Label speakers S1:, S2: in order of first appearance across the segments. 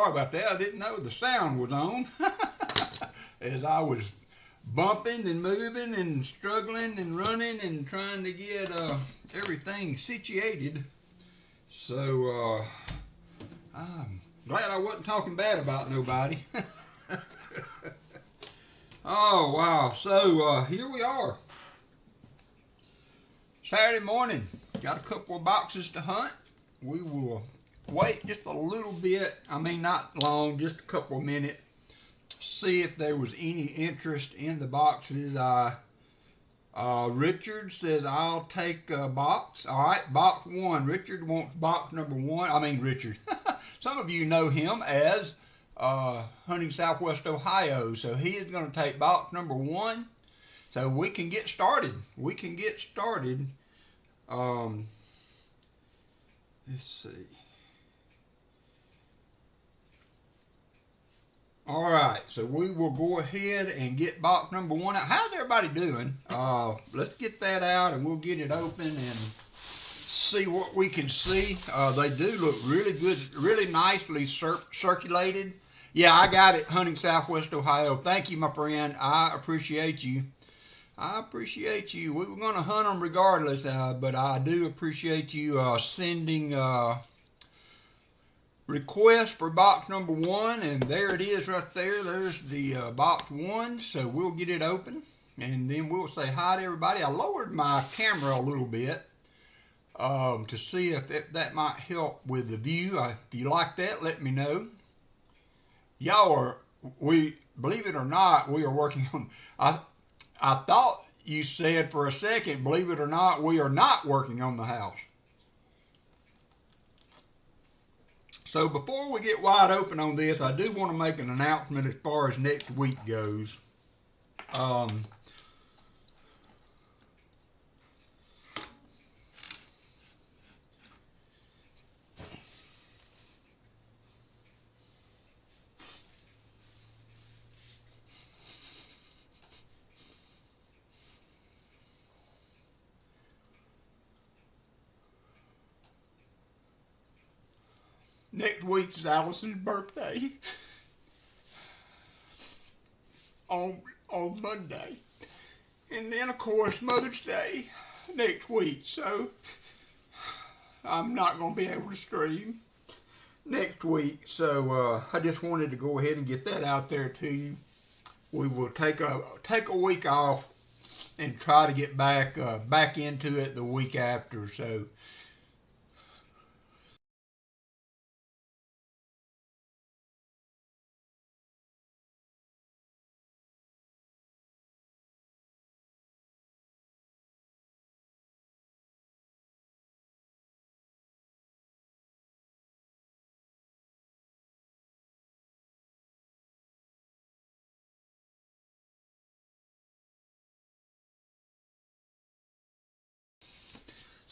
S1: sorry about that. I didn't know the sound was on. As I was bumping and moving and struggling and running and trying to get everything situated. So I'm glad I wasn't talking bad about nobody. Oh, wow. So here we are. Saturday morning. Got a couple of boxes to hunt. We will wait just a little bit. I mean, not long, just a couple of minutes. See if there was any interest in the boxes. Richard says, I'll take a box. All right, box one. Richard wants box number one. I mean, Richard. Some of you know him as Hunting Southwest Ohio. So he is going to take box number one. So we can get started. Let's see. All right, so we will go ahead and get box number one out. How's everybody doing? Let's get that out and we'll get it open and see what we can see. They do look really good, really nicely circulated. Yeah, I got it, Hunting Southwest Ohio. Thank you, my friend. I appreciate you. We were going to hunt them regardless, but I do appreciate you sending request for box number one, and there it is right there. There's the box one, so we'll get it open, and then we'll say hi to everybody. I lowered my camera a little bit to see if that might help with the view. If you like that, let me know. Y'all believe it or not, we are working on, I thought you said for a second, believe it or not, we are not working on the house. So before we get wide open on this, I do want to make an announcement as far as next week goes. Next week is Allison's birthday on Monday. And then, of course, Mother's Day next week. So I'm not going to be able to stream next week. So I just wanted to go ahead and get that out there to you. We will take a week off and try to get back into it the week after. So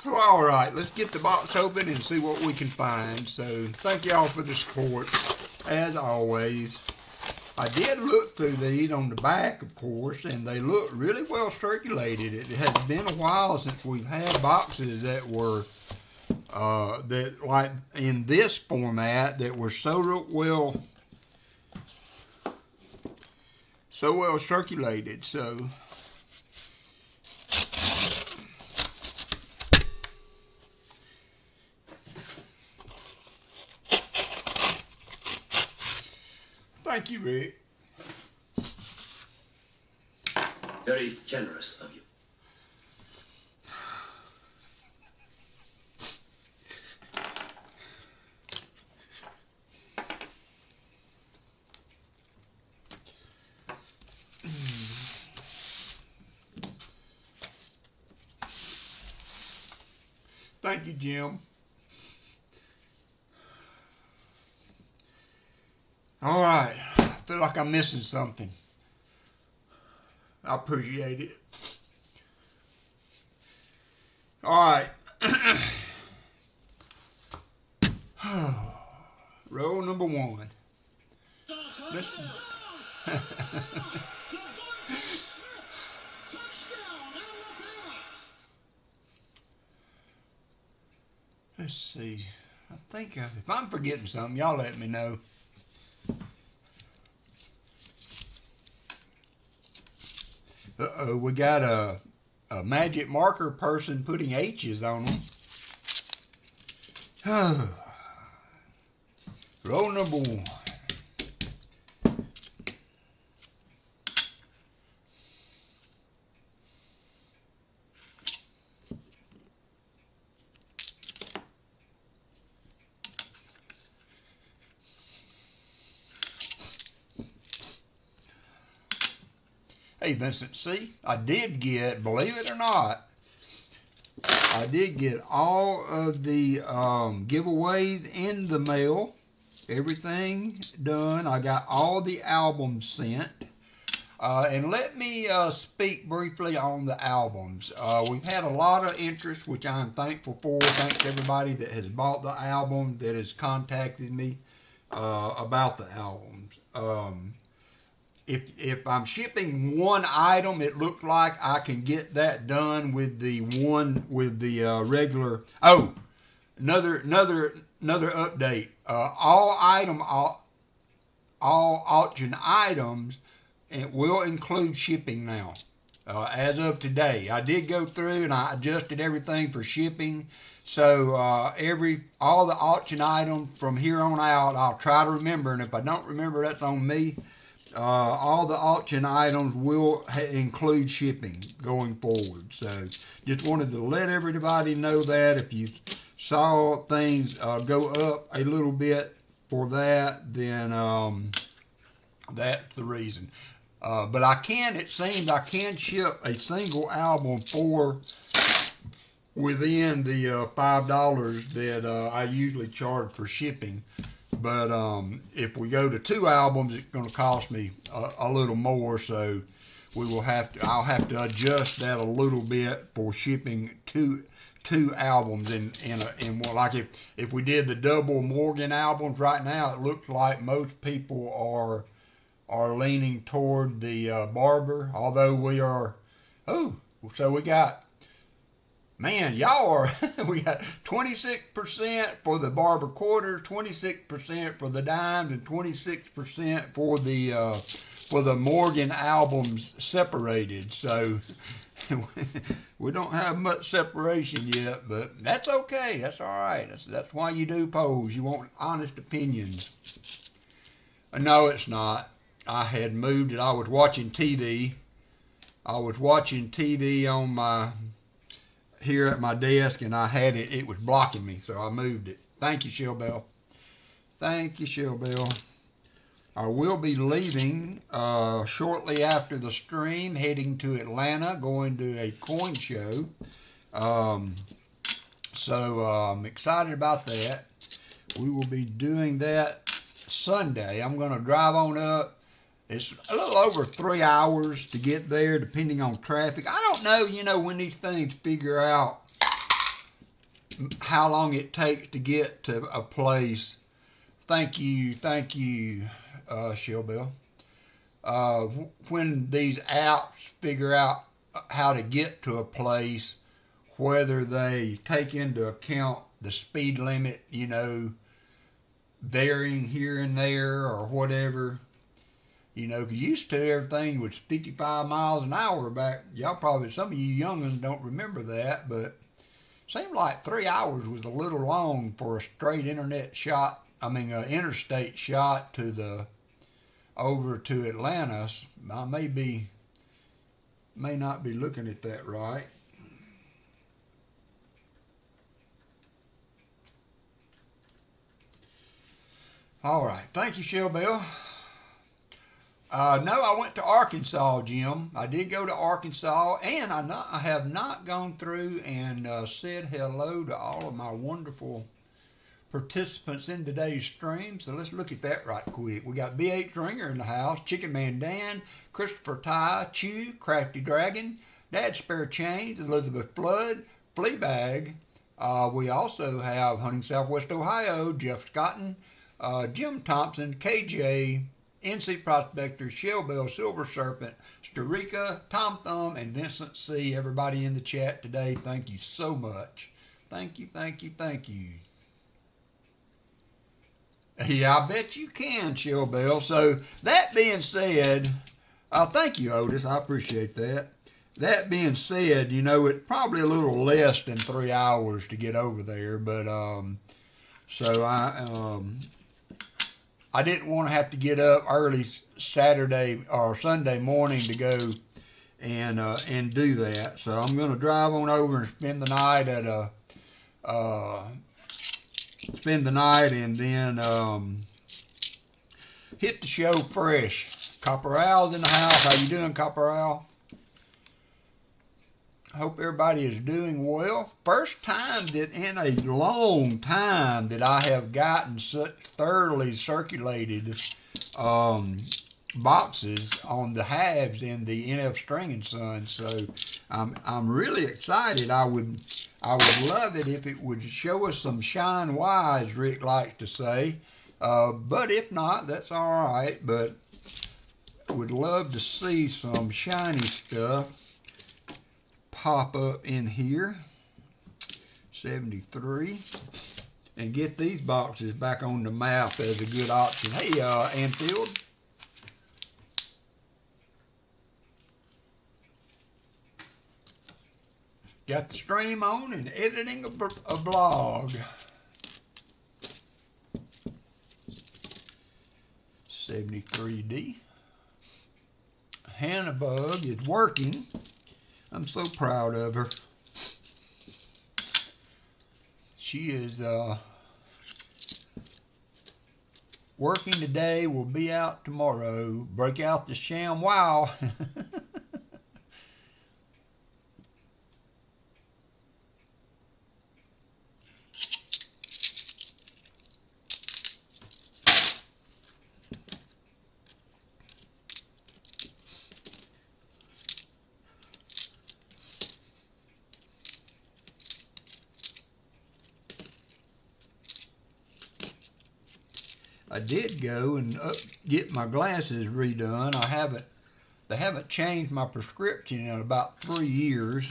S1: all right, let's get the box open and see what we can find. So thank y'all for the support, as always. I did look through these on the back, of course, and they look really well circulated. It has been a while since we've had boxes that were, that like in this format, that were so well circulated. So thank you, Rick.
S2: Very generous of you.
S1: Thank you, Jim. All right, I feel like I'm missing something. I appreciate it. All right. Roll number one. Let's see. I think if I'm forgetting something, y'all let me know. Uh-oh, we got a magic marker person putting H's on them. Roll number 1. Hey, Vincent C., I did get, believe it or not, I did get all of the giveaways in the mail. Everything done. I got all the albums sent. And let me speak briefly on the albums. We've had a lot of interest, which I'm thankful for. Thanks to everybody that has bought the album, that has contacted me about the albums. If I'm shipping one item, it looks like I can get that done with the regular. Oh, another update. All auction items, it will include shipping now. As of today, I did go through and I adjusted everything for shipping. So all the auction items from here on out, I'll try to remember. And if I don't remember, that's on me. All the auction items will include shipping going forward. So just wanted to let everybody know that. If you saw things go up a little bit for that, then that's the reason. But it seems I can ship a single album for within the $5 that I usually charge for shipping. But if we go to 2 albums, it's going to cost me a little more. So I'll have to adjust that a little bit for shipping two albums in one. Like if we did the double Morgan albums right now, it looks like most people are leaning toward the Barber. Although we are, so we got. Man, y'all are, we got 26% for the Barber Quarters, 26% for the Dimes, and 26% for the Morgan albums separated. So we don't have much separation yet, but that's okay. That's all right. That's why you do polls. You want honest opinions. No, it's not. I had moved it. I was watching TV. On here at my desk, and I had it was blocking me, so I moved it. Thank you, Shellbell. Thank you, Shellbell. I will be leaving shortly after the stream, heading to Atlanta, going to a coin show. So I'm excited about that. We will be doing that Sunday. I'm going to drive on up. It's a little over 3 hours to get there, depending on traffic. I don't know, when these things figure out how long it takes to get to a place. Thank you, Shellbell. When these apps figure out how to get to a place, whether they take into account the speed limit, varying here and there or whatever. Because used to everything was 55 miles an hour back. Y'all probably, some of you young'uns don't remember that, but it seemed like 3 hours was a little long for a straight interstate shot over to Atlanta. I may not be looking at that right. All right, thank you, Shellbell. No, I went to Arkansas, Jim. I did go to Arkansas, and I have not gone through and said hello to all of my wonderful participants in today's stream. So let's look at that right quick. We got B.H. Ringer in the house, Chicken Man Dan, Christopher Ty, Chew, Crafty Dragon, Dad Spare Chains, Elizabeth Flood, Fleabag. We also have Hunting Southwest Ohio, Jeff Scotton, Jim Thompson, KJ, NC Prospector, Shellbell, Silver Serpent, Starika, Tom Thumb, and Vincent C. Everybody in the chat today, thank you so much. Thank you. Yeah, I bet you can, Shellbell. So that being said, Thank you, Otis. I appreciate that. That being said, you know, it's probably a little less than 3 hours to get over there, but so I didn't want to have to get up early Saturday or Sunday morning to go and do that. So I'm going to drive on over and spend the night at and then hit the show fresh. Copperal's in the house. How you doing, Copperal? Hope everybody is doing well. First time that in a long time that I have gotten such thoroughly circulated boxes on the halves in the NF String & Son. So I'm really excited. I would love it if it would show us some shine wise, Rick likes to say. But if not, that's all right. But would love to see some shiny stuff pop up in here. 73. And get these boxes back on the map as a good option. Hey, Anfield. Got the stream on and editing a blog. 73D. Hannah Bug is working. I'm so proud of her. She is working today, will be out tomorrow. Break out the sham wow. I did go and get my glasses redone. They haven't changed my prescription in about 3 years,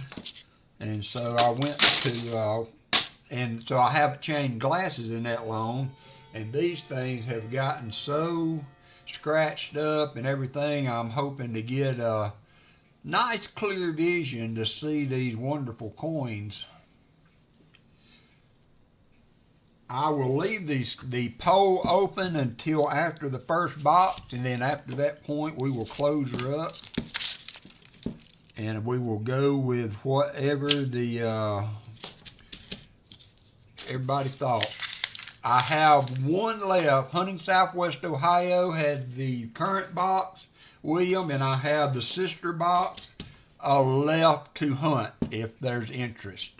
S1: and so I went to, and so I haven't changed glasses in that long, and these things have gotten so scratched up and everything. I'm hoping to get a nice clear vision to see these wonderful coins. I will leave the poll open until after the first box, and then after that point we will close her up, and we will go with whatever the everybody thought. I have one left. Hunting Southwest Ohio had the current box, William, and I have the sister box left to hunt if there's interest.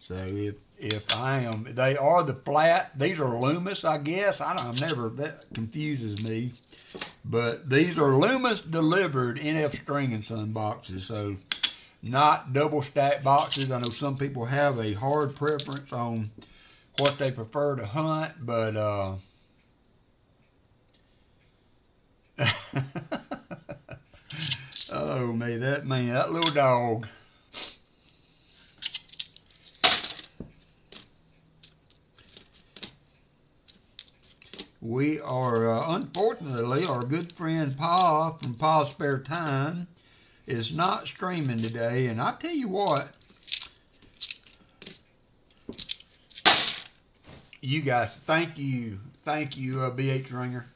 S1: So if I am, they are the flat. These are Loomis, I guess. That confuses me. But these are Loomis delivered NF String & Son boxes. So not double stack boxes. I know some people have a hard preference on what they prefer to hunt, but oh man, that little dog. We are, unfortunately, our good friend Pa from Pa's Spare Time is not streaming today. And I tell you what, you guys, thank you, BH Ringer.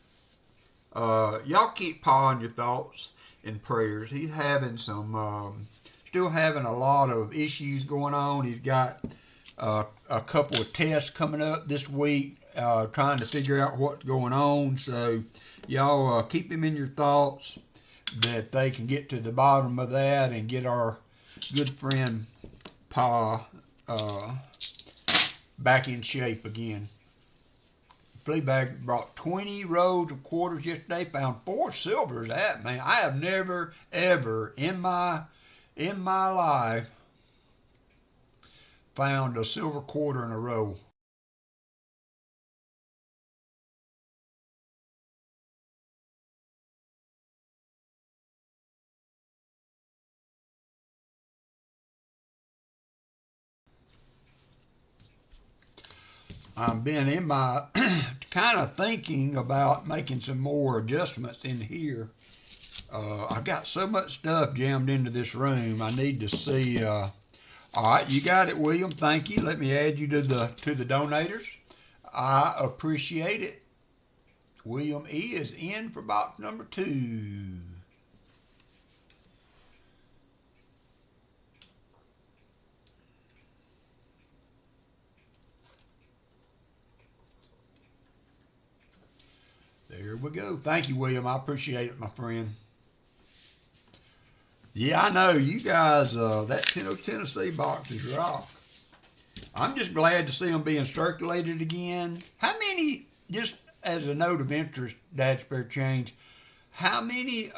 S1: Y'all keep Pa in your thoughts and prayers. He's having some, still having a lot of issues going on. He's got a couple of tests coming up this week. Trying to figure out what's going on. So y'all keep him in your thoughts, that they can get to the bottom of that and get our good friend Pa back in shape again. Fleabag brought 20 rows of quarters yesterday, found 4 silvers. That, man, I have never ever in my life found a silver quarter in a row. I've been in my kind of thinking about making some more adjustments in here. I've got so much stuff jammed into this room. I need to see. All right, you got it, William. Thank you. Let me add you to the donators. I appreciate it. William E is in for box number 2. There we go. Thank you, William. I appreciate it, my friend. Yeah, I know. You guys, that Tennessee box is rock. I'm just glad to see them being circulated again. How many, just as a note of interest, Dad Spare Change, how many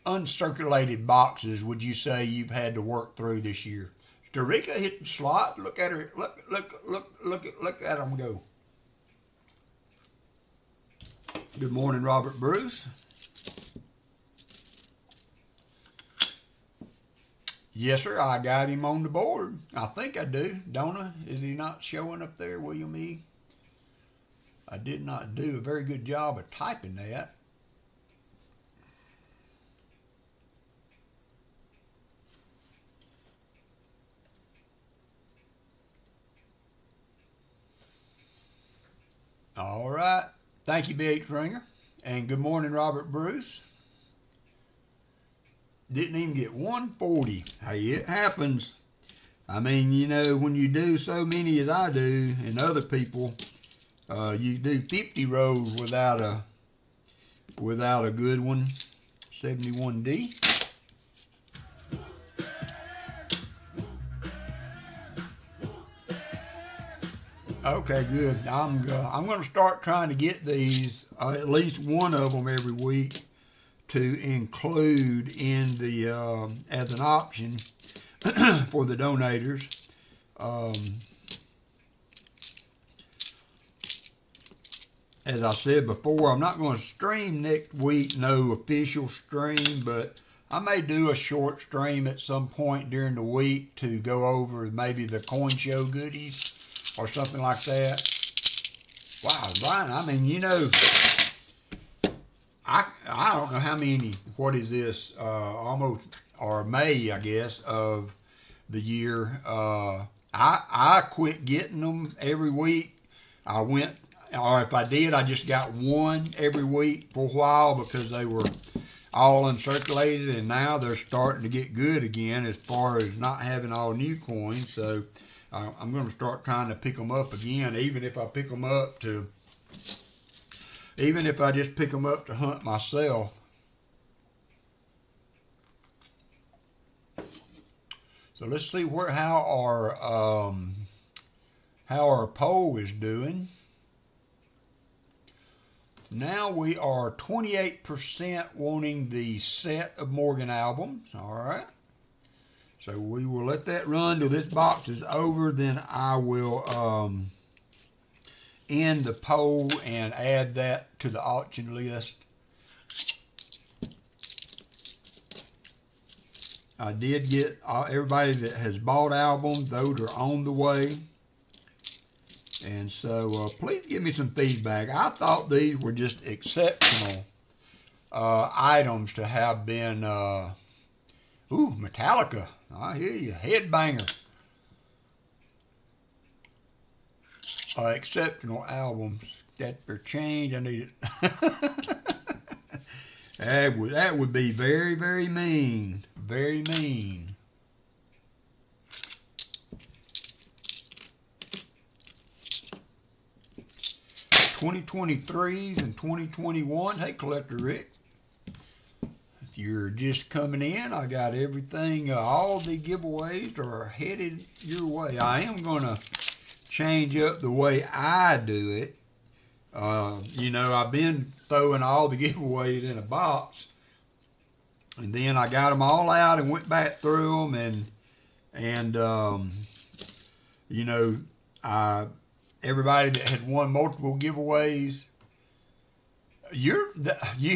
S1: uncirculated boxes would you say you've had to work through this year? Starika hit the slot. Look at her. Look at them go. Good morning, Robert Bruce. Yes, sir. I got him on the board. I think I do. Don't I? Is he not showing up there, William E? I did not do a very good job of typing that. All right. Thank you, BH Ringer. And good morning, Robert Bruce. Didn't even get 140. Hey, it happens. I mean, you know, when you do so many as I do and other people, you do 50 rows without a good one. 71D. Okay, good. I'm going to start trying to get these, at least one of them every week, to include in the as an option for the donators. As I said before, I'm not going to stream next week, no official stream, but I may do a short stream at some point during the week to go over maybe the coin show goodies or something like that. Wow, Brian, I mean, you know, I don't know how many, what is this, almost, or May, I guess, of the year. I quit getting them every week. I went, or if I did, I just got one every week for a while because they were all uncirculated, and now they're starting to get good again as far as not having all new coins. So I'm going to start trying to pick them up again, even if I pick them up to, even if I just pick them up to hunt myself. So let's see how our poll is doing. Now we are 28% wanting the set of Morgan albums. All right. So we will let that run till this box is over. Then I will end the poll and add that to the auction list. I did get everybody that has bought albums. Those are on the way. And so please give me some feedback. I thought these were just exceptional items to have been, Metallica. I hear you, headbanger. Exceptional albums. That for change, I need it. That would be very, very mean. Very mean. $2023s and 2021. Hey, Collector Rick. If you're just coming in, I got everything, all the giveaways are headed your way. I am going to change up the way I do it. You know, I've been throwing all the giveaways in a box, and then I got them all out and went back through them, and you know, everybody that had won multiple giveaways, you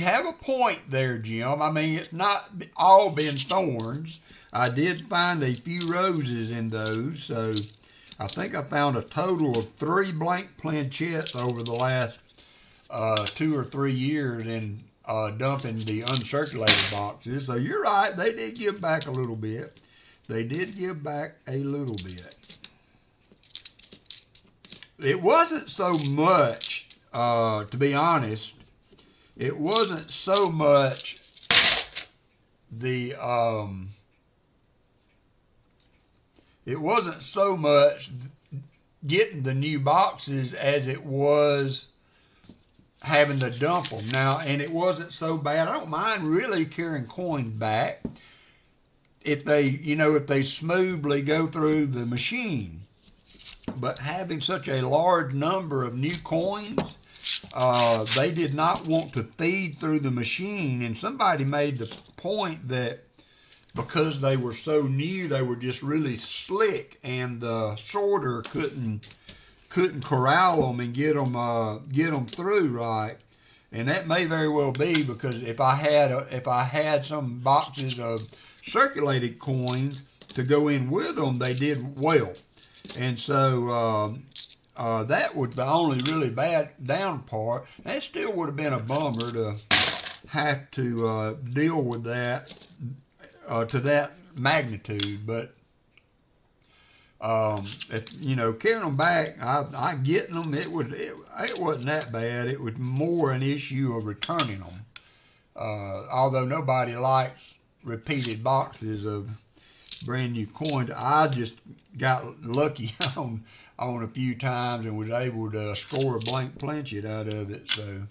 S1: have a point there, Jim. I mean, it's not all been thorns. I did find a few roses in those, so I think I found a total of 3 blank planchettes over the last 2 or 3 years, and dumping the uncirculated boxes. So you're right, they did give back a little bit. They did give back a little bit. It wasn't so much, to be honest, it wasn't so much the, it wasn't so much getting the new boxes as it was having to dump them. Now, and it wasn't so bad. I don't mind really carrying coins back if they, you know, if they smoothly go through the machine. But having such a large number of new coins, they did not want to feed through the machine. And somebody made the point that because they were so new, they were just really slick, and the sorter couldn't corral them and get them through right. And that may very well be, because if I had some boxes of circulated coins to go in with them, they did well. And so that was the only really bad down part. That still would have been a bummer to have to deal with that to that magnitude. But if, you know, carrying them back, I getting them, it wasn't that bad. It was more an issue of returning them. Although nobody likes repeated boxes of brand new coins, I just got lucky on a few times and was able to score a blank planchet out of it. So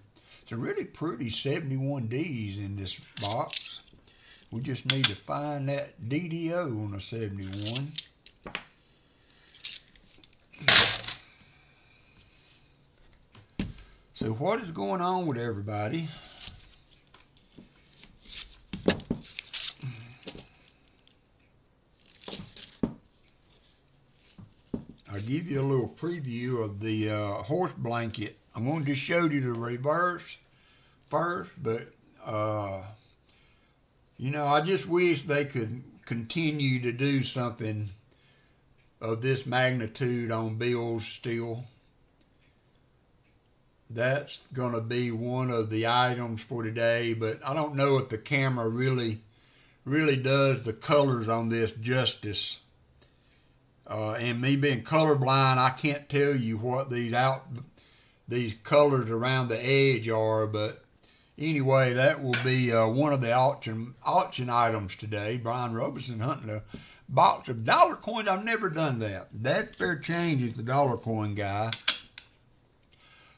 S1: it's a really pretty 71 Ds in this box. We just need to find that DDO on a 71. So what is going on with everybody? I'll give you a little preview of the horse blanket. I'm going to just show you the reverse first, but you know, I just wish they could continue to do something of this magnitude on bills still. That's going to be one of the items for today, but I don't know if the camera really does the colors on this justice. And me being colorblind, I can't tell you what these colors around the edge are, but anyway, that will be one of the auction items today. Brian Robeson hunting a box of dollar coins. I've never done that. That Fair Change is the dollar coin guy.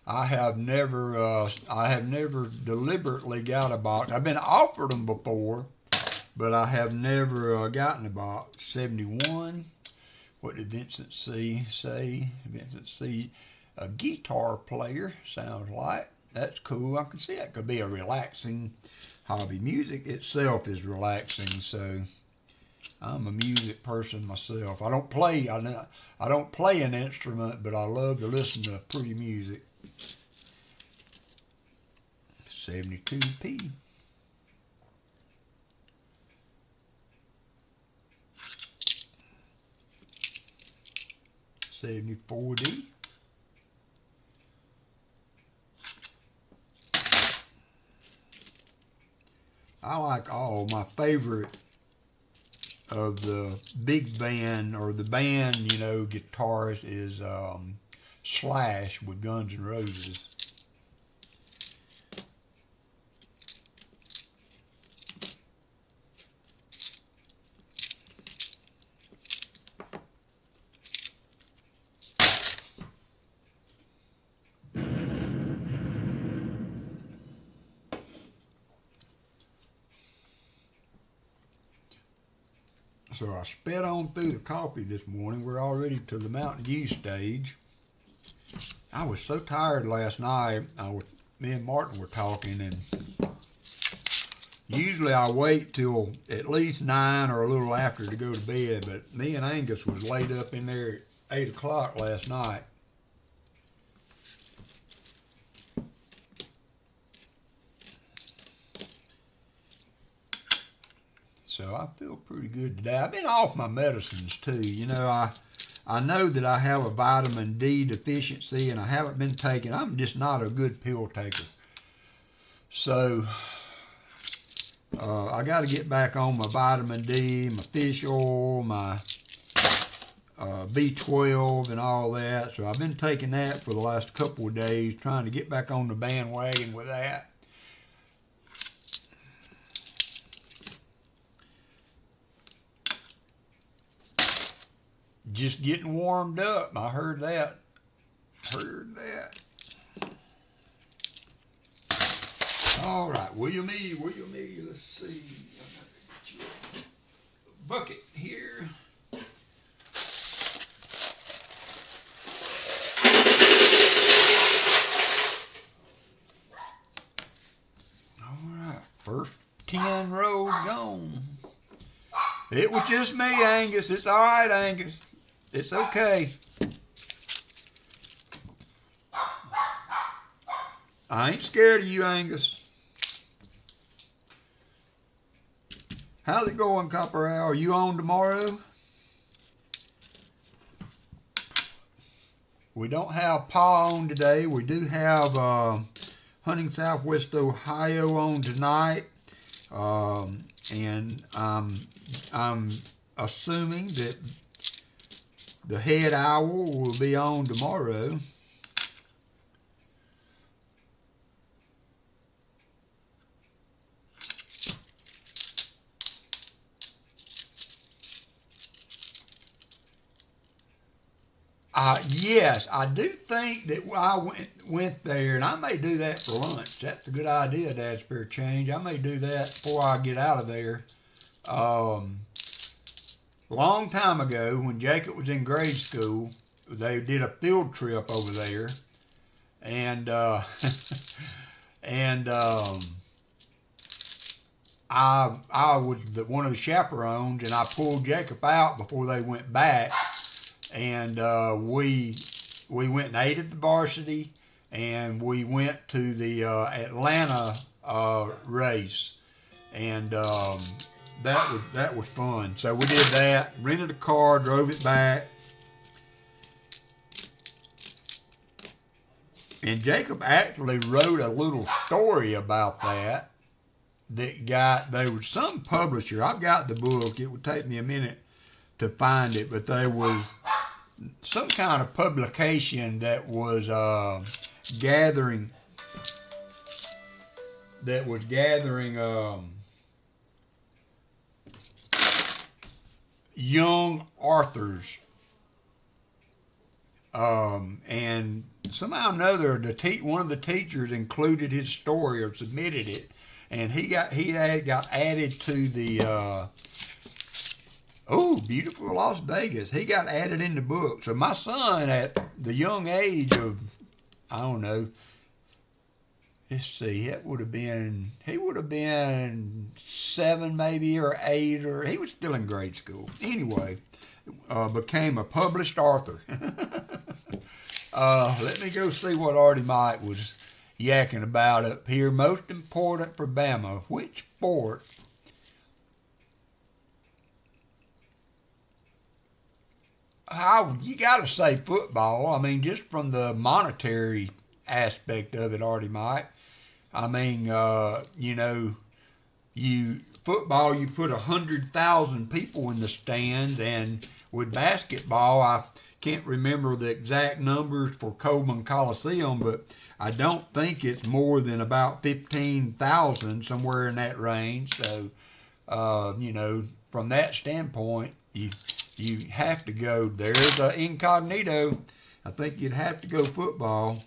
S1: I have never deliberately got a box. I've been offered them before, but I have never gotten a box. 71. What did Vincent C say? Vincent C, a guitar player, sounds like. That's cool. I can see that could be a relaxing hobby. Music itself is relaxing, so I'm a music person myself. I don't play an instrument, but I love to listen to pretty music. 72p. $74D. I like all. My favorite of the big band, or the band, you know, guitarist is Slash with Guns N' Roses. So I sped on through the coffee this morning. We're already to the Mountain Dew stage. I was so tired last night. Me and Martin were talking, and usually I wait till at least 9 or a little after to go to bed, but me and Angus was laid up in there at 8 o'clock last night. So I feel pretty good today. I've been off my medicines too. You know, I know that I have a vitamin D deficiency, and I haven't been taking. I'm just not a good pill taker. So I got to get back on my vitamin D, my fish oil, my B12 and all that. So I've been taking that for the last couple of days, trying to get back on the bandwagon with that. Just getting warmed up. I heard that. All right, William E. Let's see. Bucket here. All right, first 10 rows gone. It was just me, Angus. It's all right, Angus. It's okay. I ain't scared of you, Angus. How's it going, Copper Al? Are you on tomorrow? We don't have Pa on today. We do have Hunting Southwest Ohio on tonight. And I'm assuming that the head owl will be on tomorrow. Yes, I do think that I went there, and I may do that for lunch. That's a good idea, Dad Spare Change. I may do that before I get out of there. Long time ago, when Jacob was in grade school, they did a field trip over there, and I was one of the chaperones, and I pulled Jacob out before they went back. And we went and ate at the Varsity, and we went to the Atlanta race, and that was fun. So we did that, rented a car, drove it back, and Jacob actually wrote a little story about that. There was some publisher. I've got the book. It would take me a minute to find it, but there was some kind of publication that was gathering young authors, and somehow or another one of the teachers included his story or submitted it, and he had got added to the beautiful Las Vegas. He got added in the book. So my son, at the young age of, I don't know, let's see, he would have been 7 maybe, or 8, or he was still in grade school. Anyway, became a published author. Let me go see what Artie Mike was yakking about up here. Most important for Bama. Which sport? You got to say football. I mean, just from the monetary aspect of it, Artie Mike. I mean, football, you put 100,000 people in the stands, and with basketball, I can't remember the exact numbers for Coleman Coliseum, but I don't think it's more than about 15,000, somewhere in that range. So, from that standpoint, you have to go. There's an incognito. I think you'd have to go football,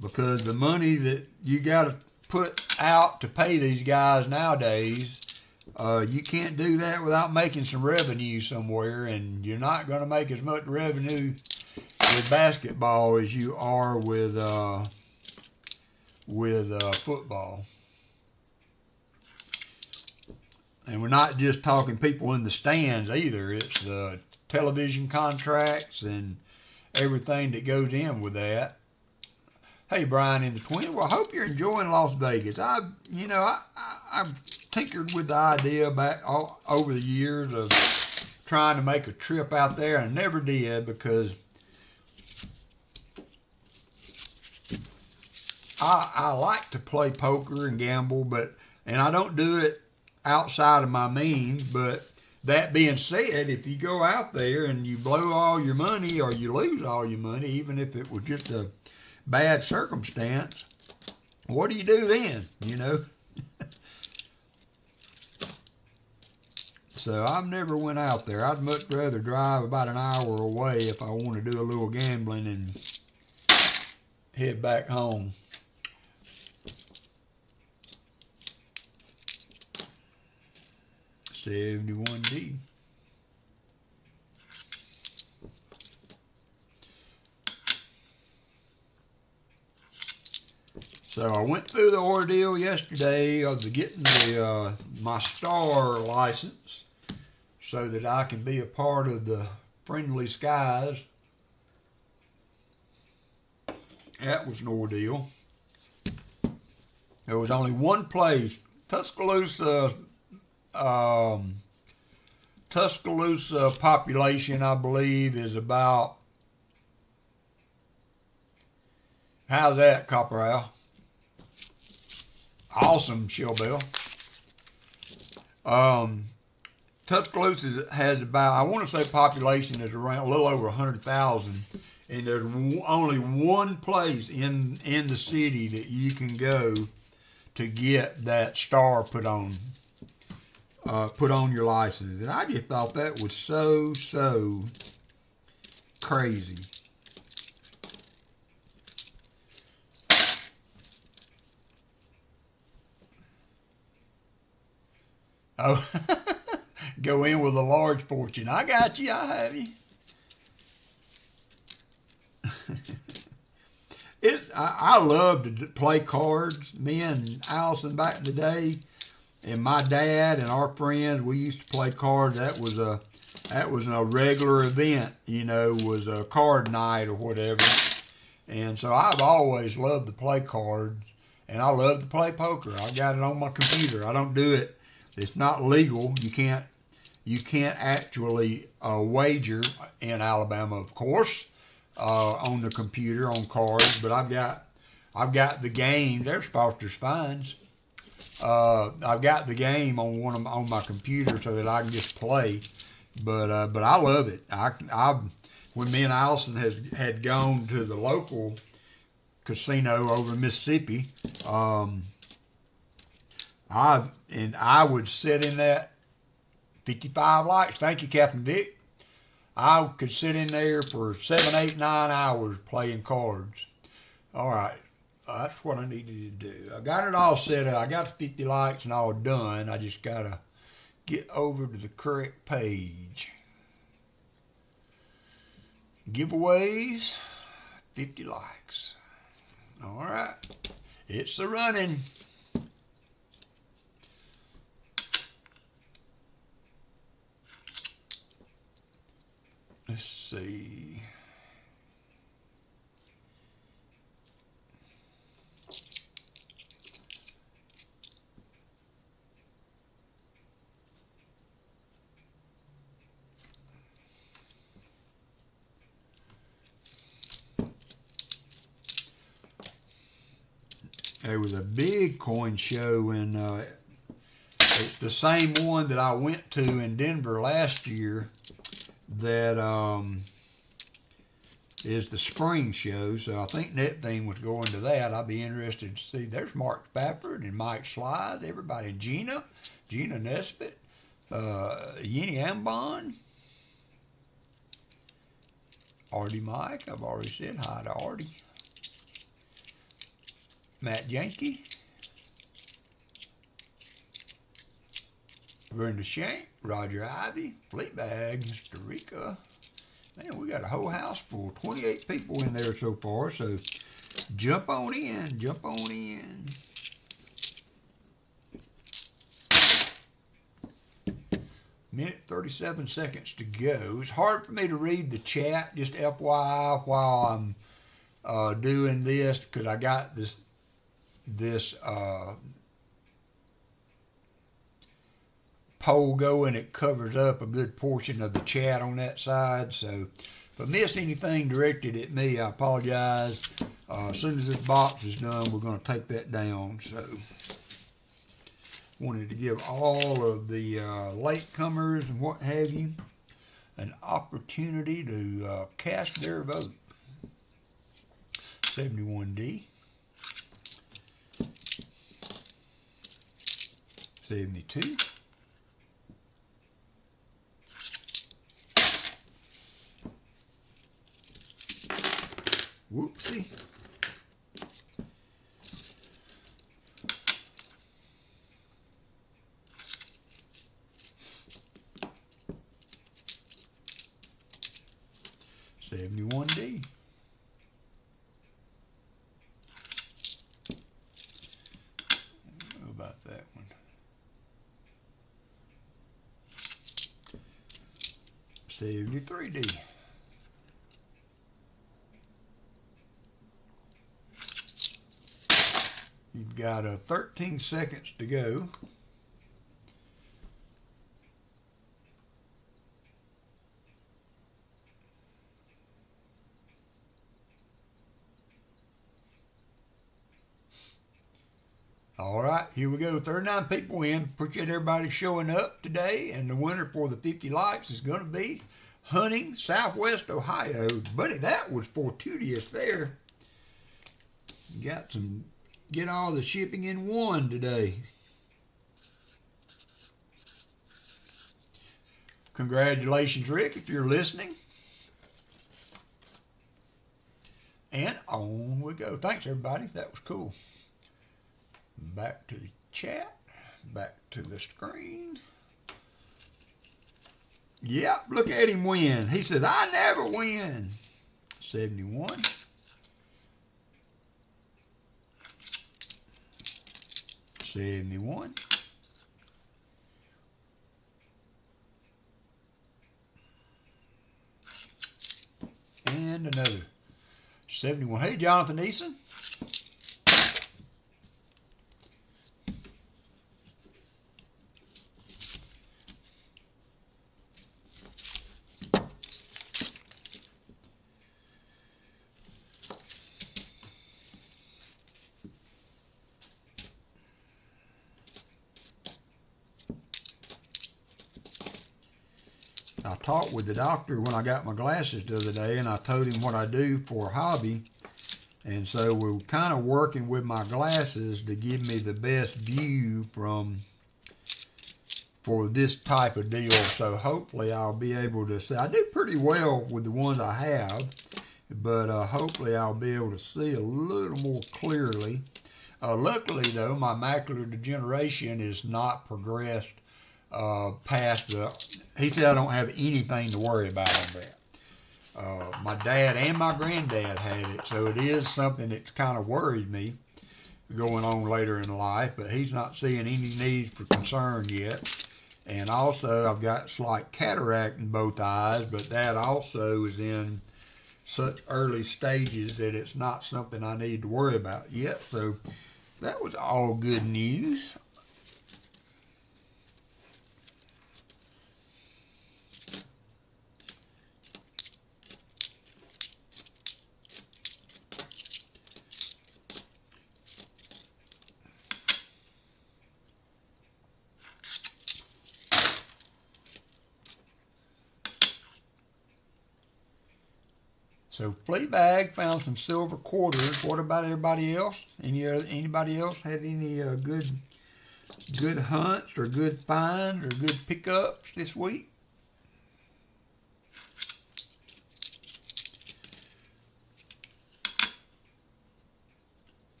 S1: because the money that you got to put out to pay these guys nowadays, you can't do that without making some revenue somewhere, and you're not going to make as much revenue with basketball as you are with football. And we're not just talking people in the stands either. It's the television contracts and everything that goes in with that. Hey, Brian in the Twin. Well, I hope you're enjoying Las Vegas. I've tinkered with the idea back over the years of trying to make a trip out there, and never did, because I like to play poker and gamble, and I don't do it outside of my means. But that being said, if you go out there and you blow all your money or you lose all your money, even if it was just a bad circumstance, what do you do then? You know. So I've never went out there. I'd much rather drive about an hour away if I want to do a little gambling and head back home. $71D. So I went through the ordeal yesterday of getting my star license so that I can be a part of the Friendly Skies. That was an ordeal. There was only one place. Tuscaloosa population, I believe, is about, how's that, Copperal? Awesome, Shellbell. Tuscaloosa has about, I want to say population is around a little over 100,000, and there's only one place in the city that you can go to get that star put on your license. And I just thought that was so crazy. Oh, go in with a large fortune. I got you. I have you. I love to play cards. Me and Allison back in the day, and my dad and our friends, we used to play cards. That was a regular event, you know, was a card night or whatever. And so I've always loved to play cards, and I love to play poker. I got it on my computer. I don't do it. It's not legal. You can't actually wager in Alabama, of course, on the computer on cards. But I've got the game. There's Foster's Finds. I've got the game on my computer so that I can just play. But I love it. When me and Allison had gone to the local casino over in Mississippi, I would sit in that 55 lights. Thank you, Captain Vic. I could sit in there for 7, 8, 9 hours playing cards. All right, that's what I needed to do. I got it all set up. I got the 50 lights and all done. I just gotta get over to the correct page. Giveaways, 50 likes. All right, it's the running. Let's see. There was a big coin show in it's the same one that I went to in Denver last year. That is the spring show, so I think NetThing was going to that. I'd be interested to see. There's Mark Spafford and Mike Slides, everybody, Gina Nesbitt, Yeni Ambon, Artie Mike. I've already said hi to Artie. Matt Yankee, Brenda Shank, Roger Ivy, Fleabag, Mr. Rica. Man, we got a whole house full, 28 people in there so far, so jump on in, jump on in. Minute 37 seconds to go. It's hard for me to read the chat, just FYI, while I'm doing this, because I got this poll going. It covers up a good portion of the chat on that side, so if I miss anything directed at me, I apologize. As soon as this box is done, we're going to take that down. So, wanted to give all of the latecomers and what have you an opportunity to cast their vote. 71D. 72. Whoopsie. 71D. How about that one? 73D. You've got 13 seconds to go. All right, here we go. 39 people in. Appreciate everybody showing up today. And the winner for the 50 likes is going to be Hunting, Southwest Ohio. Buddy, that was fortuitous there. Got some, get all the shipping in one today. Congratulations, Rick, if you're listening. And on we go. Thanks, everybody. That was cool. Back to the chat, back to the screen. Yep, look at him win. He said, I never win. 71. 71. And another 71. Hey, Jonathan Eason. I talked with the doctor when I got my glasses the other day, and I told him what I do for a hobby. And so we're kind of working with my glasses to give me the best view for this type of deal. So hopefully I'll be able to see. I do pretty well with the ones I have, but hopefully I'll be able to see a little more clearly. Luckily, though, my macular degeneration is not progressed past the. He said I don't have anything to worry about on that. My dad and my granddad had it, so it is something that's kind of worried me going on later in life, but he's not seeing any need for concern yet. And also, I've got slight cataract in both eyes, but that also is in such early stages that it's not something I need to worry about yet. So that was all good news. So Fleabag found some silver quarters. What about everybody else? Anybody else had any good hunts or good finds or good pickups this week?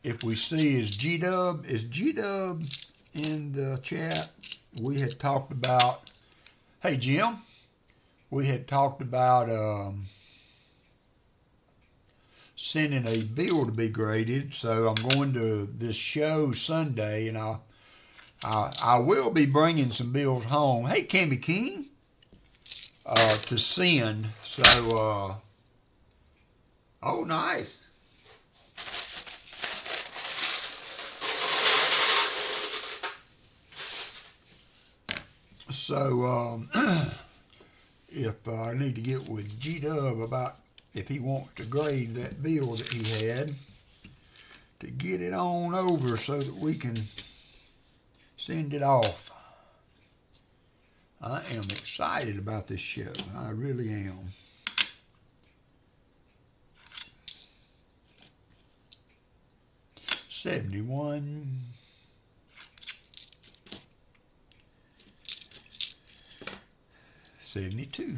S1: If we see is G-Dub in the chat? We had talked about, hey Jim, we had talked about sending a bill to be graded. So I'm going to this show Sunday, and I will be bringing some bills home. Hey, Cammy King, to send. So, oh, nice. So, if I need to get with G-Dub about if he wants to grade that bill that he had, to get it on over so that we can send it off. I am excited about this show. I really am. $71. $72.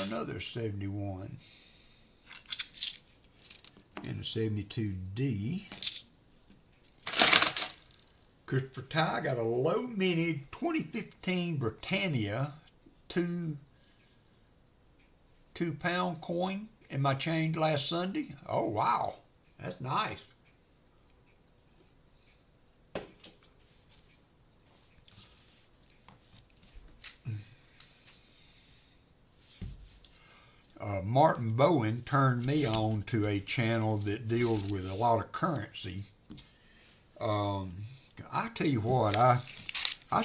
S1: Another 71 and a 72D. Christopher Ty got a low mini 2015 Britannia 2-pound coin in my change last Sunday. Oh wow, that's nice. Martin Bowen turned me on to a channel that deals with a lot of currency. I tell you what, I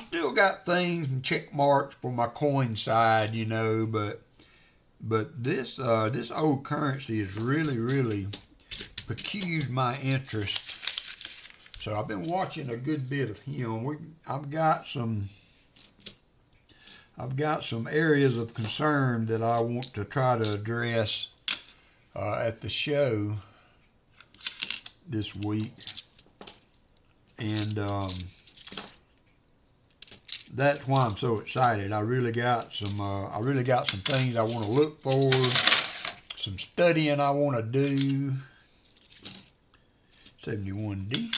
S1: still got things and check marks for my coin side, you know, but this old currency has really piqued my interest. So I've been watching a good bit of him. I've got some areas of concern that I want to try to address at the show this week, and that's why I'm so excited. I really got some things I want to look for, some studying I want to do. 71D.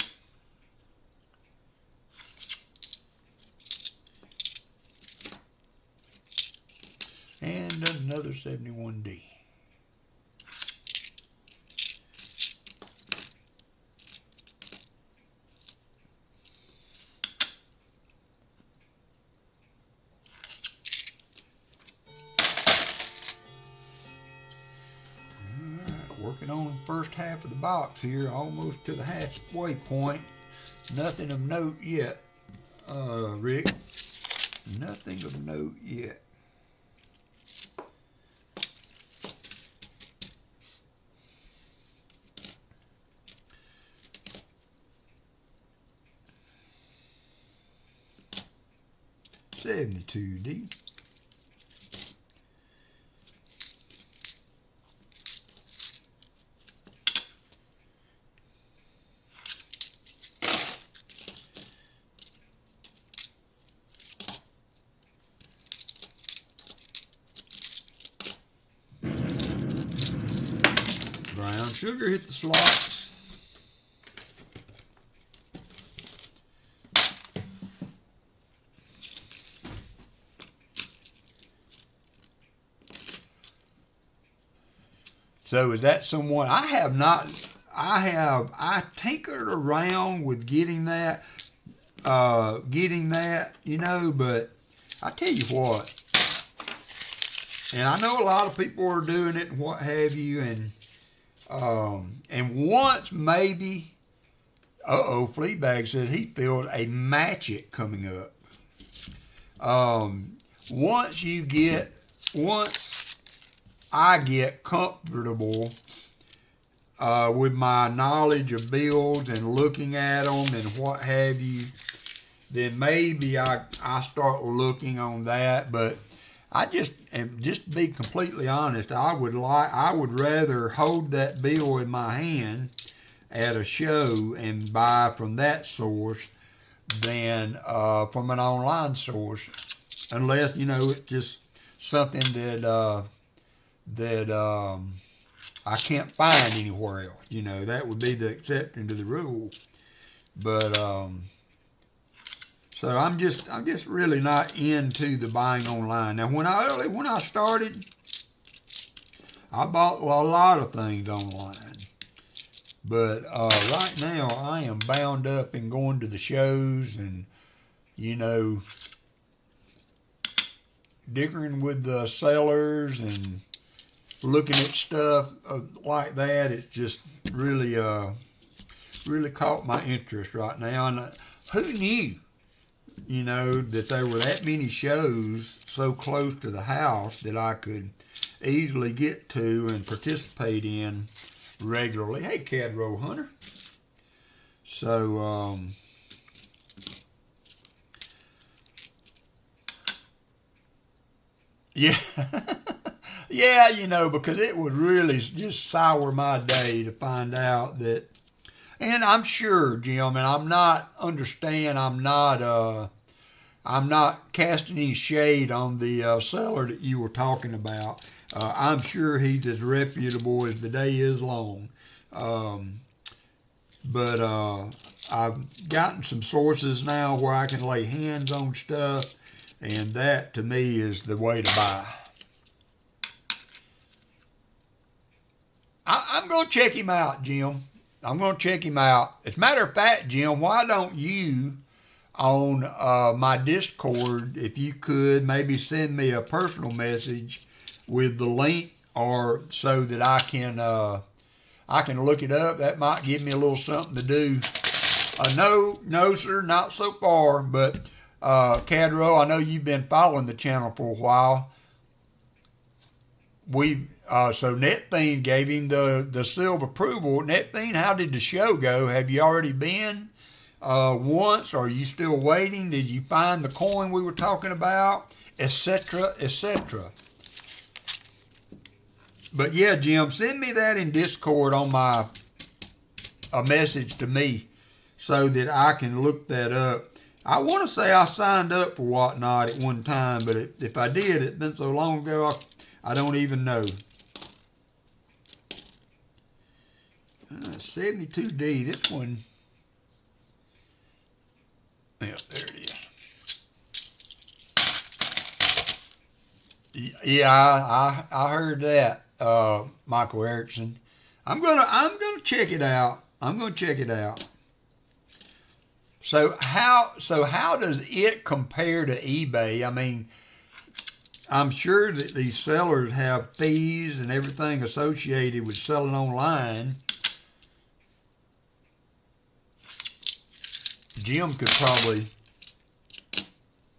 S1: And another 71D. Alright, working on the first half of the box here, almost to the halfway point. Nothing of note yet, Rick. Nothing of note yet. $72D. Brown sugar hit the slots. So is that someone I tinkered around with getting that, you know, but I tell you what, and I know a lot of people are doing it and what have you, and once maybe, Fleabag said he feels a match it coming up. Once I get comfortable with my knowledge of bills and looking at them and what have you, then maybe I start looking on that. But just to be completely honest, I would rather hold that bill in my hand at a show and buy from that source than from an online source, unless, you know, it's just something that I can't find anywhere else. You know, that would be the exception to the rule. But so I'm just really not into the buying online. Now, when I started, I bought a lot of things online. But right now, I am bound up in going to the shows and, you know, dickering with the sellers and looking at stuff like that, it's just really really caught my interest right now. And who knew, you know, that there were that many shows so close to the house that I could easily get to and participate in regularly. Hey, Cadro Hunter. So, yeah, yeah, you know, because it would really just sour my day to find out that. And I'm sure, Jim, and I'm not casting any shade on the seller that you were talking about. I'm sure he's as reputable as the day is long. But I've gotten some sources now where I can lay hands on stuff, and that to me is the way to buy. I'm going to check him out, Jim. I'm going to check him out. As a matter of fact, Jim, why don't you on my Discord, if you could, maybe send me a personal message with the link, or so that I can look it up. That might give me a little something to do. No, sir, not so far. But Cadro, I know you've been following the channel for a while. So NetTheme gave him the seal of approval. NetTheme, how did the show go? Have you already been once? Are you still waiting? Did you find the coin we were talking about? Etc., etc. But yeah, Jim, send me that in Discord on a message to me so that I can look that up. I want to say I signed up for Whatnot at one time, but if I did, it's been so long ago, I don't even know. 72D, this one. Yeah, there it is. Yeah, I heard that, Michael Erickson. I'm gonna check it out. So how does it compare to eBay? I mean, I'm sure that these sellers have fees and everything associated with selling online. Jim could probably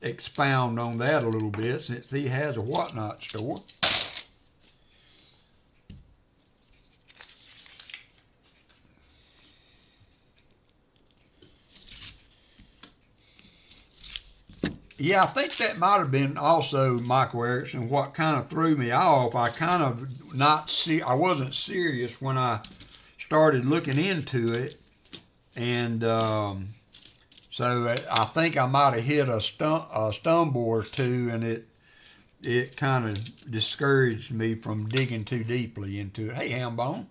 S1: expound on that a little bit since he has a Whatnot store. Yeah, I think that might have been also Michael Erickson. What kind of threw me off, I wasn't serious when I started looking into it, and so I think I might have hit a stumble or two, and it kind of discouraged me from digging too deeply into it. Hey, Hambone.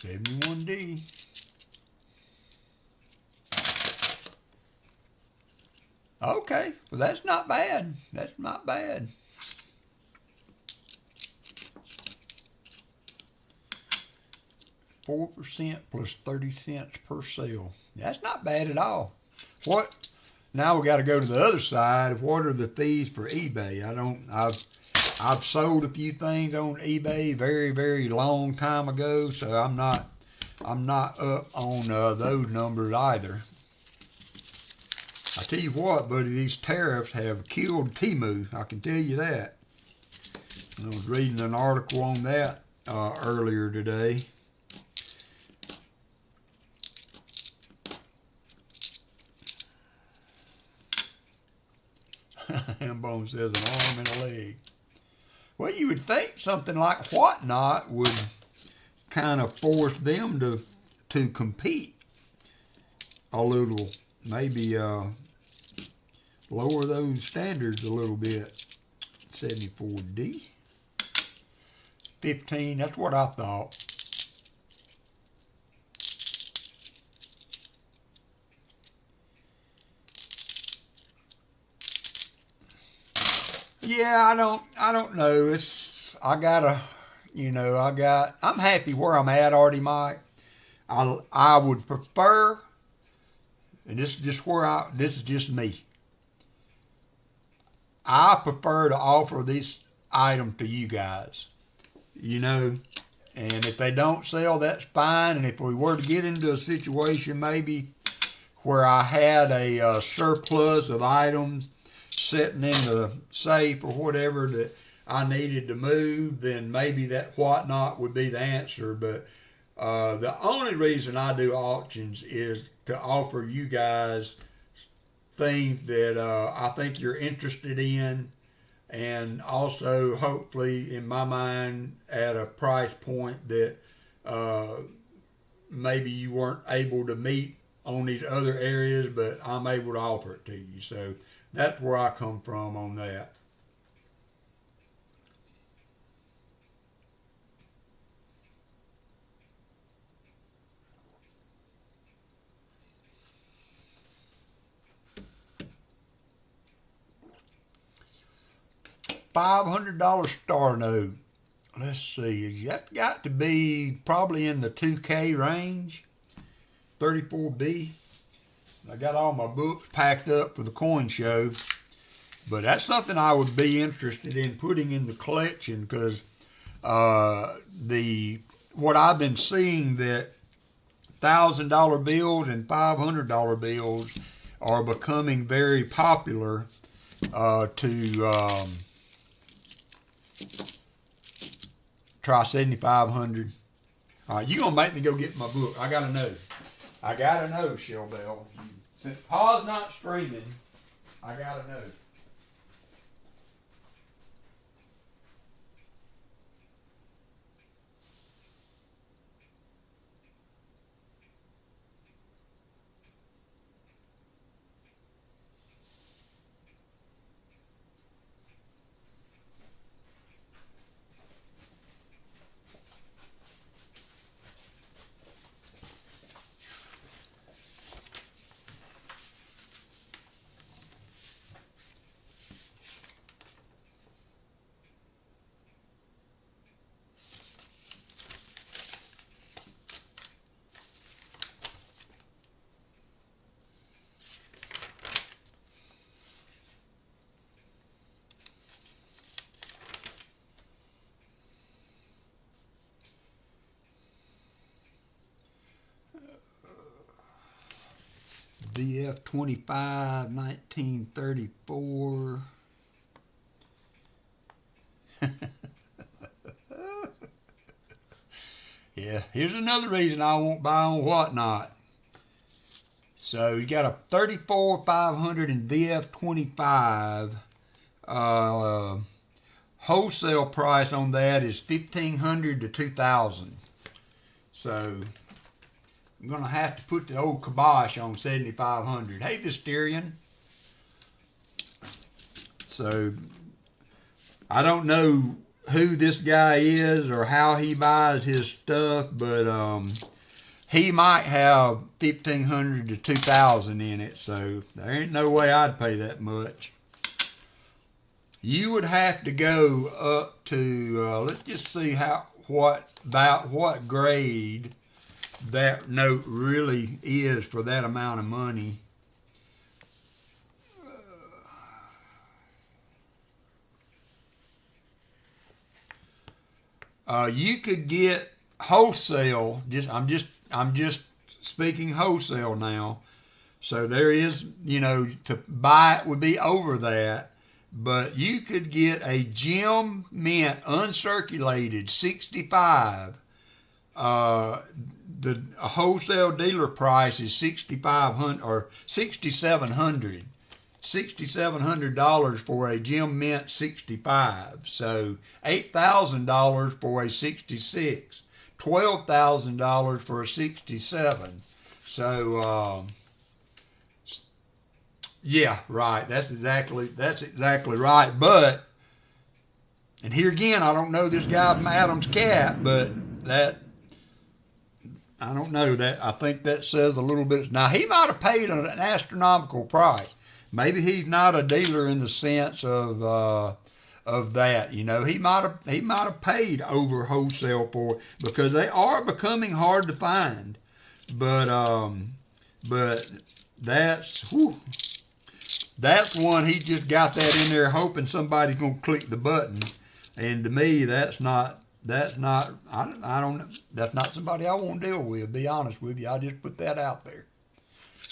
S1: $71D. Okay, well that's not bad. 4% plus 30 cents per sale. That's not bad at all. What? Now we got to go to the other side. What are the fees for eBay? I've sold a few things on eBay very, very long time ago, so I'm not up on those numbers either. I tell you what, buddy, these tariffs have killed Temu. I can tell you that. I was reading an article on that earlier today. Hambone says an arm and a leg. Well, you would think something like Whatnot would kind of force them to compete a little, maybe lower those standards a little bit. 74D. 15, that's what I thought. Yeah, I don't know. I'm happy where I'm at, Artie Mike. I would prefer, and this is just me. I prefer to offer this item to you guys, and if they don't sell, that's fine. And if we were to get into a situation maybe where I had a surplus of items sitting in the safe or whatever that I needed to move, then maybe that whatnot would be the answer. But the only reason I do auctions is to offer you guys things that I think you're interested in, and also hopefully in my mind at a price point that maybe you weren't able to meet on these other areas, but I'm able to offer it to you. So that's where I come from on that. $500 star note. Let's see. That's got to be probably in the 2K range. 34B. I got all my books packed up for the coin show. But that's something I would be interested in putting in the collection, because what I've been seeing that $1,000 bills and $500 bills are becoming very popular to try 7,500. All right, you gonna make me go get my book. I gotta know, Shell Bell. Since Pa's not streaming, I gotta know. VF 25, 1934. Yeah, here's another reason I won't buy on Whatnot. So you got a 34 500 and VF 25. Wholesale price on that is $1,500 to $2,000. So I'm going to have to put the old kibosh on 7,500. Hey, Visterian. So I don't know who this guy is or how he buys his stuff, but he might have $1,500 to $2,000 in it. So there ain't no way I'd pay that much. You would have to go up to let's just see what grade that note really is for that amount of money. You could get wholesale. I'm just speaking wholesale now. So there is, to buy it would be over that, but you could get a gem mint uncirculated 65. The wholesale dealer price is $6,500 or $6,700. $6,700 for a gem mint 65. So $8,000 for a 66. $12,000 for a 67. So yeah, right. That's exactly right. But, and here again, I don't know this guy from Adam's cat, but I don't know that. I think that says a little bit. Now, he might have paid an astronomical price. Maybe he's not a dealer in the sense of of that. You know, he might have paid over wholesale for it, because they are becoming hard to find. But that's one, he just got that in there hoping somebody's gonna click the button. And to me, that's not I don't, that's not somebody I want to deal with, to be honest with you. I just put that out there.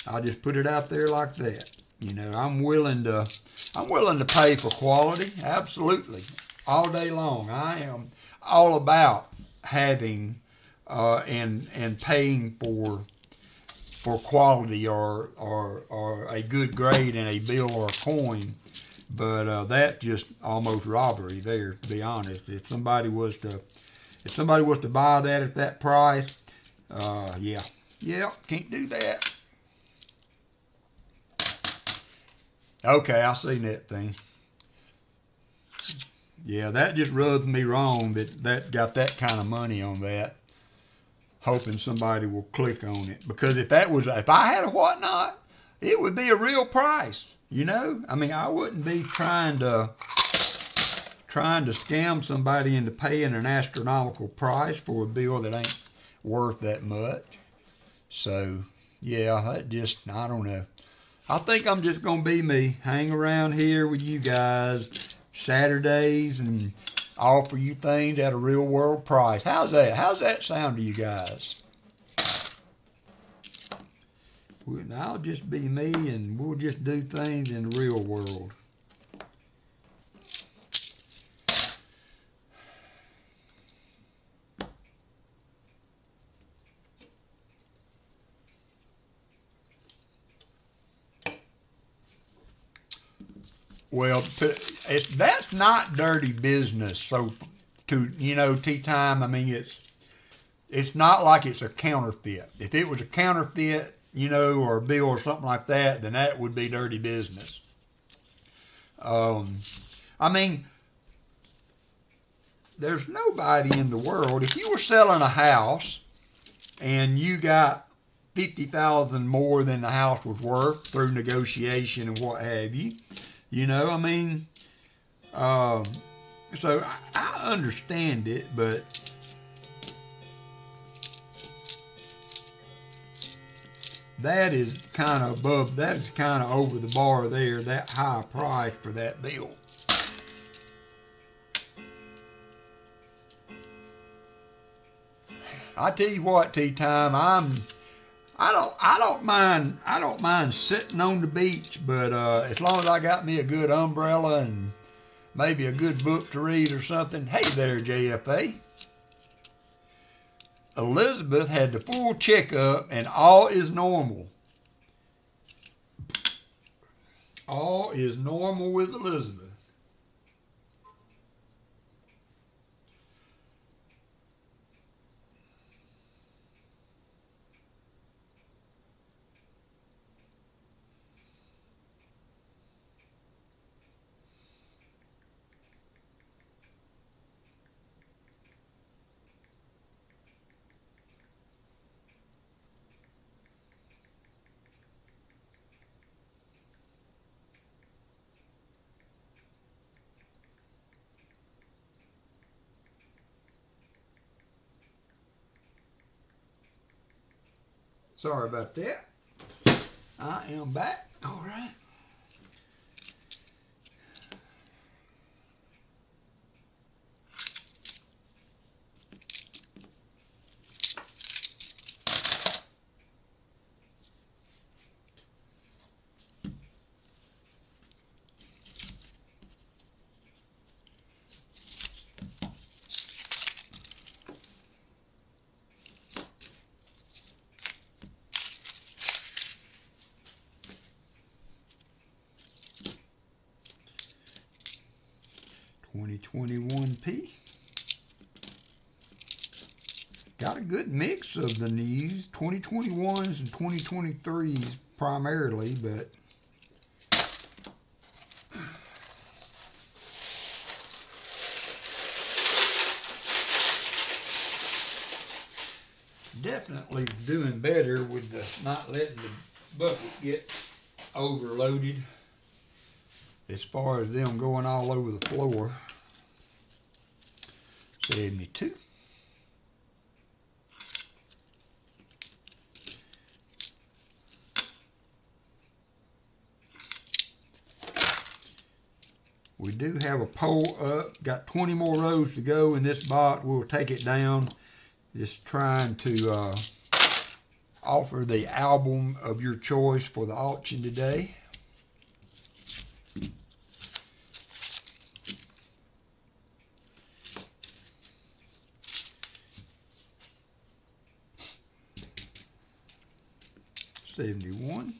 S1: I just put it out there like that. You know, I'm willing to pay for quality, absolutely, all day long. I am all about having and paying for quality or a good grade in a bill or a coin. But that just almost robbery there, to be honest. If somebody was to buy that at that price, yeah, can't do that. Okay, I seen that thing. Yeah, that just rubs me wrong that got that kind of money on that, hoping somebody will click on it. Because if I had a whatnot, it would be a real price. You know, I mean, I wouldn't be trying to scam somebody into paying an astronomical price for a bill that ain't worth that much. So, yeah, that just, I don't know. I think I'm just going to be me, hang around here with you guys Saturdays and offer you things at a real world price. How's that? How's that sound to you guys? I'll just be me, and we'll just do things in the real world. Well, that's not dirty business. So, tea time, I mean, it's not like it's a counterfeit. If it was a counterfeit, or a bill or something like that, then that would be dirty business. I mean, there's nobody in the world, if you were selling a house and you got $50,000 more than the house was worth through negotiation and what have you, I mean, so I understand it, but that is kind of over the bar there, that high price for that bill. I tell you what, tea time, I don't mind sitting on the beach, but as long as I got me a good umbrella and maybe a good book to read or something. Hey there, JFA. Elizabeth had the full checkup and all is normal. All is normal with Elizabeth. Sorry about that. I am back. All right. $20.21p. Got a good mix of the news, 2021s and 2023s primarily, but definitely doing better with the not letting the bucket get overloaded. as far as them going all over the floor. 72. We do have a poll up. Got 20 more rows to go in this box. We'll take it down. Just trying to offer the album of your choice for the auction today. $71.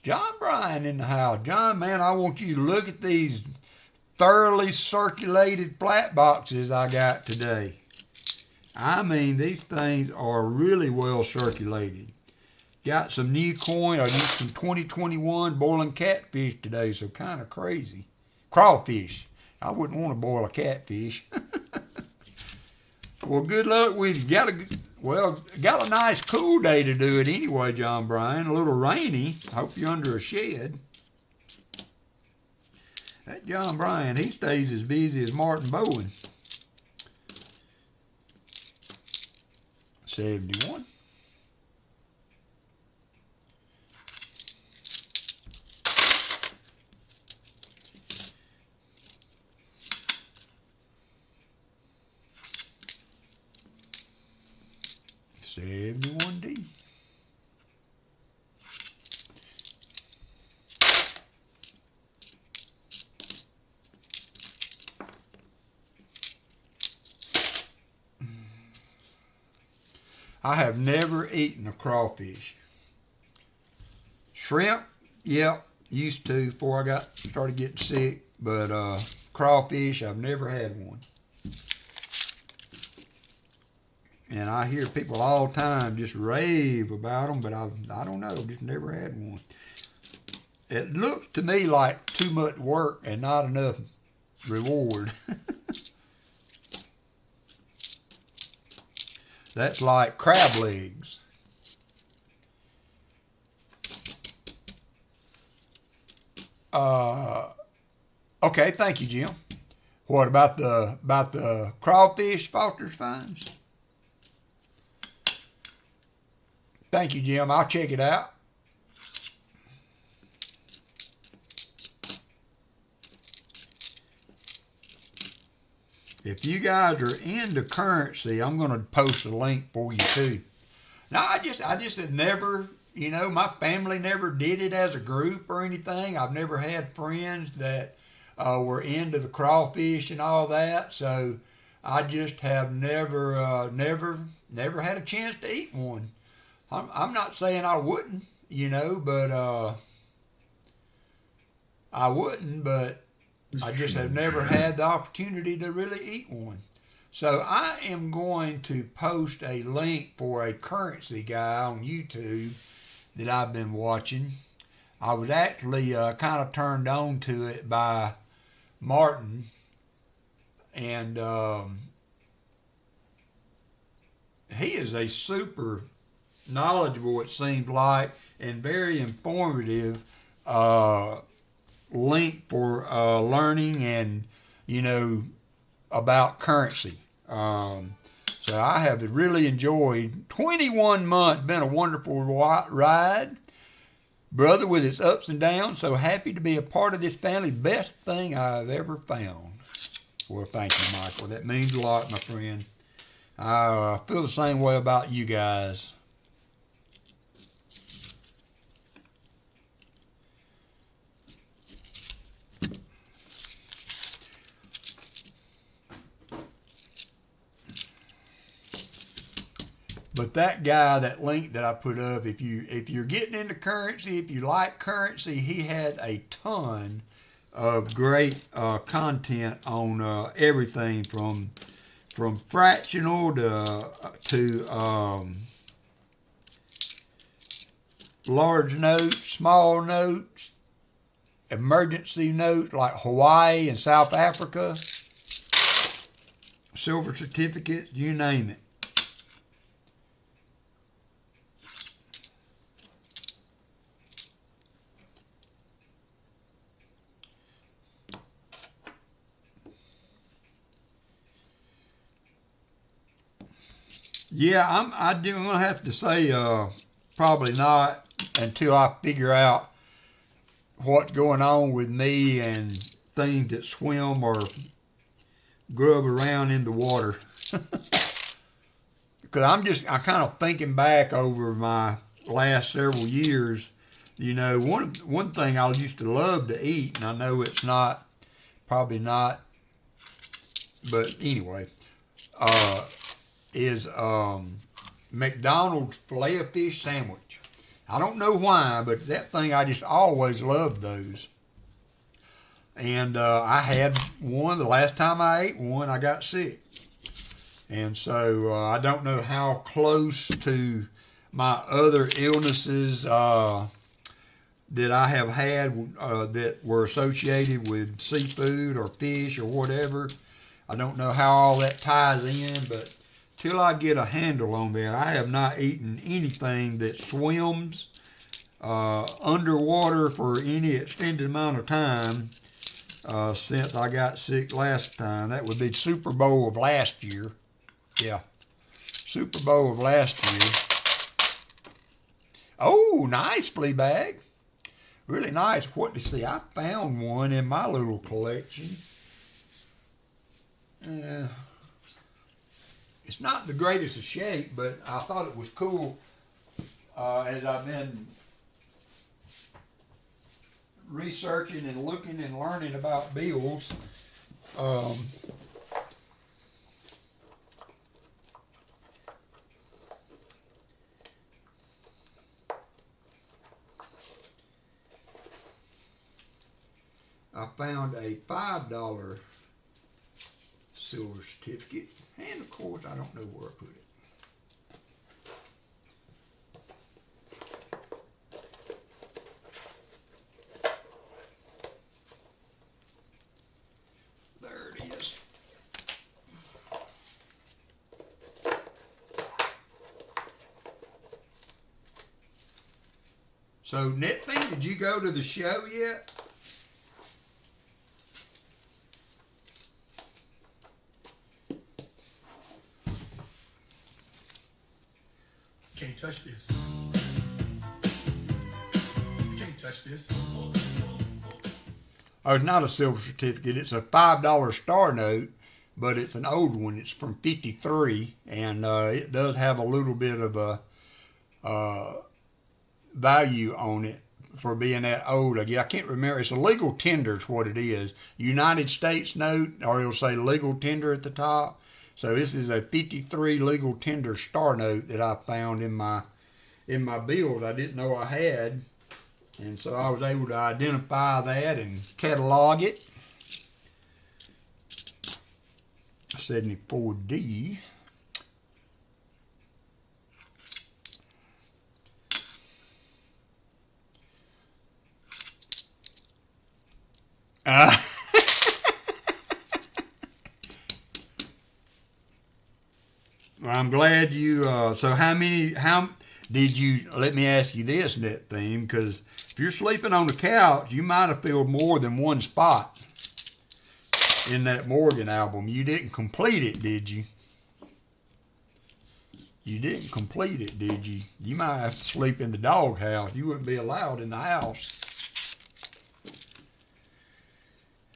S1: John Bryan in the house. John, man, I want you to look at these thoroughly circulated flat boxes I got today. I mean, these things are really well circulated. Got some new coin. I used some 2021 boiling catfish today, so kind of crazy. Crawfish. I wouldn't want to boil a catfish. Well, good luck with you. Got a nice cool day to do it anyway, John Bryan. A little rainy. Hope you're under a shed. That John Bryan, he stays as busy as Martin Bowen. 71. $71D. I have never eaten a crawfish. Shrimp, yep, used to before I started getting sick, but crawfish, I've never had one. And I hear people all the time just rave about them, but I don't know, just never had one. It looks to me like too much work and not enough reward. That's like crab legs. Okay, thank you, Jim. What about the crawfish, Foster's Finds? Thank you, Jim. I'll check it out. If you guys are into currency, I'm going to post a link for you too. Now, I just had never, my family never did it as a group or anything. I've never had friends that were into the crawfish and all that, so I just have never had a chance to eat one. I'm not saying I wouldn't, but I wouldn't, but I just have never had the opportunity to really eat one. So I am going to post a link for a currency guy on YouTube that I've been watching. I was actually kind of turned on to it by Martin, and he is a super knowledgeable, it seems like, and very informative link for learning and, about currency. So I have really enjoyed 21 months, been a wonderful ride. Brother, with its ups and downs, so happy to be a part of this family. Best thing I've ever found. Well, thank you, Michael. That means a lot, my friend. I feel the same way about you guys. But that guy, that link that I put up, if you're getting into currency, if you like currency, he had a ton of great content on everything from fractional to large notes, small notes, emergency notes like Hawaii and South Africa, silver certificates, you name it. Yeah, I'm gonna have to say probably not until I figure out what's going on with me and things that swim or grub around in the water. Because I'm kind of thinking back over my last several years. You know, one thing I used to love to eat, and I know it's probably not, but anyway, is McDonald's Filet-O-Fish sandwich. I don't know why, but that thing, I just always loved those. And I had one, the last time I ate one, I got sick. And so I don't know how close to my other illnesses that I have had that were associated with seafood or fish or whatever. I don't know how all that ties in, but till I get a handle on that, I have not eaten anything that swims underwater for any extended amount of time since I got sick last time. That would be Super Bowl of last year. Yeah, Super Bowl of last year. Oh, nice flea bag. Really nice. What to see? I found one in my little collection. It's not the greatest of shape, but I thought it was cool as I've been researching and looking and learning about bills. I found a $5 silver certificate, and of course I don't know where I put it. There it is. So, Netflix, did you go to the show yet?
S3: Can't touch this. You can't touch this.
S1: Oh, it's not a silver certificate. It's a $5 star note, but it's an old one. It's from '53, and it does have a little bit of a value on it for being that old. I can't remember. It's a legal tender is what it is. United States note, or it'll say legal tender at the top. So this is a '53 legal tender star note that I found in my bills I didn't know I had. And so I was able to identify that and catalog it. 74D. Well, I'm glad you, so how did you, let me ask you this, Net Theme, because if you're sleeping on the couch, you might have filled more than one spot in that Morgan album. You didn't complete it, did you? You didn't complete it, did you? You might have to sleep in the doghouse. You wouldn't be allowed in the house.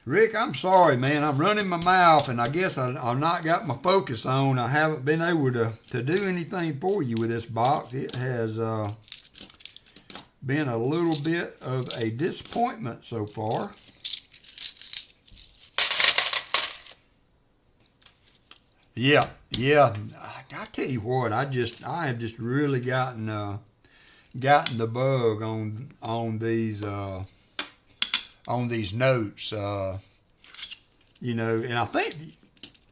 S1: Rick, I'm sorry, man. I'm running my mouth, and I guess I've not got my focus on. I haven't been able to do anything for you with this box. It has been a little bit of a disappointment so far. Yeah, yeah. I tell you what, I have just really gotten the bug on these notes. And I think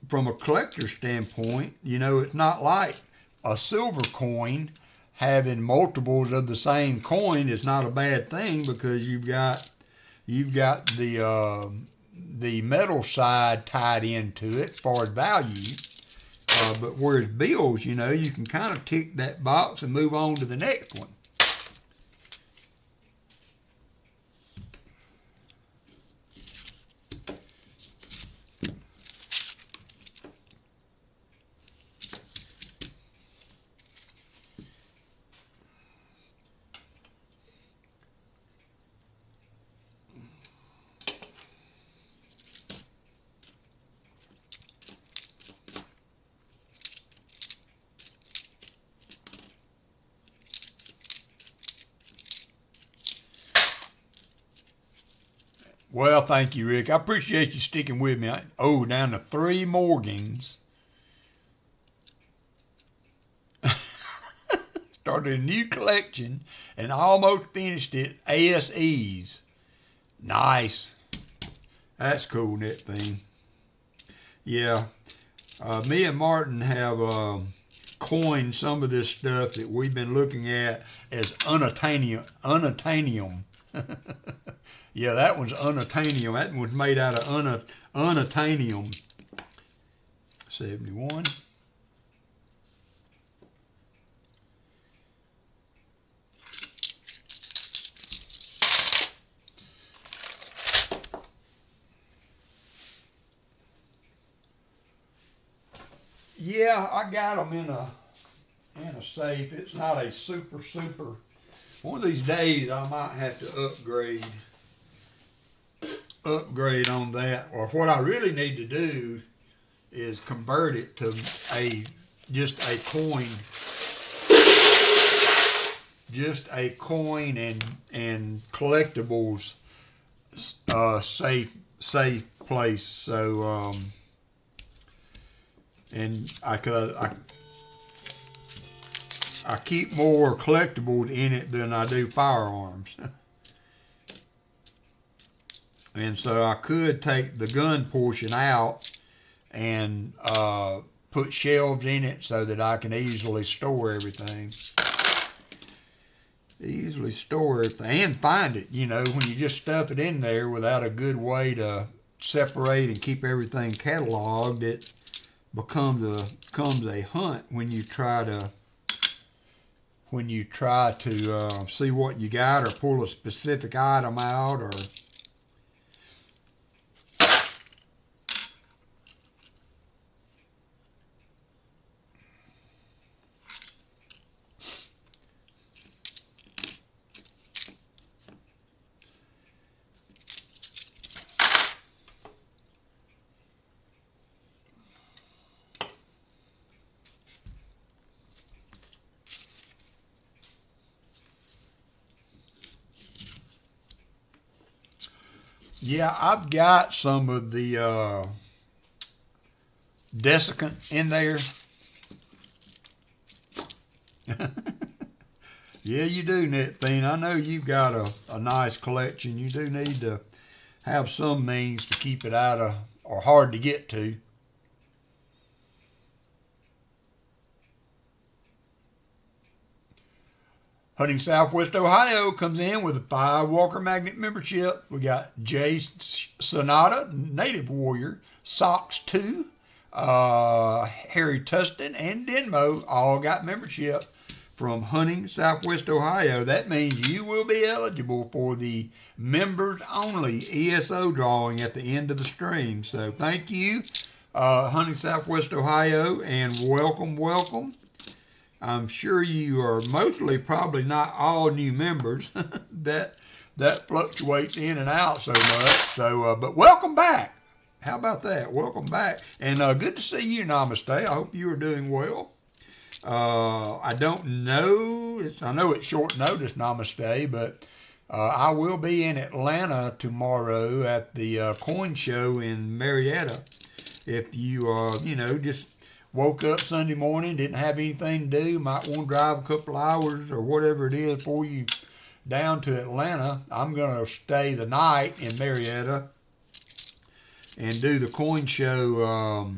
S1: from a collector standpoint, it's not like a silver coin having multiples of the same coin is not a bad thing, because you've got the metal side tied into it for value. But whereas bills, you can kind of tick that box and move on to the next one. Well, thank you, Rick. I appreciate you sticking with me. Down to 3 Morgans. Started a new collection and almost finished it. ASEs. Nice. That's cool, that thing. Yeah. Me and Martin have coined some of this stuff that we've been looking at as unattainium. Yeah, that one's unattainium. That one's made out of unattainium. 71. Yeah, I got them in a safe. It's not a super. One of these days I might have to upgrade on that, or what I really need to do is convert it to just a coin and collectibles safe place. So and I keep more collectibles in it than I do firearms. And so I could take the gun portion out and put shelves in it so that I can easily store everything. And find it, when you just stuff it in there without a good way to separate and keep everything cataloged, it becomes a hunt when you try to see what you got, or pull a specific item out, or yeah, I've got some of the desiccant in there. Yeah, you do, Netfiend. I know you've got a nice collection. You do need to have some means to keep it out of, or hard to get to. Hunting Southwest Ohio comes in with a 5 WalkerMagnet membership. We got Jay Sonata, Native Warrior, Sox 2, Harry Tustin, and Denmo all got membership from Hunting Southwest Ohio. That means you will be eligible for the members only ESO drawing at the end of the stream. So thank you, Hunting Southwest Ohio, and welcome. I'm sure you are mostly probably not all new members. that fluctuates in and out so much. So, but welcome back. How about that? Welcome back. And good to see you, Namaste. I hope you are doing well. I don't know. I know it's short notice, Namaste, but I will be in Atlanta tomorrow at the coin show in Marietta. If you, just woke up Sunday morning, didn't have anything to do, might want to drive a couple hours or whatever it is before you down to Atlanta, I'm going to stay the night in Marietta and do the coin show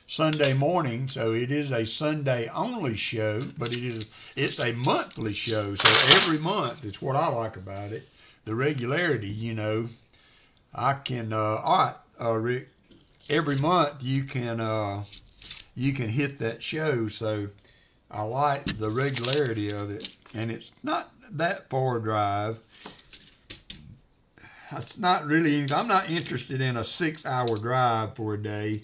S1: Sunday morning. So it is a Sunday only show, but it's a monthly show. So every month, it's what I like about it. The regularity, you know. I can all right, Rick, every month you can hit that show. So I like the regularity of it, and it's not that far a drive. It's not really, I'm not interested in a 6-hour drive for a day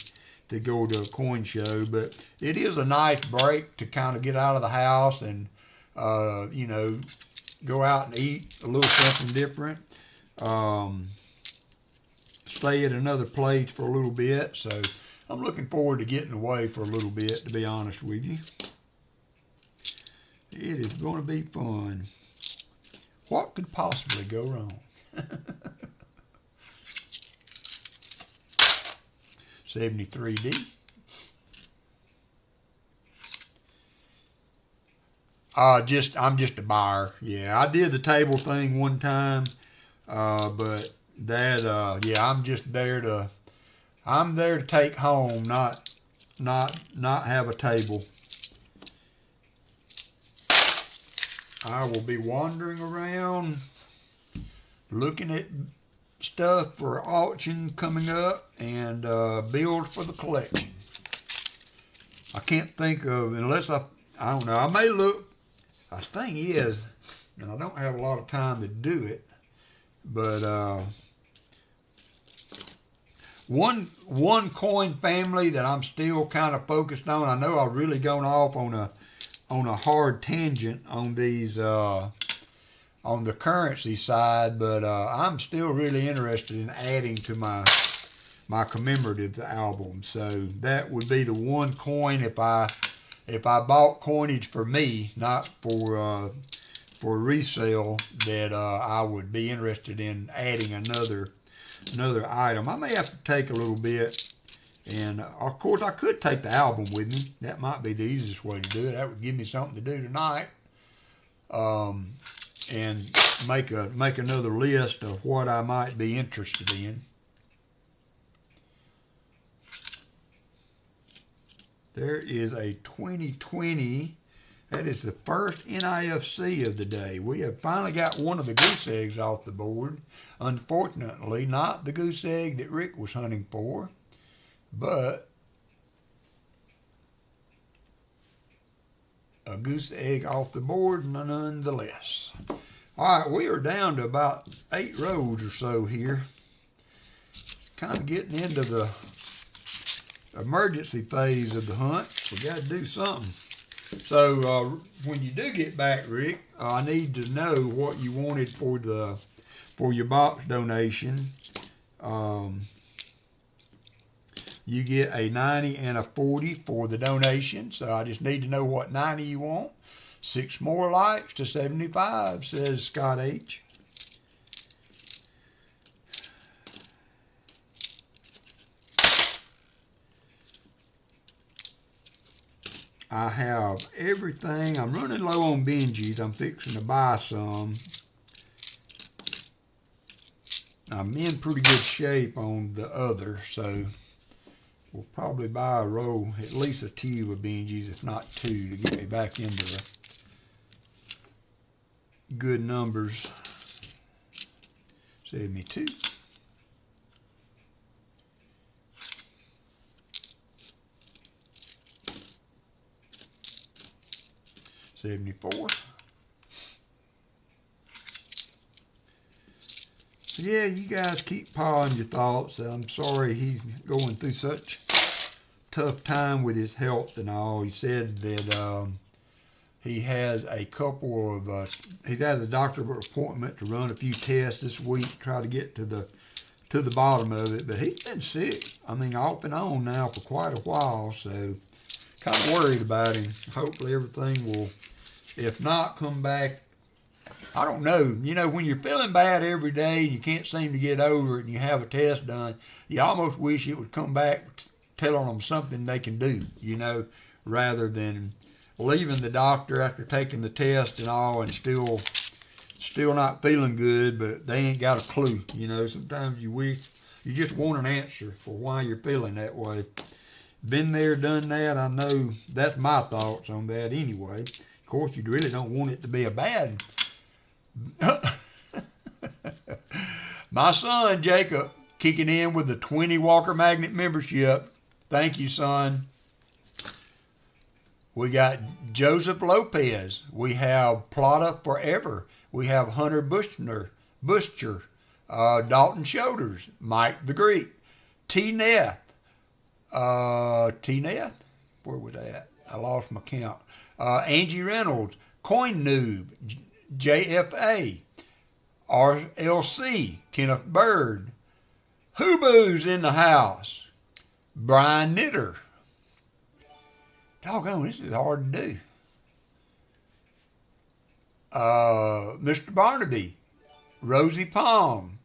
S1: to go to a coin show, but it is a nice break to kind of get out of the house and, you know, go out and eat a little something different. Stay at another place for a little bit. So I'm looking forward to getting away for a little bit, to be honest with you. It is going to be fun. What could possibly go wrong? 73D. I'm just a buyer. Yeah, I did the table thing one time, but that yeah, I'm there to take home, not have a table. I will be wandering around looking at stuff for auction coming up and bills for the collection. I can't think of, unless I don't know, I may look, the thing is, and I don't have a lot of time to do it, but one coin family that I'm still kind of focused on. I know I've really gone off on a hard tangent on these on the currency side, but I'm still really interested in adding to my commemorative album. So that would be the one coin if I bought coinage for me, not for resale, that I would be interested in adding another item. I may have to take a little bit, and of course I could take the album with me. That might be the easiest way to do it. That would give me something to do tonight, and make another list of what I might be interested in. There is a 2020. That is the first NIFC of the day. We have finally got one of the goose eggs off the board. Unfortunately, not the goose egg that Rick was hunting for, but a goose egg off the board nonetheless. All right, we are down to about 8 rows or so here. Kind of getting into the emergency phase of the hunt. We got to do something. So when you do get back, Rick, I need to know what you wanted for your box donation. You get a 90 and a 40 for the donation. So I just need to know what 90 you want. 6 more likes to 75, says Scott H. I have everything. I'm running low on Benjis. I'm fixing to buy some. I'm in pretty good shape on the other, so we'll probably buy a roll, at least a tube of Benjis, if not 2, to get me back into the good numbers. 72. 74. Yeah, you guys keep piling your thoughts. I'm sorry he's going through such tough time with his health and all. He said that he has a couple of, he's had a doctor appointment to run a few tests this week, try to get to the bottom of it. But he's been sick, I mean, off and on now for quite a while. So kind of worried about him. Hopefully everything will, if not, come back. I don't know. You know, when you're feeling bad every day and you can't seem to get over it and you have a test done, you almost wish it would come back telling them something they can do, you know, rather than leaving the doctor after taking the test and all and still not feeling good, but they ain't got a clue. You know, sometimes you just want an answer for why you're feeling that way. Been there, done that. I know that's my thoughts on that anyway. Of course, you really don't want it to be a bad. My son, Jacob, kicking in with the 20 WalkerMagnet membership. Thank you, son. We got Joseph Lopez. We have Plata Forever. We have Hunter Bushner, Dalton Shoulders, Mike the Greek, T-Neth. T-Neth? Where was that? I lost my count. Angie Reynolds, Coin Noob, JFA, RLC, Kenneth Bird, Hooboo's in the house, Brian Knitter. Doggone, this is hard to do. Mr. Barnaby, Rosie Palm,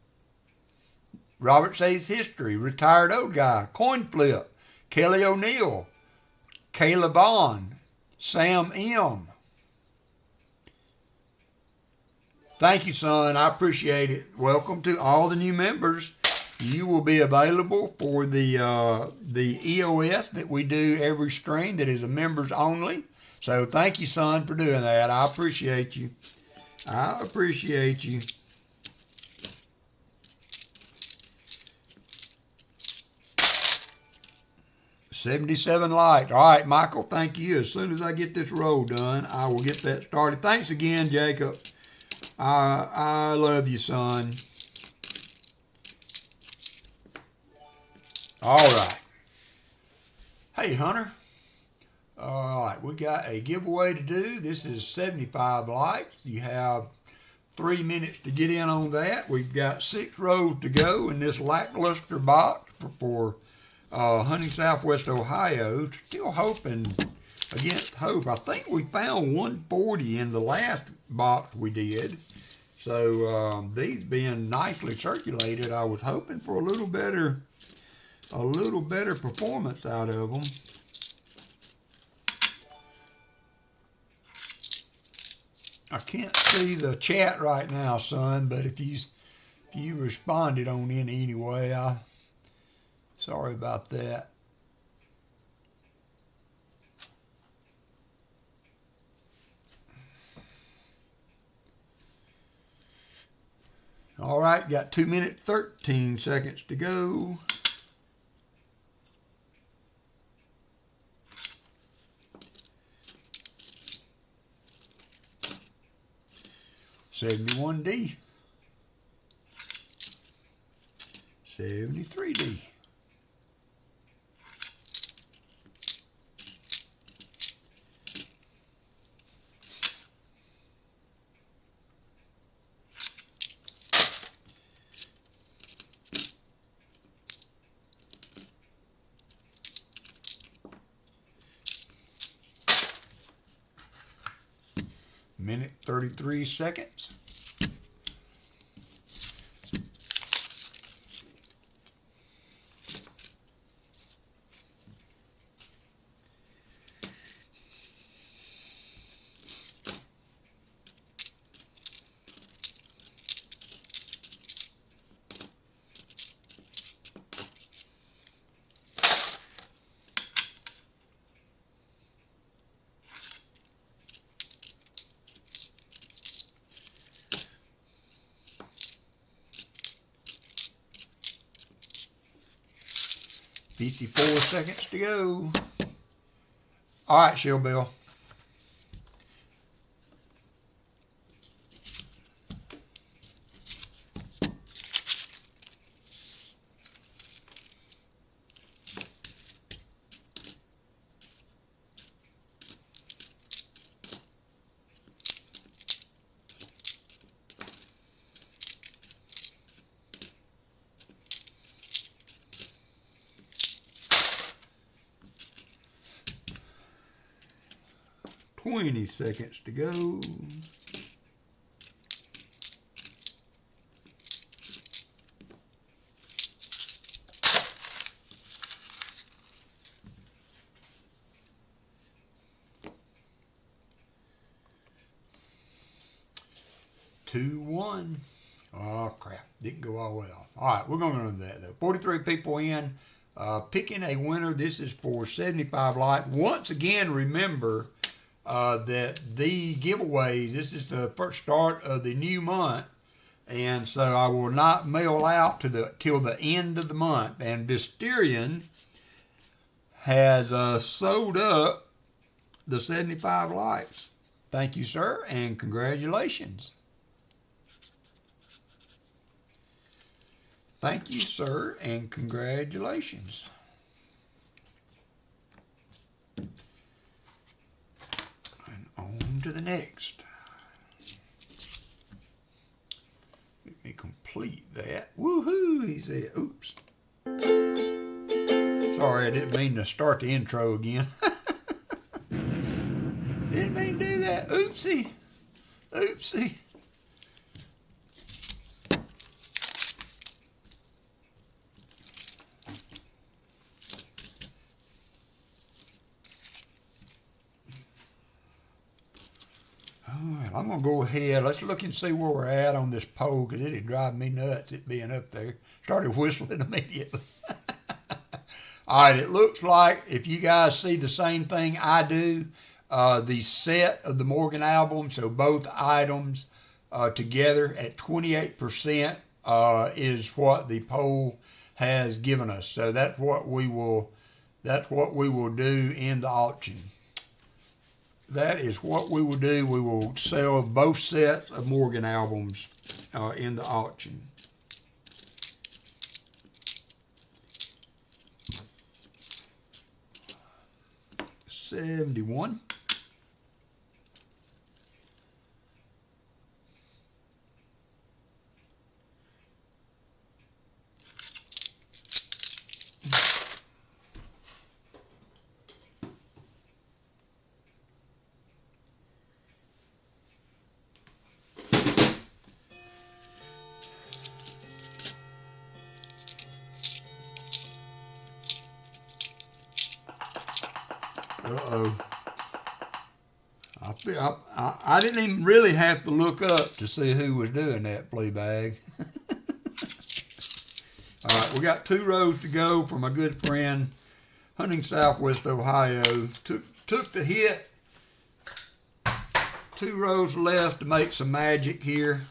S1: Robert Says History, Retired Old Guy, Coin Flip, Kelly O'Neill, Kayla Bond, Sam M. Thank you, son. I appreciate it. Welcome to all the new members. You will be available for the EOS that we do every stream that is a members only. So thank you, son, for doing that. I appreciate you. I appreciate you. $77 likes. All right, Michael, thank you. As soon as I get this roll done, I will get that started. Thanks again, Jacob. I love you, son. All right. Hey, Hunter. All right, we got a giveaway to do. This is 75 likes. You have 3 minutes to get in on that. We've got 6 rows to go in this lackluster box for Hunting Southwest Ohio. Still hoping against hope. I think we found 140 in the last box we did. So these being nicely circulated, I was hoping for a little better performance out of them. I can't see the chat right now, son, but if you responded on in anyway, sorry about that. All right, got 2 minutes, 13 seconds to go. $71D, $73D, minute 33 seconds. $54 seconds to go. All right, Shell Bill. $20 seconds to go. 2-1. Oh, crap. Didn't go all well. All right, we're going to run that, though. 43 people in. Picking a winner. This is for 75 light. Once again, remember that the giveaways, this is the first start of the new month. And so I will not mail out till the end of the month. And Visterion has sold up the 75 likes. Thank you, sir, and congratulations. Thank you, sir, and congratulations. And on to the next. Let me complete that. Woohoo, he said. Oops. Sorry, I didn't mean to start the intro again. Didn't mean to do that. Oopsie. Oopsie. Alright, I'm going to go ahead. Let's look and see where we're at on this poll, because it'd drive me nuts, it being up there. Started whistling immediately. Alright, it looks like, if you guys see the same thing I do, the set of the Morgan album, so both items together at 28% is what the poll has given us. So that's what we will do in the auction. That is what we will do. We will sell both sets of Morgan albums in the auction. $71. Uh-oh. I didn't even really have to look up to see who was doing that, Fleabag. All right, we got 2 rows to go for my good friend, hunting Southwest Ohio. Took the hit. 2 rows left to make some magic here.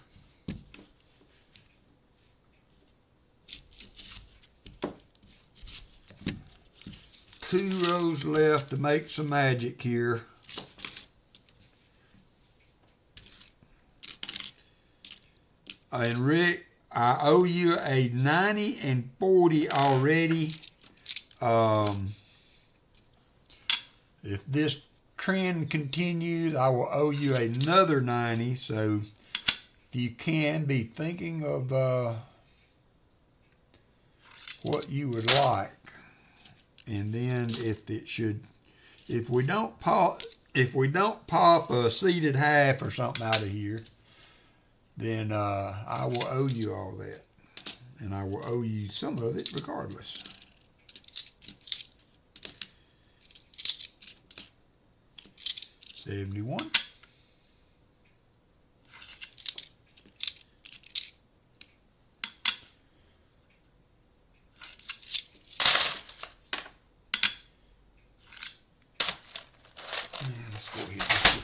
S1: Two rows left to make some magic here. And Rick, I owe you a 90 and 40 already. If this trend continues, I will owe you another 90. So if you can be thinking of what you would like. And then if we don't pop a seeded half or something out of here, then I will owe you all that, and I will owe you some of it regardless. $71.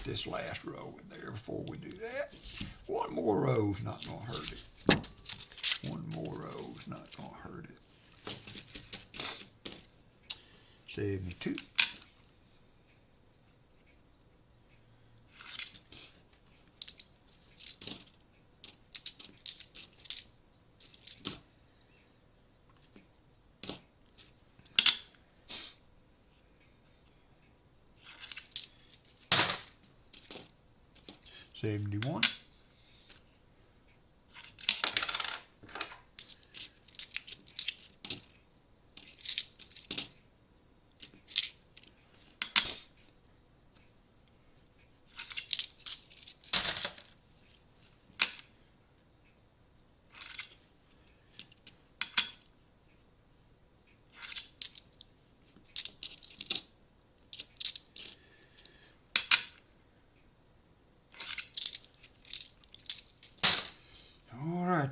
S1: This last row in there before we do that. One more row's not going to hurt it. One more row's not going to hurt it. 72. $71.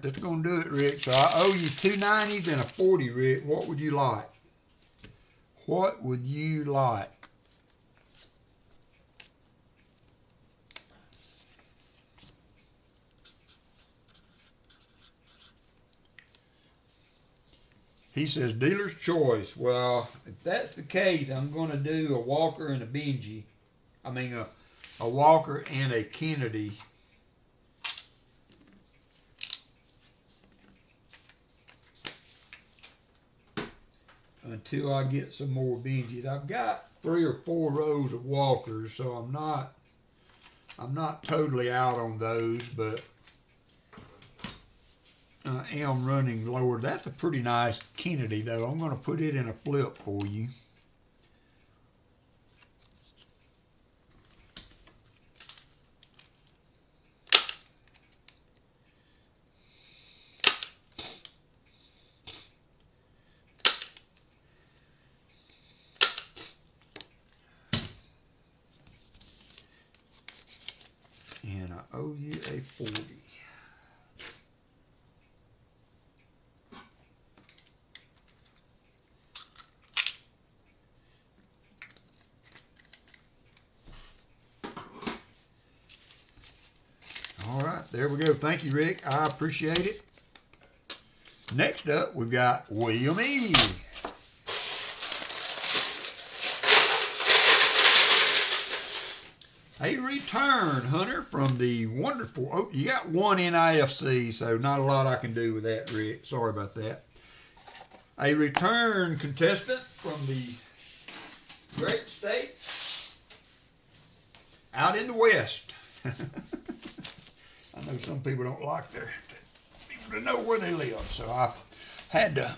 S1: that's gonna do it, Rick. So I owe you 2 90s and a 40, Rick. What would you like? What would you like? He says dealer's choice. Well, if that's the case, I'm going to do a Walker and a Benji. I mean, a Walker and a Kennedy. Until I get some more Benjis. I've got 3 or 4 rows of Walkers, so I'm not totally out on those, but I am running lower. That's a pretty nice Kennedy, though. I'm going to put it in a flip for you. And I owe you a 40. All right, there we go. Thank you, Rick. I appreciate it. Next up, we've got William E. A return, Hunter, from the wonderful... Oh, you got 1 NIFC, so not a lot I can do with that, Rick. Sorry about that. A return contestant from the great state out in the West. I know some people don't like their people to know where they live, so I had to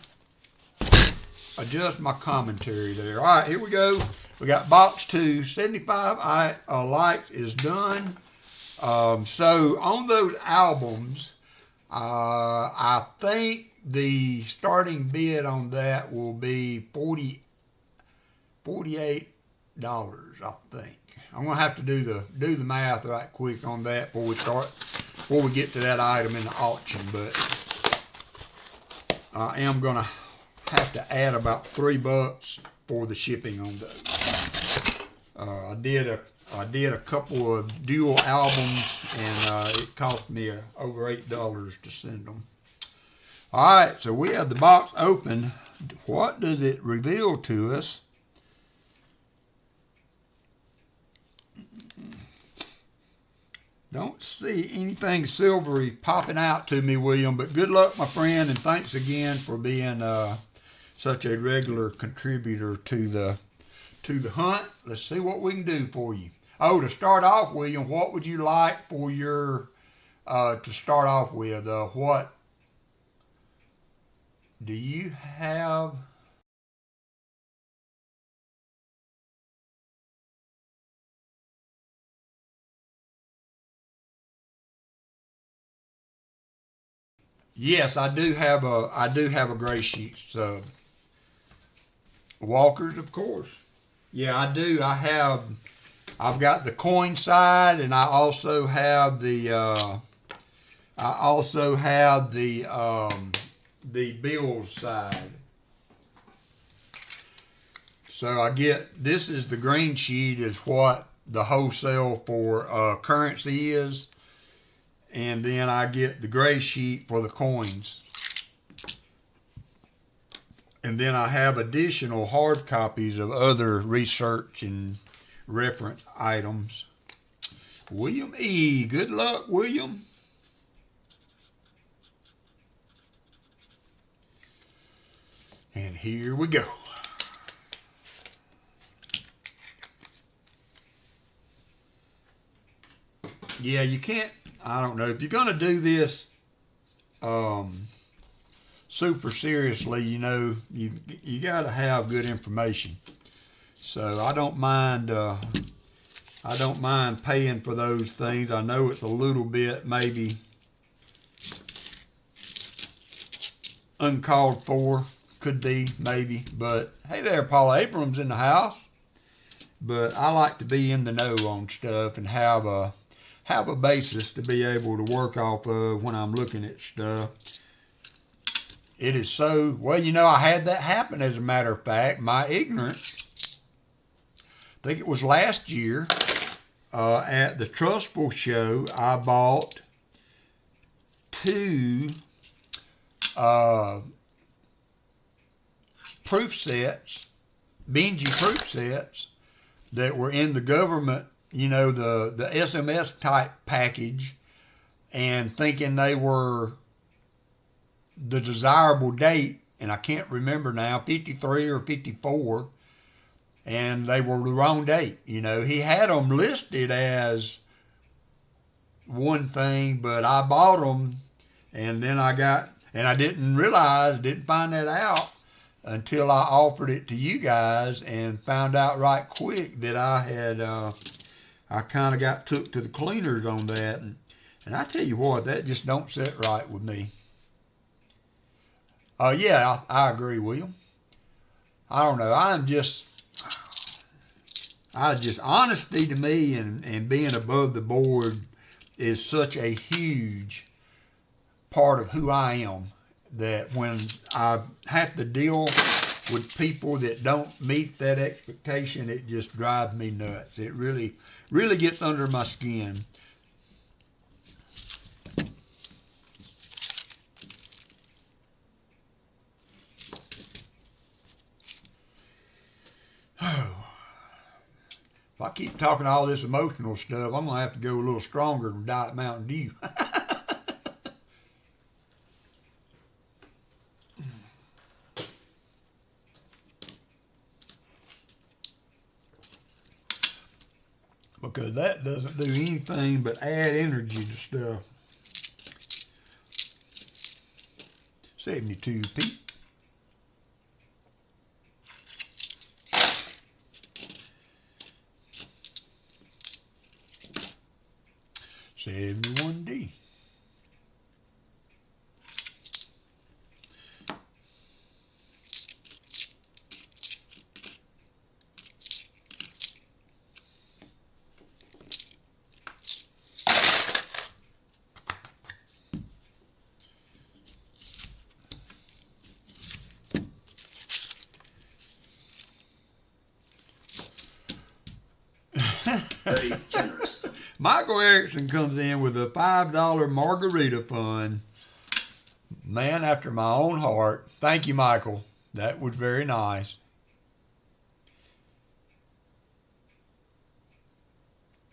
S1: adjust my commentary there. All right, here we go. We got box 2, 75 likes is done. So on those albums, I think the starting bid on that will be $48, I think. I'm gonna have to do the math right quick on that before we get to that item in the auction, but I am gonna have to add about $3 for the shipping on those. I did a couple of dual albums, and it cost me over $8 to send them. All right, so we have the box open. What does it reveal to us? Don't see anything silvery popping out to me, William, but good luck, my friend, and thanks again for being such a regular contributor to the hunt. Let's see what we can do for you. Oh, to start off, William, what would you like for your to start off with? What do you have? Yes, I do have a gray sheet sub. Walkers, of course. Yeah, I do. I've got the coin side, and I also have the bills side. So this is the green sheet is what the wholesale for currency is. And then I get the gray sheet for the coins. And then I have additional hard copies of other research and reference items. William E. Good luck, William. And here we go. Yeah, you can't, I don't know, if you're going to do this super seriously, you know, you got to have good information. So I don't mind paying for those things. I know it's a little bit maybe uncalled for, could be maybe, but hey there, Paula Abrams in the house. But I like to be in the know on stuff and have have a basis to be able to work off of when I'm looking at stuff. It is so, well, you know, I had that happen, as a matter of fact. My ignorance, I think it was last year, at the Trustful show, I bought 2 proof sets, Benji proof sets, that were in the government, you know, the SMS type package, and thinking they were the desirable date, and I can't remember now, 53 or 54, and they were the wrong date. You know, he had them listed as one thing, but I bought them, and then I didn't find that out until I offered it to you guys, and found out right quick that I had, I kind of got took to the cleaners on that, and I tell you what, that just don't sit right with me. Yeah, I agree, William. I don't know. Honesty to me and being above the board is such a huge part of who I am, that when I have to deal with people that don't meet that expectation, it just drives me nuts. It really, really gets under my skin. If I keep talking all this emotional stuff, I'm going to have to go a little stronger than Diet Mountain Dew. Because that doesn't do anything but add energy to stuff. 72 Pete. $71D.
S2: Very generous.
S1: Michael Erickson comes in with a $5 margarita fund. Man after my own heart. Thank you, Michael. That was very nice.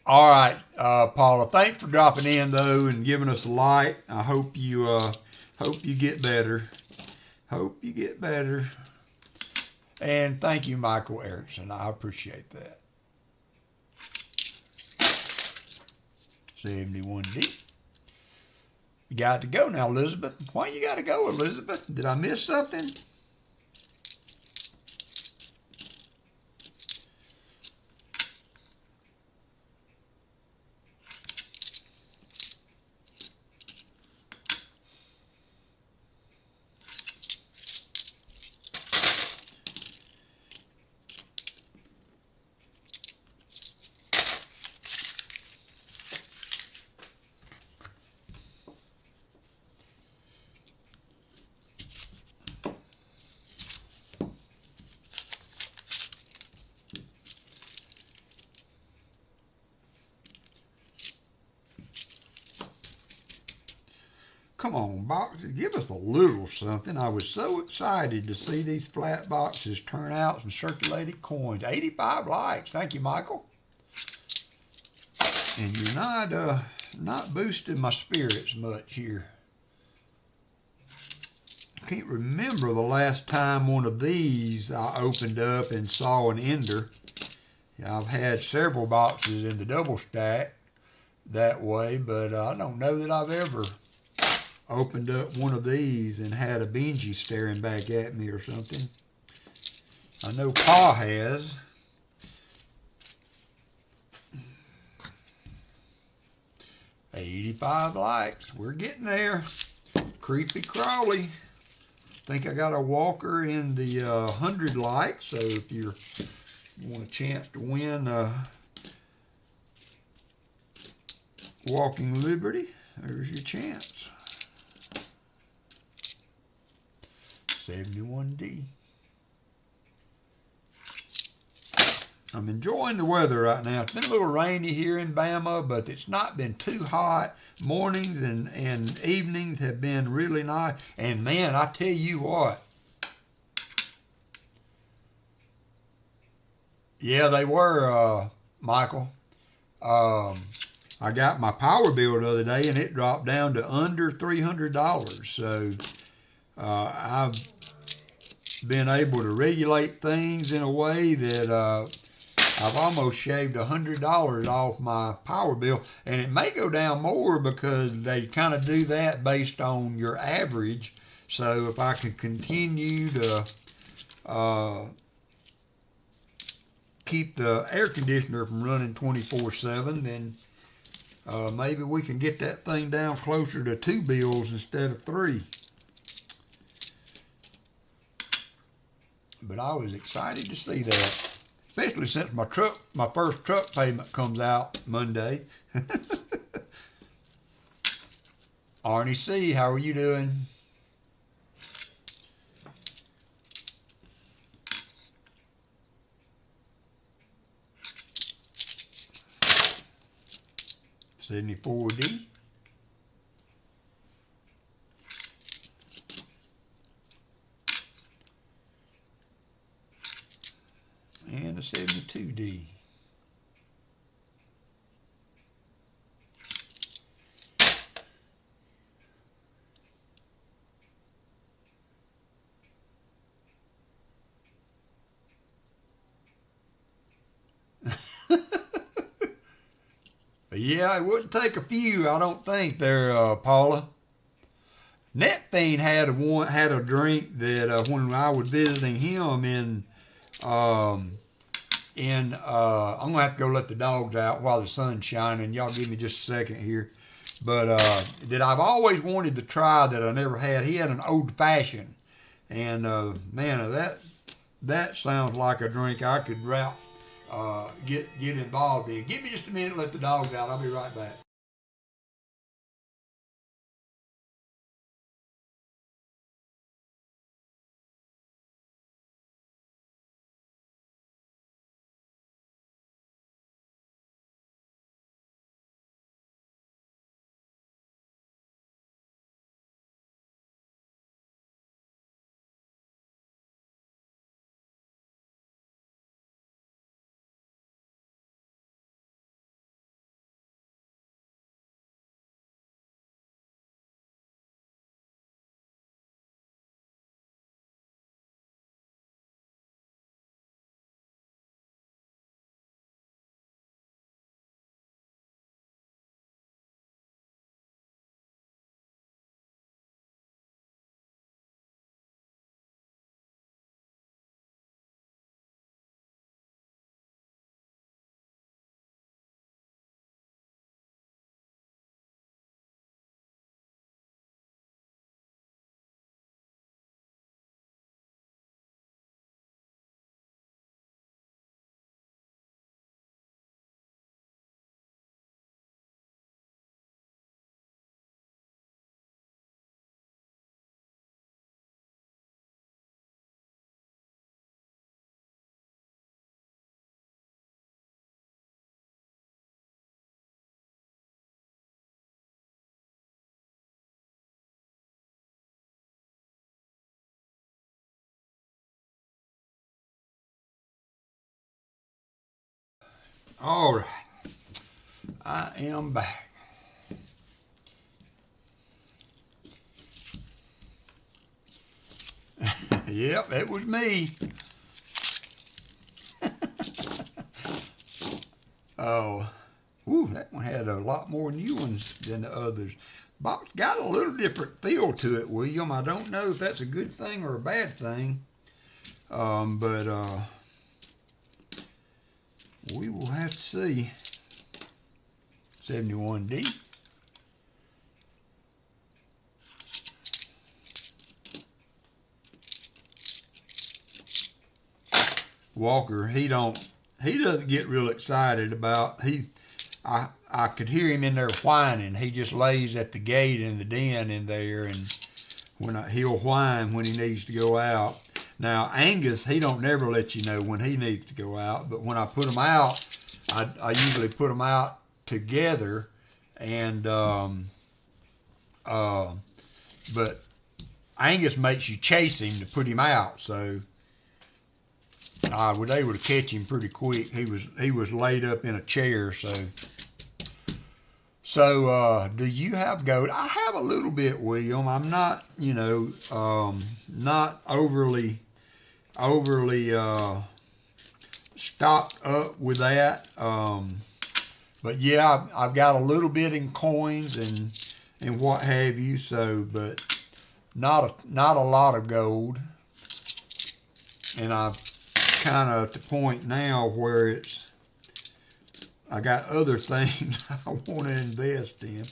S1: All right, Paula. Thanks for dropping in though and giving us a light. I hope you get better. Hope you get better. And thank you, Michael Erickson. I appreciate that. 71D. You got to go now, Elizabeth. Why you got to go, Elizabeth? Did I miss something? Come on, boxes, give us a little something. I was so excited to see these flat boxes turn out some circulated coins. 85 likes. Thank you, Michael. And you're not boosting my spirits much here. I can't remember the last time one of these I opened up and saw an ender. I've had several boxes in the double stack that way, but I don't know that I've ever opened up one of these and had a Benji staring back at me or something. I know Pa has. $85 likes. We're getting there. Creepy crawly. Think I got a Walker in the 100 likes. So if you want a chance to win Walking Liberty, there's your chance. 71D. I'm enjoying the weather right now. It's been a little rainy here in Bama, but it's not been too hot. Mornings and evenings have been really nice. And man, I tell you what. Yeah, they were, Michael. I got my power bill the other day, and it dropped down to under $300. So I've been able to regulate things in a way that I've almost shaved $100 off my power bill. And it may go down more because they kind of do that based on your average. So if I can continue to keep the air conditioner from running 24/7, then maybe we can get that thing down closer to 2 bills instead of 3. But I was excited to see that, especially since my first truck payment comes out Monday. Arnie C., how are you doing? $74D. And a $72D. Yeah, it wouldn't take a few, I don't think, there, Paula. NetFiend had a drink that when I was visiting him I'm gonna have to go let the dogs out while the sun's shining. Y'all give me just a second here. But that I've always wanted to try that I never had. He had an old fashioned, and man, that sounds like a drink I could get involved in. Give me just a minute, let the dogs out. I'll be right back. All right, I am back. Yep, it was me. Oh, woo, that one had a lot more new ones than the others. Box got a little different feel to it, William. I don't know if that's a good thing or a bad thing, but we will have to see. 71D. Walker, he doesn't get real excited about I I could hear him in there whining. He just lays at the gate in the den in there, and he'll whine when he needs to go out. Now Angus, he don't never let you know when he needs to go out, but when I put him out, I usually put them out together, and but Angus makes you chase him to put him out, so I was able to catch him pretty quick. He was laid up in a chair, so do you have goat? I have a little bit, William. I'm not, not overly stocked up with that. But yeah, I've got a little bit in coins and what have you. So, but not a lot of gold. And I'm kind of at the point now where I got other things I want to invest in.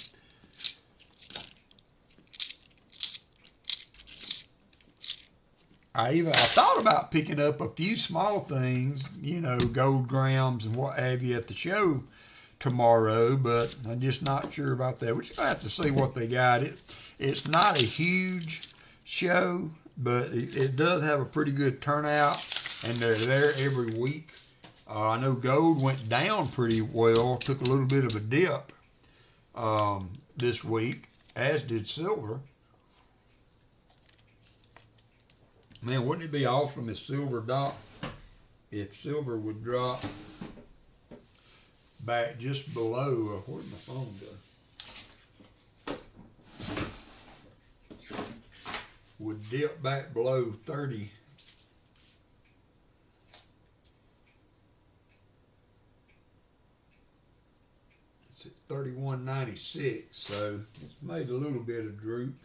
S1: I thought about picking up a few small things, gold grams and what have you at the show tomorrow, but I'm just not sure about that. We're just gonna have to see what they got. It's not a huge show, but it does have a pretty good turnout, and they're there every week. I know gold went down pretty well, took a little bit of a dip this week, as did silver. Man, wouldn't it be awesome if silver would drop back just below, where'd my phone go? Would dip back below 30. It's at 31.96, so it's made a little bit of droop.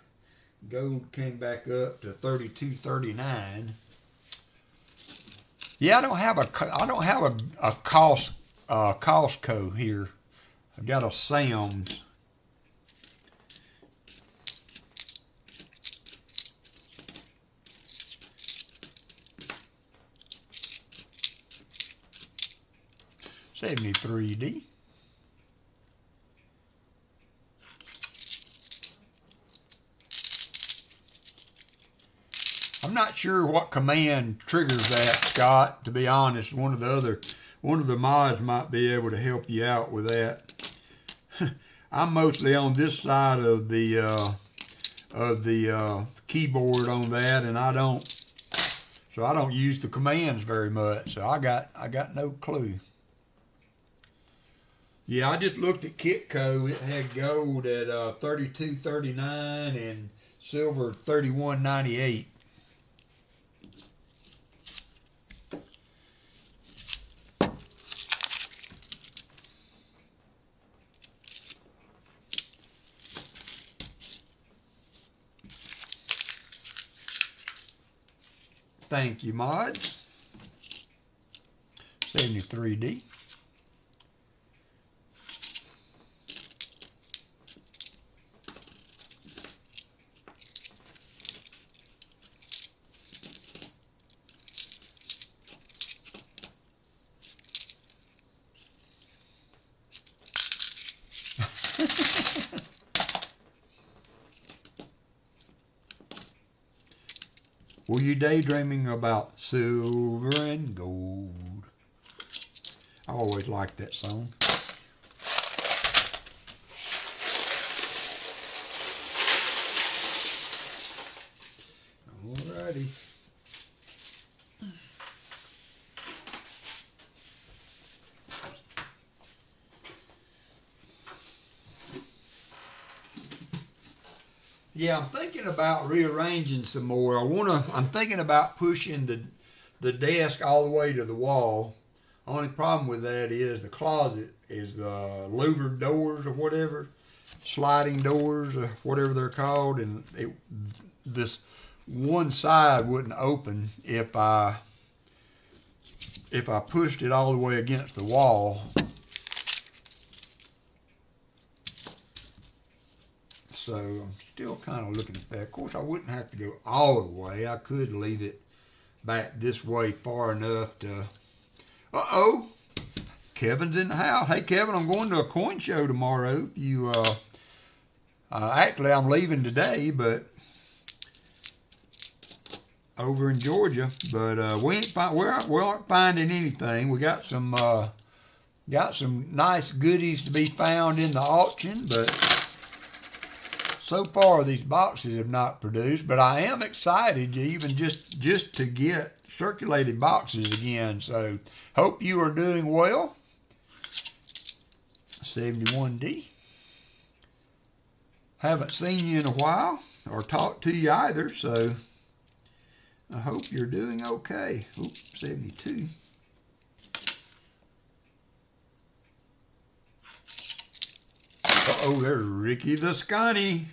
S1: Gold came back up to 32.39. Yeah, I don't have a Costco here. I've got a Sam's. $73D. I'm not sure what command triggers that, Scott, to be honest. One of the mods might be able to help you out with that. I'm mostly on this side of the keyboard on that, and I don't use the commands very much. So I got no clue. Yeah, I just looked at Kitco. It had gold at $32.39 and silver $31.98. Thank you, mods. 73D. Were you daydreaming about silver and gold? I always liked that song. Alrighty. Yeah, I'm thinking about rearranging some more. I'm thinking about pushing the desk all the way to the wall. Only problem with that is the closet is the louvered doors or whatever, sliding doors or whatever they're called, and this one side wouldn't open if I pushed it all the way against the wall. So I'm still kind of looking at that. Of course, I wouldn't have to go all the way. I could leave it back this way far enough to... Uh-oh! Kevin's in the house. Hey, Kevin, I'm going to a coin show tomorrow. If you, actually, I'm leaving today, but over in Georgia. But we aren't finding anything. We got some nice goodies to be found in the auction, but so far these boxes have not produced. But I am excited to even just to get circulated boxes again. So hope you are doing well. 71D. Haven't seen you in a while or talked to you either, so I hope you're doing okay. Oops, 72. Uh-oh, there's Ricky the Scotty.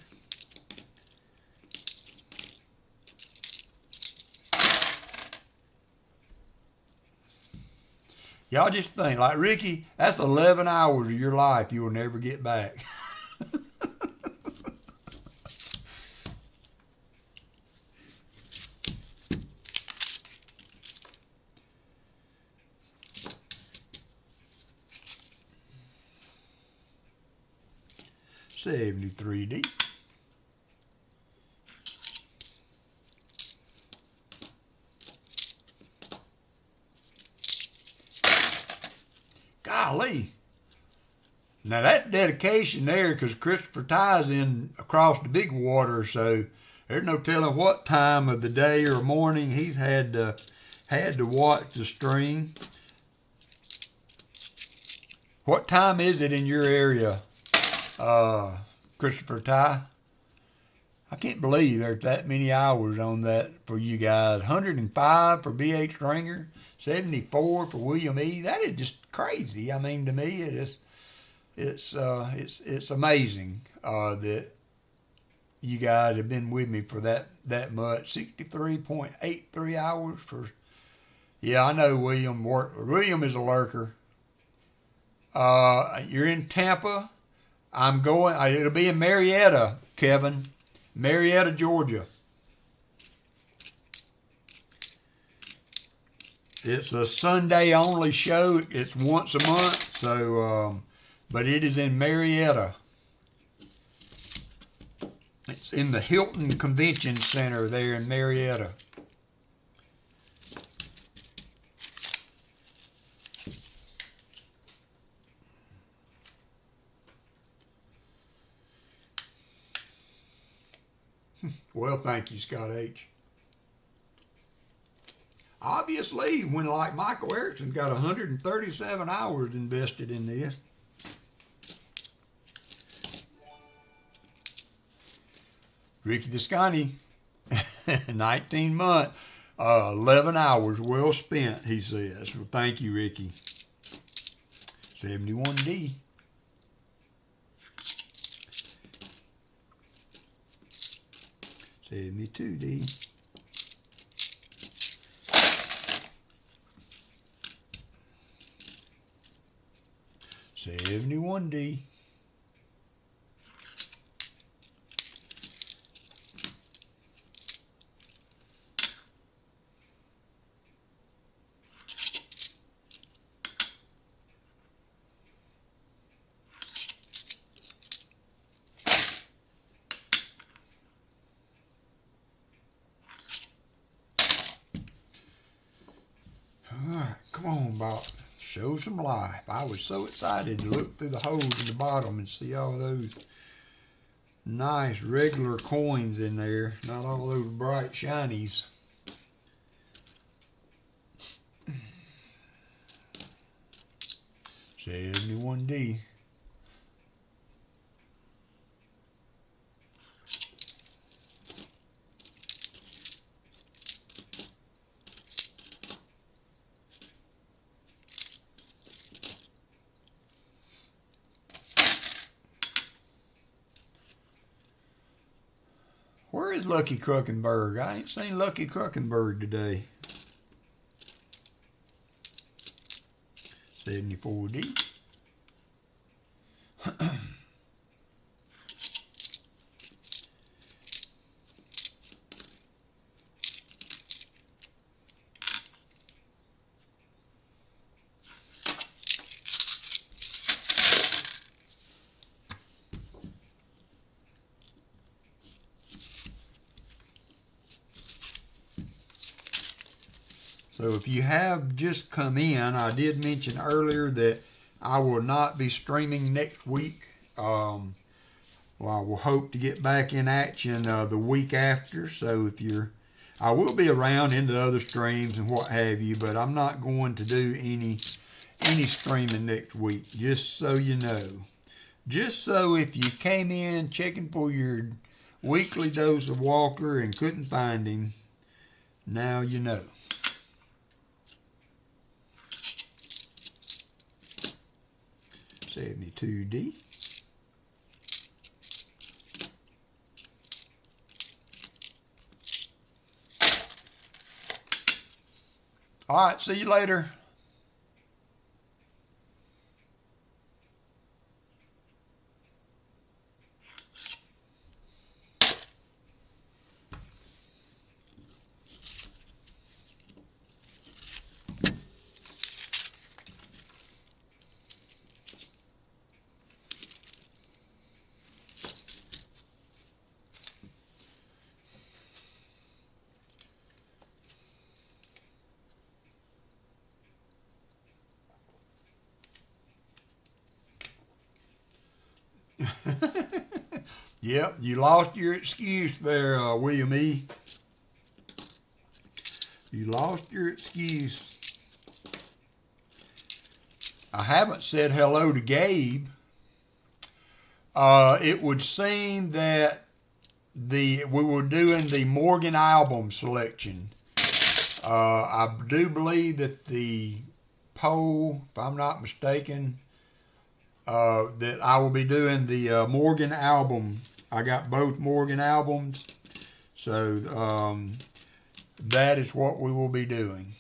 S1: Y'all just think, like, Ricky, that's 11 hours of your life you will never get back. $73D. Golly. Now that dedication there, because Christopher ties in across the big water, so there's no telling what time of the day or morning he's had to watch the stream. What time is it in your area, Christopher Ty? I can't believe there's that many hours on that for you guys. 105 for B.H. Stringer, 74 for William E. That is just crazy. I mean, to me, it's amazing that you guys have been with me for that much. 63.83 hours for. Yeah, I know William. William is a lurker. You're in Tampa. I'm going. It'll be in Marietta, Kevin. Marietta, Georgia. It's a Sunday only show. It's once a month, so but it is in Marietta. It's in the Hilton Convention Center there in Marietta. Well, thank you, Scott H. Obviously, when like Michael Erickson got 137 hours invested in this. Ricky Descani, 19 months, 11 hours well spent, he says. Well, thank you, Ricky. 71D. $72D. $71D. Come on, Bob. Show some life. I was so excited to look through the holes in the bottom and see all those nice regular coins in there. Not all those bright shinies. $71D. Where is Lucky Kruckenberg? I ain't seen Lucky Kruckenberg today. 74D. So if you have just come in, I did mention earlier that I will not be streaming next week. Well, I will hope to get back in action the week after. So if you're, I will be around into other streams and what have you, but I'm not going to do any streaming next week, just so you know. Just so if you came in checking for your weekly dose of Walker and couldn't find him, now you know. $72D. All right, see you later. Yep, you lost your excuse there, William E. You lost your excuse. I haven't said hello to Gabe. It would seem that we were doing the Morgan album selection. I do believe that the poll, if I'm not mistaken, that I will be doing the Morgan album. I got both Morgan albums, so that is what we will be doing.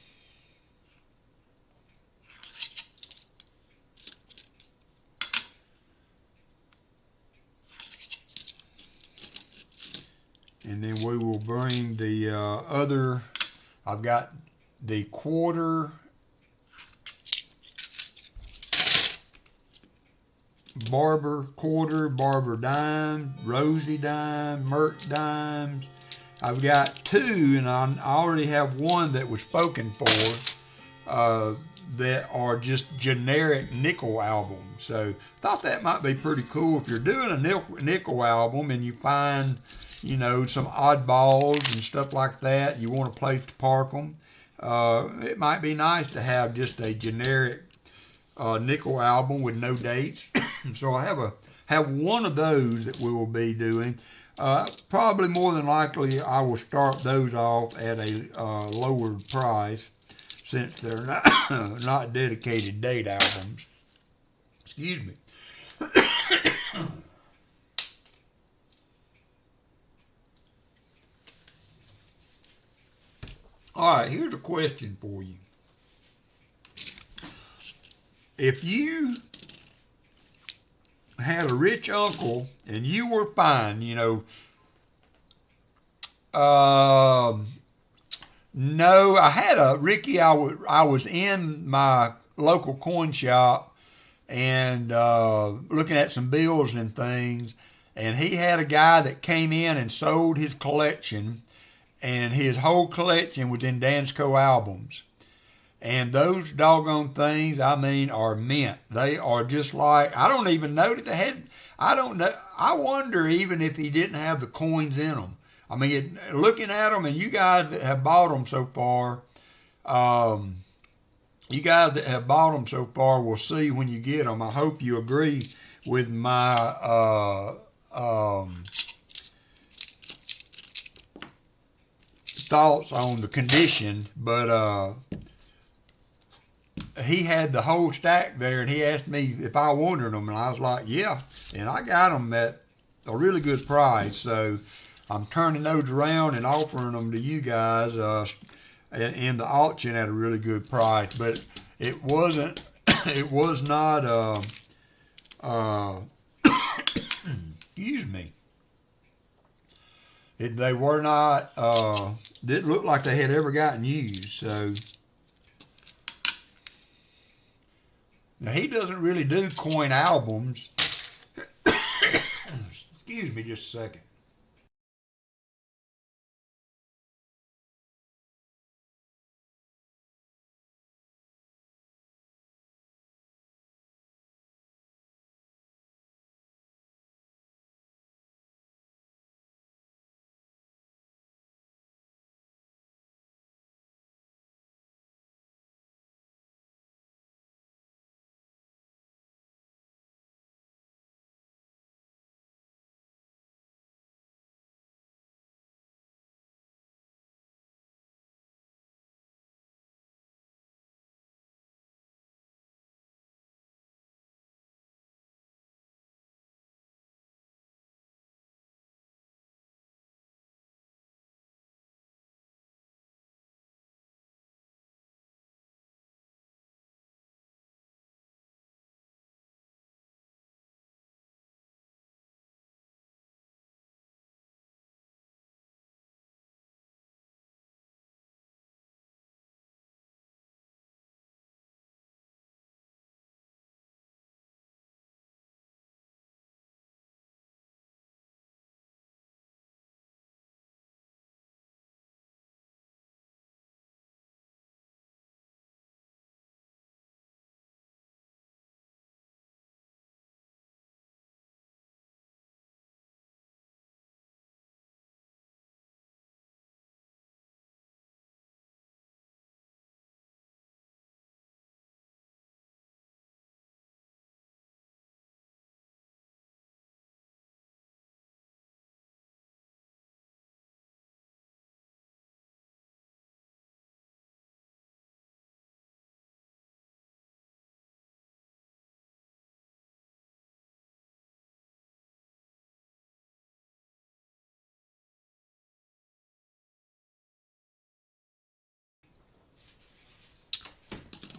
S1: And then we will bring the other, I've got the quarter, Barber quarter, Barber dime, Rosie dime, Merc dimes. I've got two, and I already have one that was spoken for that are just generic nickel albums. So thought that might be pretty cool if you're doing a nickel album and you find, you know, some oddballs and stuff like that. You want a place to park them. It might be nice to have just a generic nickel album with no dates. So I have one of those that we will be doing. Probably more than likely I will start those off at a lower price since they're not dedicated date albums. Excuse me. All right, here's a question for you. If you had a rich uncle and you were fine, you know, no, I had a Ricky. I was in my local coin shop and looking at some bills and things, and he had a guy that came in and sold his collection, and his whole collection was in Dansco albums. And those doggone things, I mean, are mint. They are just like, I don't even know that they had, I don't know, I wonder even if he didn't have the coins in them. I mean, looking at them, and you guys that have bought them so far, will see when you get them. I hope you agree with my thoughts on the condition, but he had the whole stack there, and he asked me if I wanted them, and I was like, yeah, and I got them at a really good price. So I'm turning those around and offering them to you guys in the auction at a really good price. But it wasn't, it was not, excuse me. They were not, didn't look like they had ever gotten used. So now he doesn't really do coin albums. Excuse me just a second.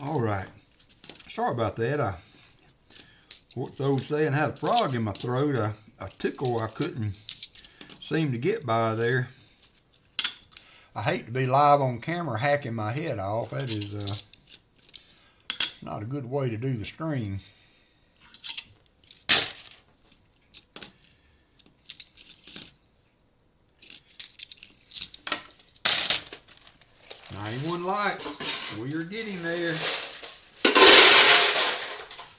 S1: All right. Sorry about that. What's the old saying? I had a frog in my throat. A tickle I couldn't seem to get by there. I hate to be live on camera hacking my head off. That is not a good way to do the stream. $91 likes. We are getting there.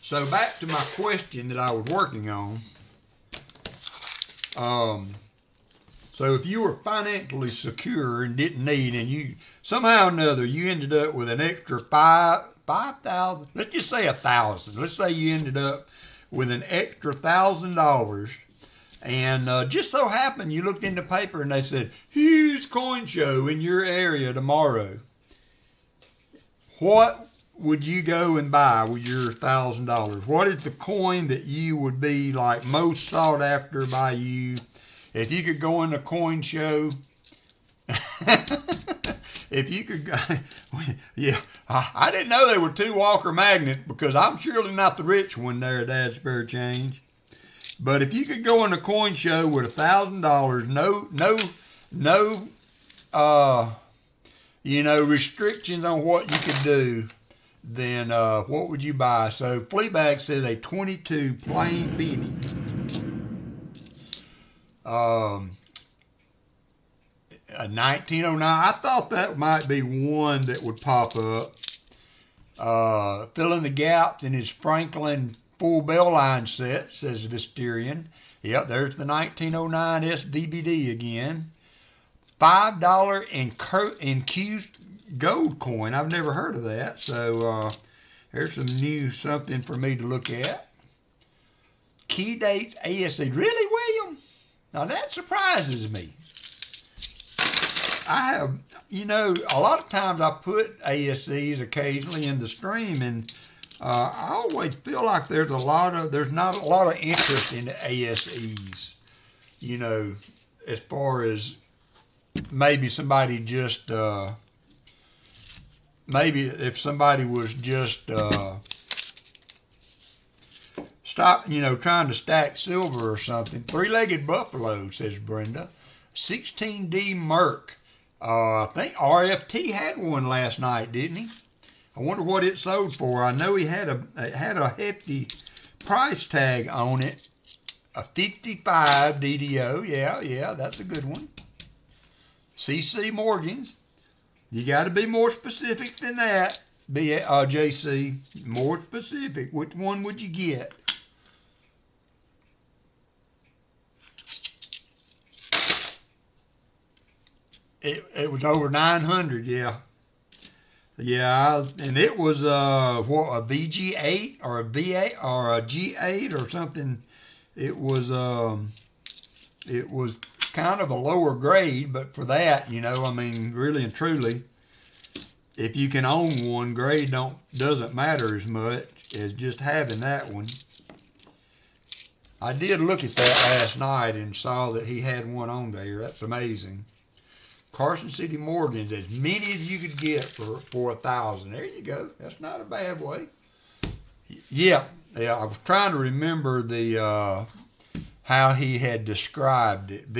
S1: So back to my question that I was working on. So if you were financially secure and didn't need, and you somehow or another you ended up with an extra $5,000, let's just say $1,000. Let's say you ended up with an extra $1,000, and just so happened you looked in the paper and they said, huge coin show in your area tomorrow. What would you go and buy with your $1,000? What is the coin that you would be like most sought after by you? If you could go in a coin show, if you could, yeah, I didn't know there were 2 WalkerMagnets because I'm surely not the rich one there at Dad's Spare Change. But if you could go in a coin show with $1,000, no, restrictions on what you could do, then what would you buy? So Fleabag says a 22 plain penny. A 1909. I thought that might be one that would pop up. Filling the gaps in his Franklin full bell line set, says Visterian. Yep, there's the 1909 SDBD again. $5 infused gold coin. I've never heard of that. So there's some new something for me to look at. Key dates ASC. Really, William? Now that surprises me. I have, a lot of times I put ASCs occasionally in the stream, and I always feel like there's not a lot of interest in the ASEs. As far as maybe somebody just, maybe if somebody was just trying to stack silver or something. 3-legged buffalo, says Brenda. 16D Merc. I think RFT had one last night, didn't he? I wonder what it sold for. I know he had a hefty price tag on it. A 55 DDO. Yeah, that's a good one. CC Morgans. You got to be more specific than that. JC. More specific. Which one would you get? It was over 900, yeah. Yeah, and it was a VG8 or a V8 or a G8 or something. It was kind of a lower grade, but for that, really and truly, if you can own one, grade doesn't matter as much as just having that one. I did look at that last night and saw that he had one on there. That's amazing. Carson City Morgans, as many as you could get for $1,000. There you go. That's not a bad way. Yeah. I was trying to remember the how he had described it.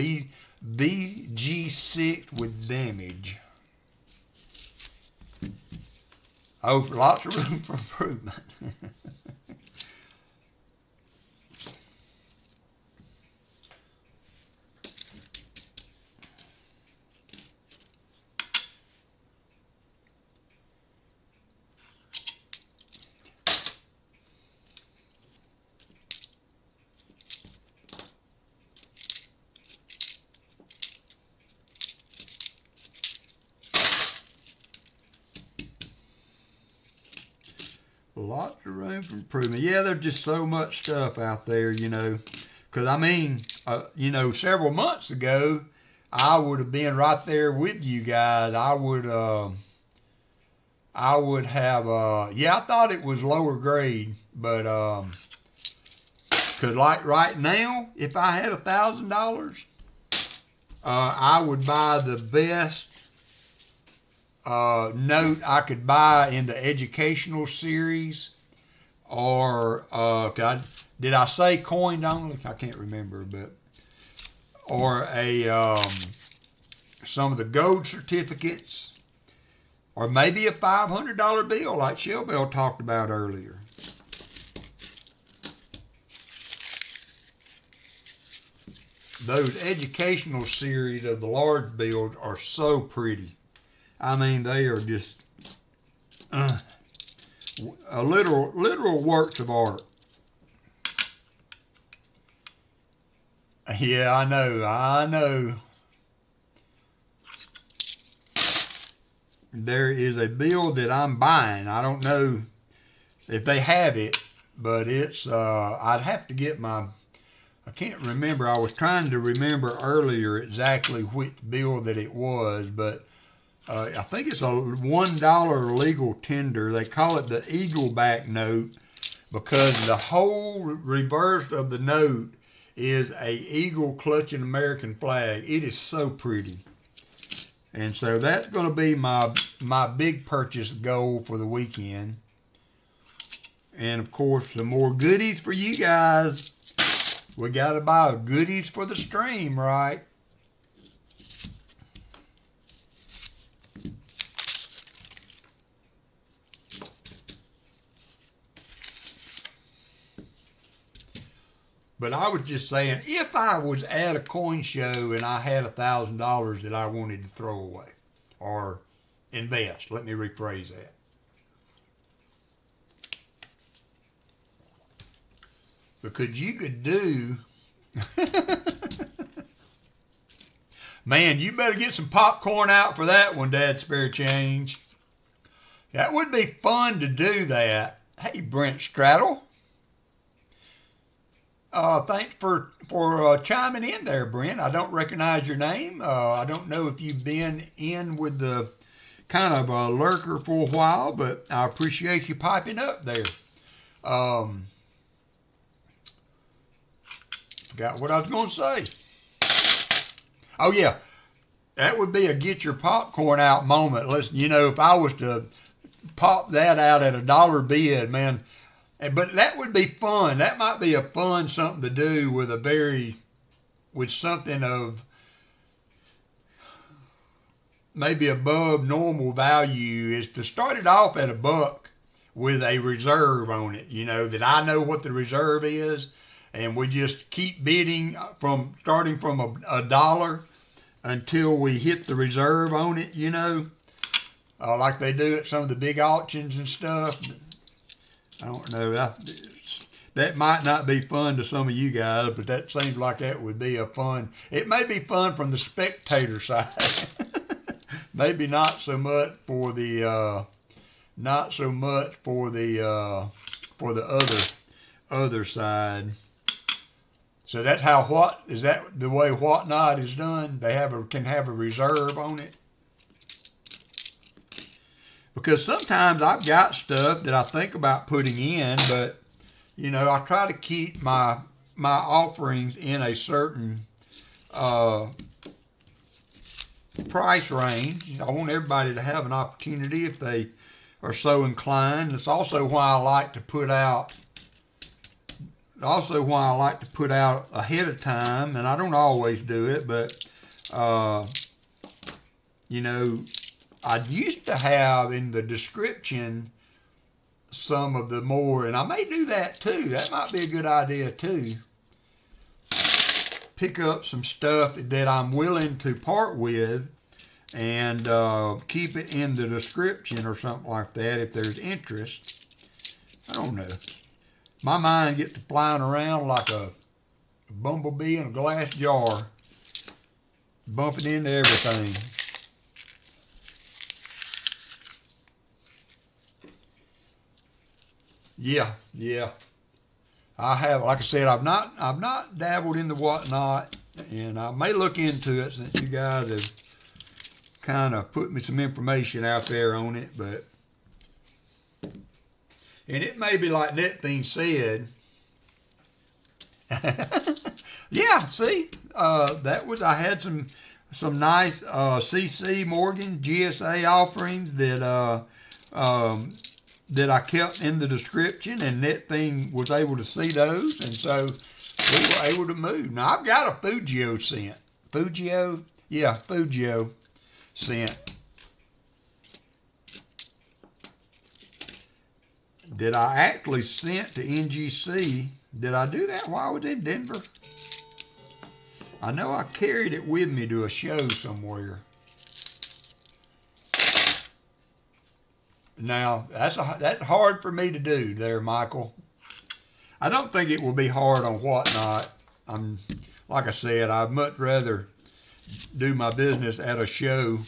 S1: VG6 with damage. Oh, lots of room for improvement. Lots of room for improvement. Yeah, there's just so much stuff out there, Because, several months ago, I would have been right there with you guys. I would have, I thought it was lower grade, but, because like right now, if I had $1,000, I would buy the best note I could buy in the educational series, or did I say coined only? I can't remember, but or some of the gold certificates, or maybe a $500 bill like Shellbell talked about earlier. Those educational series of the large bills are so pretty. I mean, they are just a literal works of art. Yeah, I know. There is a bill that I'm buying. I don't know if they have it, but it's, I'd have to get I can't remember. I was trying to remember earlier exactly which bill that it was, but I think it's a $1 legal tender. They call it the Eagleback note because the whole reverse of the note is a eagle clutching American flag. It is so pretty. And so that's going to be my big purchase goal for the weekend. And of course, some more goodies for you guys. We got to buy goodies for the stream, right? But I was just saying, if I was at a coin show and I had $1,000 that I wanted to throw away or invest, let me rephrase that. Because you could do, man, you better get some popcorn out for that one, Dad Spare Change. That would be fun to do that. Hey, Brent Straddle. Thanks for chiming in there, Brent. I don't recognize your name. I don't know if you've been in with the kind of a lurker for a while, but I appreciate you piping up there. Forgot what I was going to say. Oh, yeah. That would be a get your popcorn out moment. Listen, if I was to pop that out at $1 bid, man. But that would be fun. That might be a fun something to do with something of maybe above normal value, is to start it off at $1 with a reserve on it, that I know what the reserve is. And we just keep bidding starting from a $1 until we hit the reserve on it, like they do at some of the big auctions and stuff. I don't know. That might not be fun to some of you guys, but that seems like that would be a fun. It may be fun from the spectator side. Maybe not so much for the other side. So that's how is that the way Whatnot is done? They can have a reserve on it. Because sometimes I've got stuff that I think about putting in, but I try to keep my offerings in a certain price range. I want everybody to have an opportunity if they are so inclined. It's also why I like to put out ahead of time, and I don't always do it, but I used to have in the description some of the more, and I may do that too. That might be a good idea too. Pick up some stuff that I'm willing to part with and keep it in the description or something like that if there's interest. I don't know. My mind gets to flying around like a bumblebee in a glass jar, bumping into everything. Yeah. I have, like I said, I've not dabbled in the Whatnot, and I may look into it since you guys have kind of put me some information out there on it, and it may be like that thing said. Yeah, see, I had some some nice CC Morgan GSA offerings that I kept in the description, and that thing was able to see those, and so we were able to move. Now I've got a Fujio scent. Fujio scent that I actually sent to NGC. Did I do that while I was in Denver? I know I carried it with me to a show somewhere. Now, that's hard for me to do there, Michael. I don't think it will be hard on Whatnot. Like I said, I'd much rather do my business at a show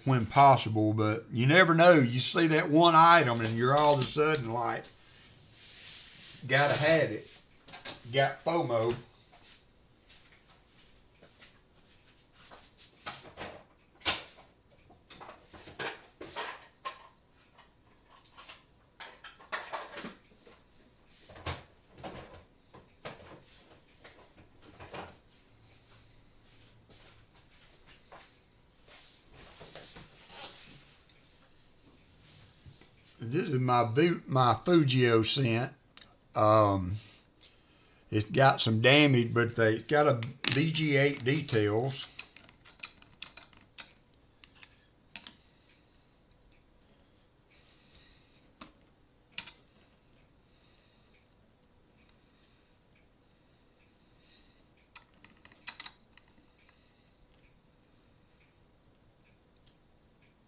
S1: when possible, but you never know. You see that one item and you're all of a sudden like, gotta have it. Got FOMO. This is my Fujio scent. It's got some damage, but it's got a VG8 details.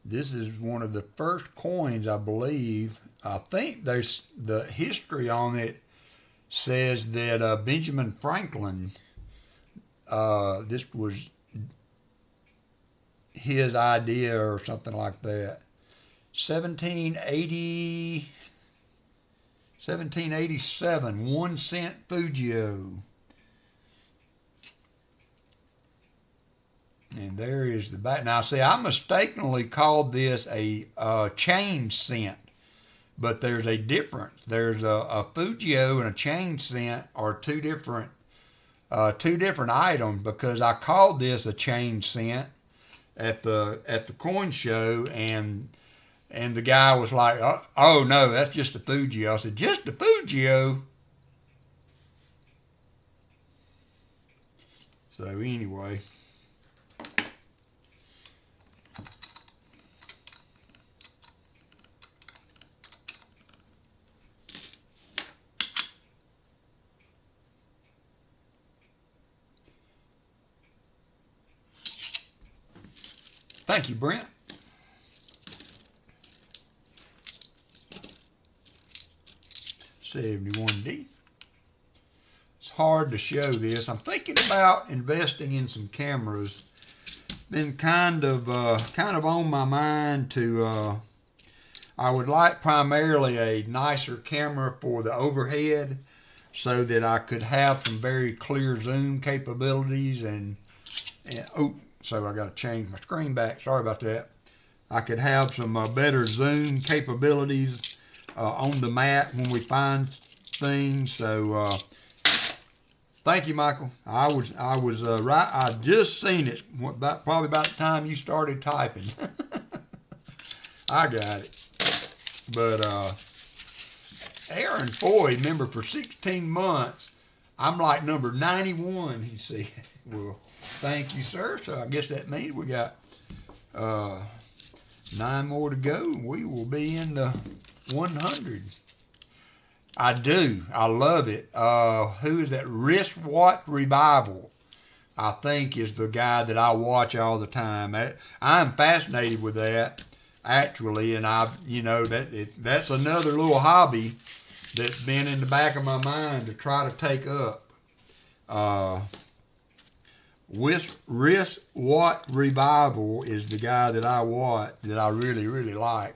S1: This is one of the first coins, I believe. I think there's the history on it says that Benjamin Franklin, this was his idea or something like that. 1787, 1 cent Fujio. And there is the back. Now, see, I mistakenly called this a change scent, but there's a difference. There's a Fujio and a change scent are two different items, because I called this a change scent at the coin show, and the guy was like, "Oh no, that's just a Fujio." I said, "Just a Fujio?" So anyway. Thank you, Brent. $71D. It's hard to show this. I'm thinking about investing in some cameras. Been kind of on my mind to. I would like primarily a nicer camera for the overhead, so that I could have some very clear zoom capabilities and so I got to change my screen back. Sorry about that. I could have some better zoom capabilities on the mat when we find things. So thank you, Michael. I was right. I just seen it probably about the time you started typing. I got it. But Aaron Foy, member for 16 months. I'm like number 91, he said. Well, thank you, sir. So I guess that means we got 9 more to go, and we will be in the 100. I do. I love it. Who is that? Wristwatch Revival, I think, is the guy that I watch all the time. I'm fascinated with that, actually, and that's another little hobby that's been in the back of my mind to try to take up. Wristwatch Revival is the guy that I watch that I really, really like.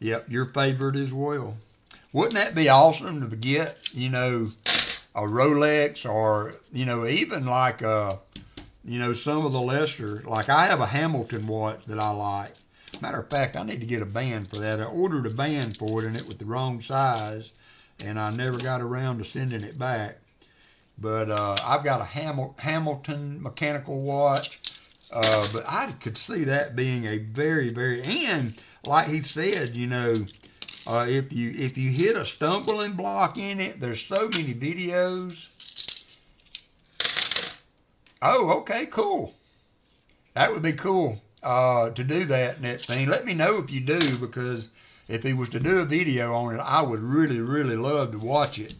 S1: Yep, your favorite as well. Wouldn't that be awesome to get, a Rolex, or, even like, some of the lesser, like I have a Hamilton watch that I like. Matter of fact, I need to get a band for that. I ordered a band for it, and it was the wrong size, and I never got around to sending it back. But I've got a Hamilton mechanical watch. But I could see that being a very, very, and like he said, you know, if you hit a stumbling block in it, there's so many videos. Oh, okay, cool. That would be cool to do that in that thing. Let me know if you do, because if he was to do a video on it, I would really, really love to watch it.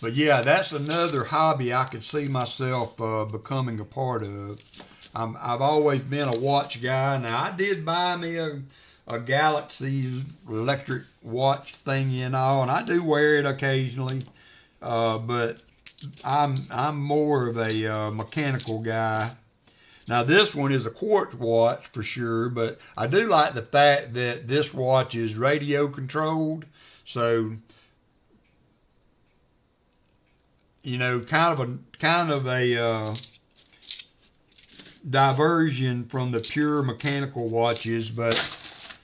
S1: But yeah, that's another hobby I could see myself becoming a part of. I've always been a watch guy. Now, I did buy me a Galaxy electric watch thingy and all, and I do wear it occasionally. But I'm more of a mechanical guy. Now, this one is a quartz watch for sure, but I do like the fact that this watch is radio controlled. So, you know, kind of a diversion from the pure mechanical watches, but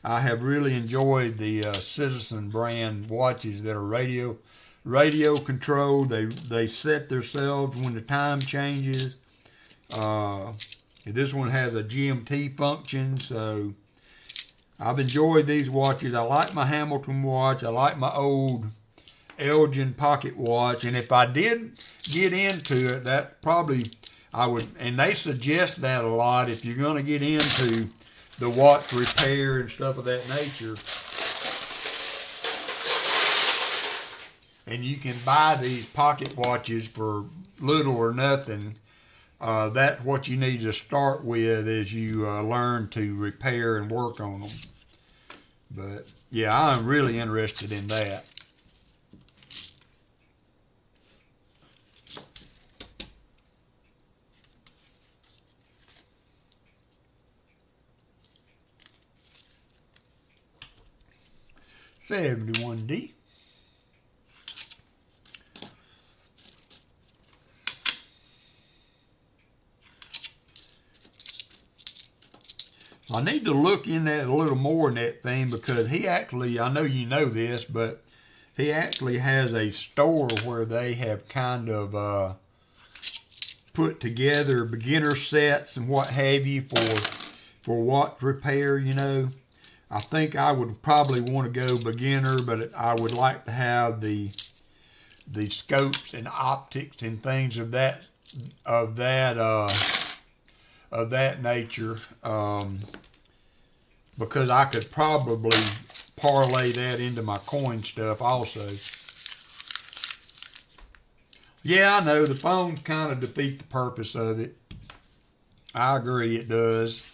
S1: I have really enjoyed the Citizen brand watches that are radio controlled. They set themselves when the time changes. This one has a GMT function, so I've enjoyed these watches. I like my Hamilton watch. I like my old Elgin pocket watch, and if I did get into it, that probably I would, and they suggest that a lot if you're going to get into the watch repair and stuff of that nature. And you can buy these pocket watches for little or nothing. That's what you need to start with as you learn to repair and work on them. But yeah, I'm really interested in that. $71D. I need to look in that a little more in that thing, because he actually, I know you know this, but he actually has a store where they have kind of put together beginner sets and what have you for watch repair, you know. I think I would probably want to go beginner, but I would like to have the scopes and optics and things of that nature, because I could probably parlay that into my coin stuff also. Yeah, I know the phones kind of defeat the purpose of it. I agree, it does.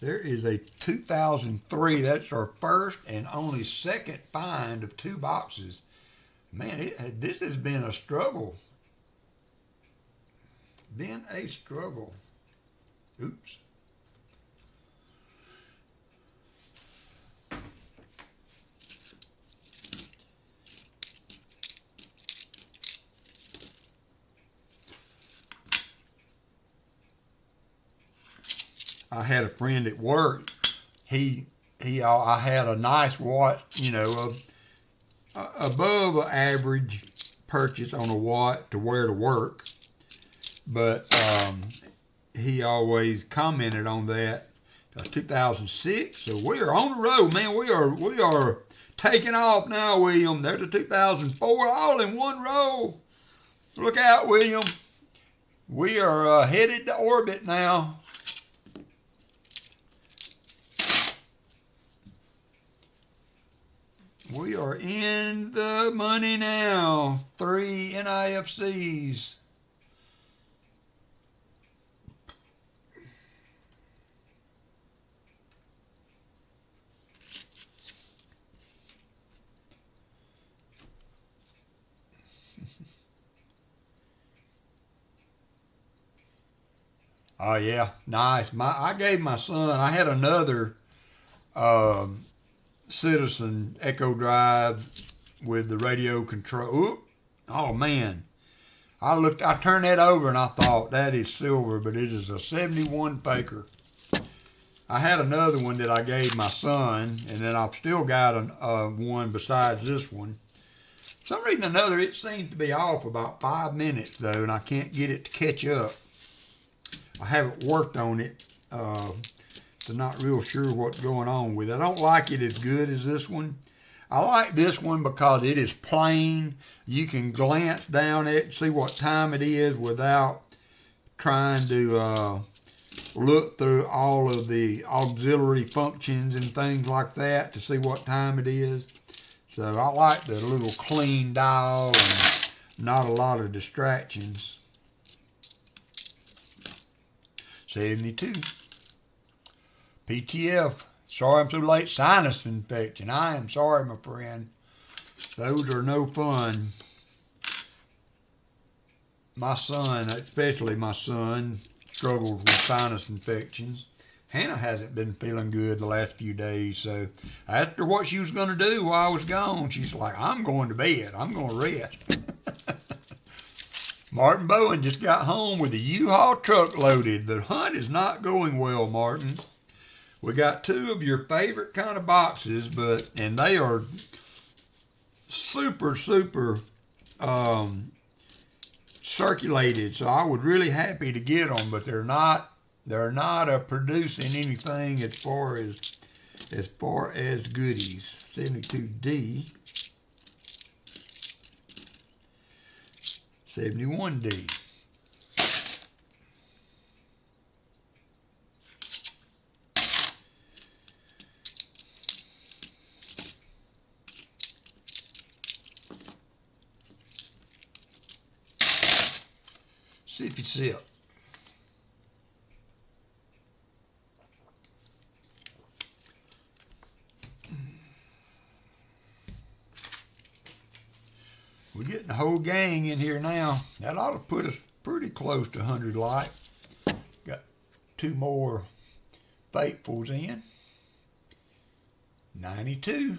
S1: There is a 2003, that's our first and only second find of 2 boxes. Man, this has been a struggle. Been a struggle. Oops. I had a friend at work. I had a nice watch, you know, above average purchase on a watch to wear to work, but he always commented on that. 2006, so we are on the road, man. We are taking off now, William. There's a 2004, all in one row. Look out, William. We are headed to orbit now. We are in the money now. 3 NIFCs. Oh yeah, nice. I gave my son, I had another Citizen Echo Drive with the radio control. Ooh, oh man, I turned that over and I thought that is silver, but it is a 71 faker. I had another one that I gave my son, and then I've still got one besides this one. For some reason or another, it seems to be off about 5 minutes though, and I can't get it to catch up. I haven't worked on it, so not real sure what's going on with it. I don't like it as good as this one. I like this one because it is plain. You can glance down it and see what time it is without trying to look through all of the auxiliary functions and things like that to see what time it is. So I like the little clean dial and not a lot of distractions. 72. PTF. Sorry I'm so late. Sinus infection. I am sorry, my friend. Those are no fun. My son, especially my son, struggles with sinus infections. Hannah hasn't been feeling good the last few days, so I asked her what she was going to do while I was gone. She's like, I'm going to bed. I'm going to rest. Martin Bowen just got home with a U-Haul truck loaded. The hunt is not going well, Martin. We got 2 of your favorite kind of boxes, and they are super circulated. So I was really happy to get them, but they're not producing anything as far as goodies. 72D, 71D. Sippy sip. We're getting the whole gang in here now. That ought to put us pretty close to 100 likes. Got 2 more faithfuls in. 92.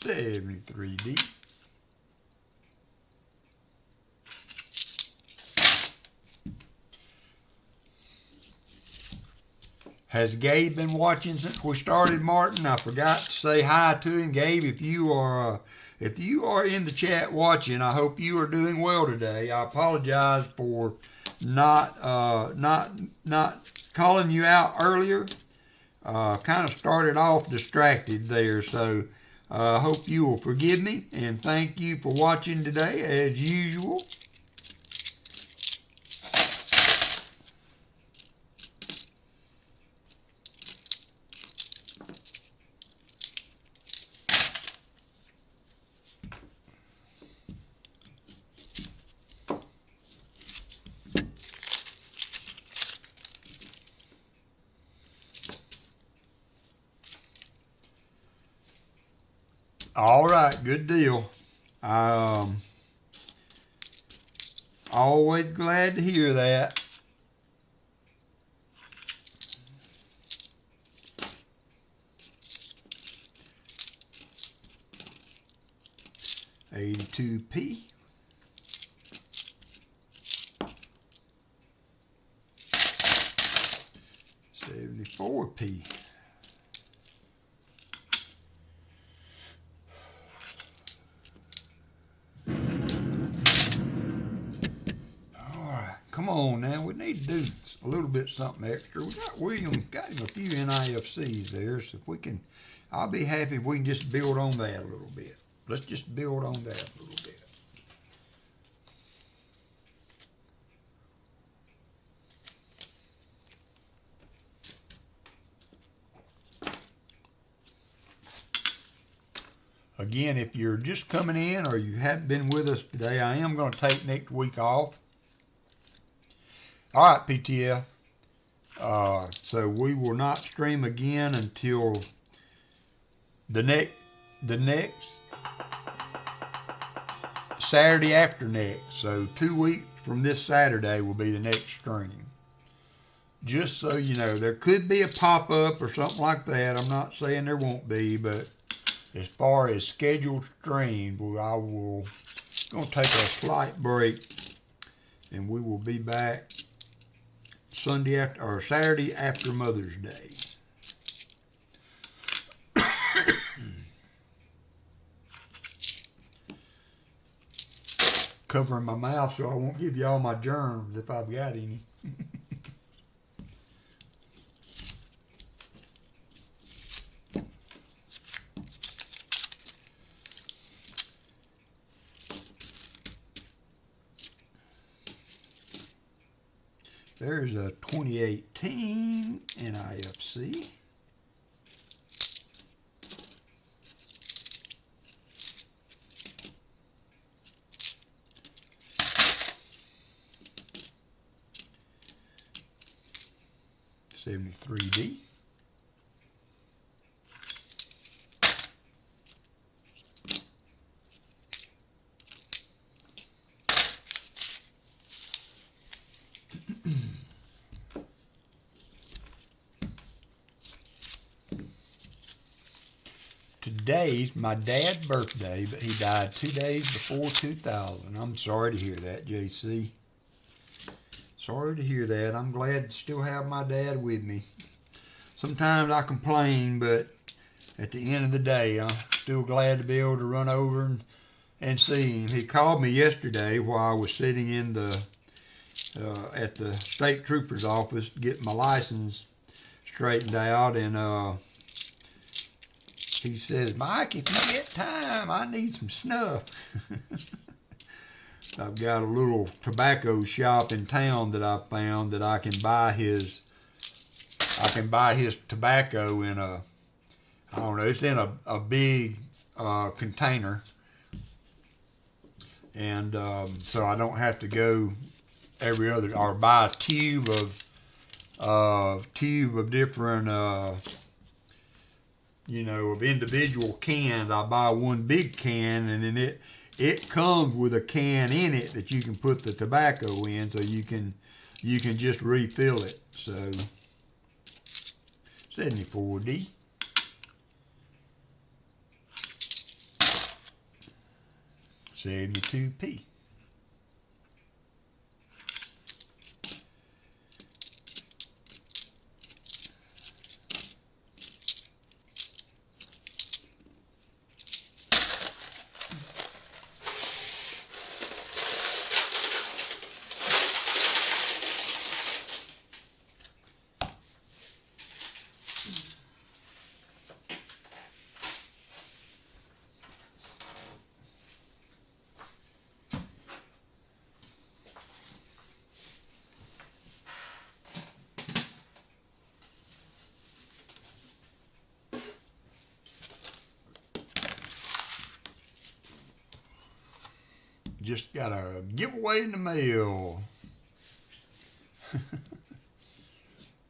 S1: $73D. Has Gabe been watching since we started, Martin? I forgot to say hi to him. Gabe, if you are in the chat watching, I hope you are doing well today. I apologize for not calling you out earlier. Kind of started off distracted there, so I hope you will forgive me, and thank you for watching today as usual. All right, good deal. Always glad to hear that. $82p. $74p. Come on now, we need to do a little bit something extra. We got William, got him a few NIFCs there, so if we can, I'll be happy if we can just build on that a little bit. Let's just build on that a little bit. Again, if you're just coming in or you haven't been with us today, I am going to take next week off. All right, PTF. So we will not stream again until the next Saturday after next. So 2 weeks from this Saturday will be the next stream. Just so you know, there could be a pop-up or something like that. I'm not saying there won't be, but as far as scheduled streams, I will going to take a slight break, and we will be back Sunday after or Saturday after Mother's Day. Covering my mouth so I won't give you all my germs if I've got any. There's a 2018 NIFC. $73D. Today's my dad's birthday, but he died 2 days before 2000. I'm sorry to hear that, JC. Sorry to hear that. I'm glad to still have my dad with me. Sometimes I complain, but at the end of the day, I'm still glad to be able to run over and see him. He called me yesterday while I was sitting in the at the state trooper's office getting my license straightened out, and he says, "Mike, if you get time, I need some snuff." I've got a little tobacco shop in town that I found that I can buy his tobacco in I don't know, it's in a big container. And so I don't have to go every other, or buy a tube of different, of individual cans. I buy one big can, and then it comes with a can in it that you can put the tobacco in, so you can just refill it. So 74D. $72P. Just got a giveaway in the mail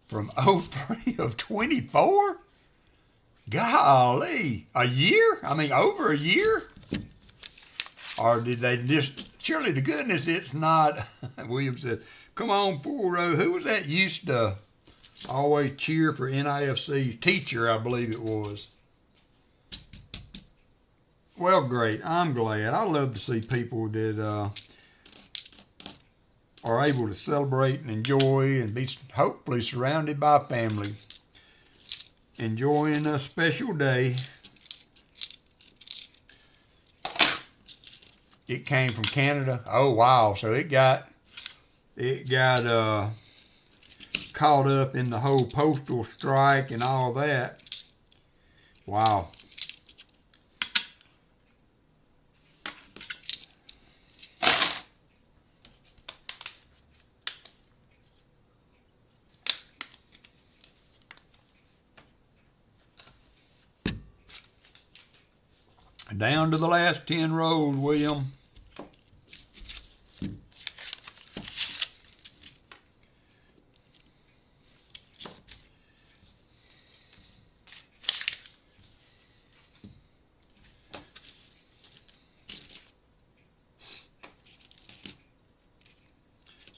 S1: from 03 of 24. Golly, a year? I mean, over a year? Or did they just, surely to goodness it's not, William said, come on, full row. Who was that used to always cheer for NIFC? Teacher, I believe it was. Well, great. I'm glad. I love to see people that are able to celebrate and enjoy and be hopefully surrounded by family, enjoying a special day. It came from Canada. Oh, wow. So it got caught up in the whole postal strike and all that. Wow. Down to the last 10 rows, William.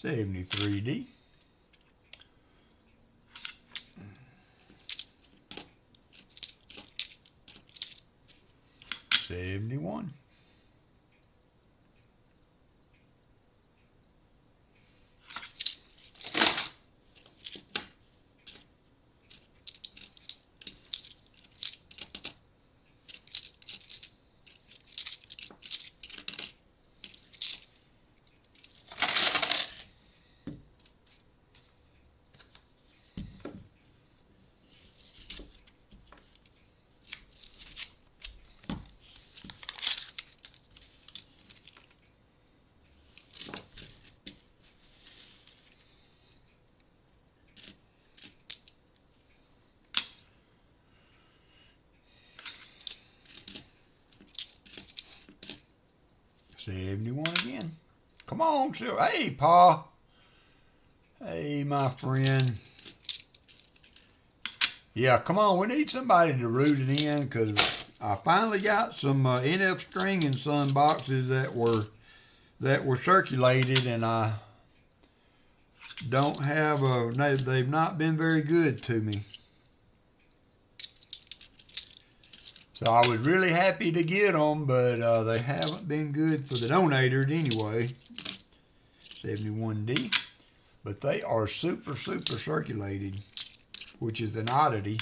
S1: $73D. $71. $71 again. Come on, sir. Hey, Pa. Hey, my friend. Yeah, come on. We need somebody to root it in because I finally got some NF String and Son boxes that were circulated, and I don't have they've not been very good to me. So I was really happy to get them, but they haven't been good for the donators anyway. 71D. But they are super, super circulated, which is an oddity.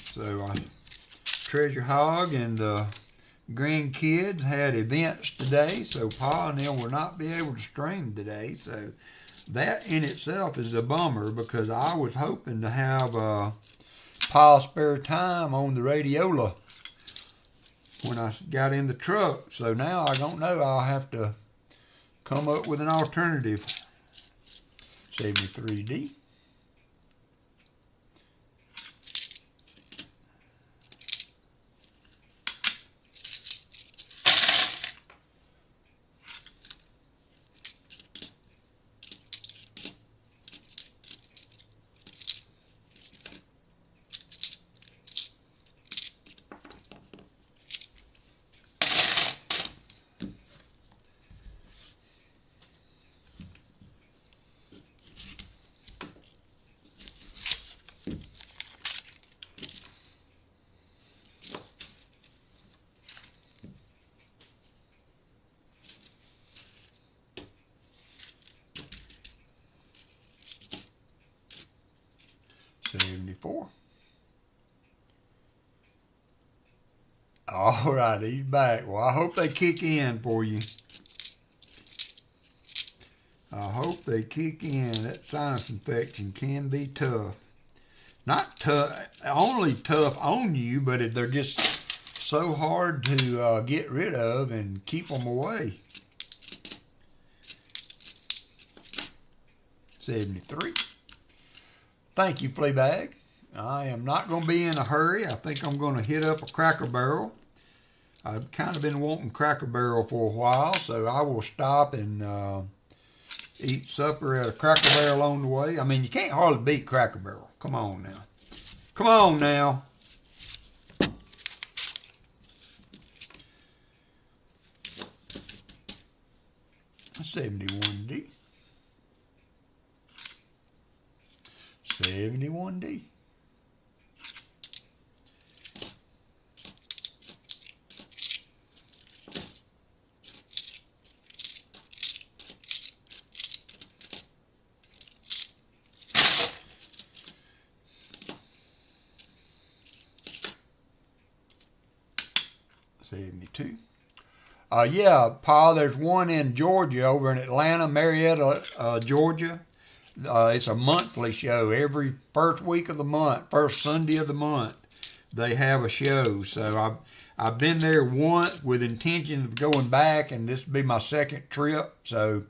S1: So Treasure Hog and grandkids had events today, so Pa and them will not be able to stream today. So that in itself is a bummer because I was hoping to have Pa's spare time on the radiola when I got in the truck. So now I don't know. I'll have to come up with an alternative. 73D. $74. All right, he's back. Well, I hope they kick in for you. I hope they kick in. That sinus infection can be tough. Not tough, only tough on you, but they're just so hard to get rid of and keep them away. 73. Thank you, Fleabag. I am not going to be in a hurry. I think I'm going to hit up a Cracker Barrel. I've kind of been wanting Cracker Barrel for a while, so I will stop and eat supper at a Cracker Barrel on the way. I mean, you can't hardly beat Cracker Barrel. Come on now. Come on now. $71D. $71D. $72. Yeah, Pa, there's one in Georgia, over in Atlanta, Marietta, Georgia. It's a monthly show. Every first week of the month, first Sunday of the month, they have a show. So I've been there once with intentions of going back, and this will be my second trip. So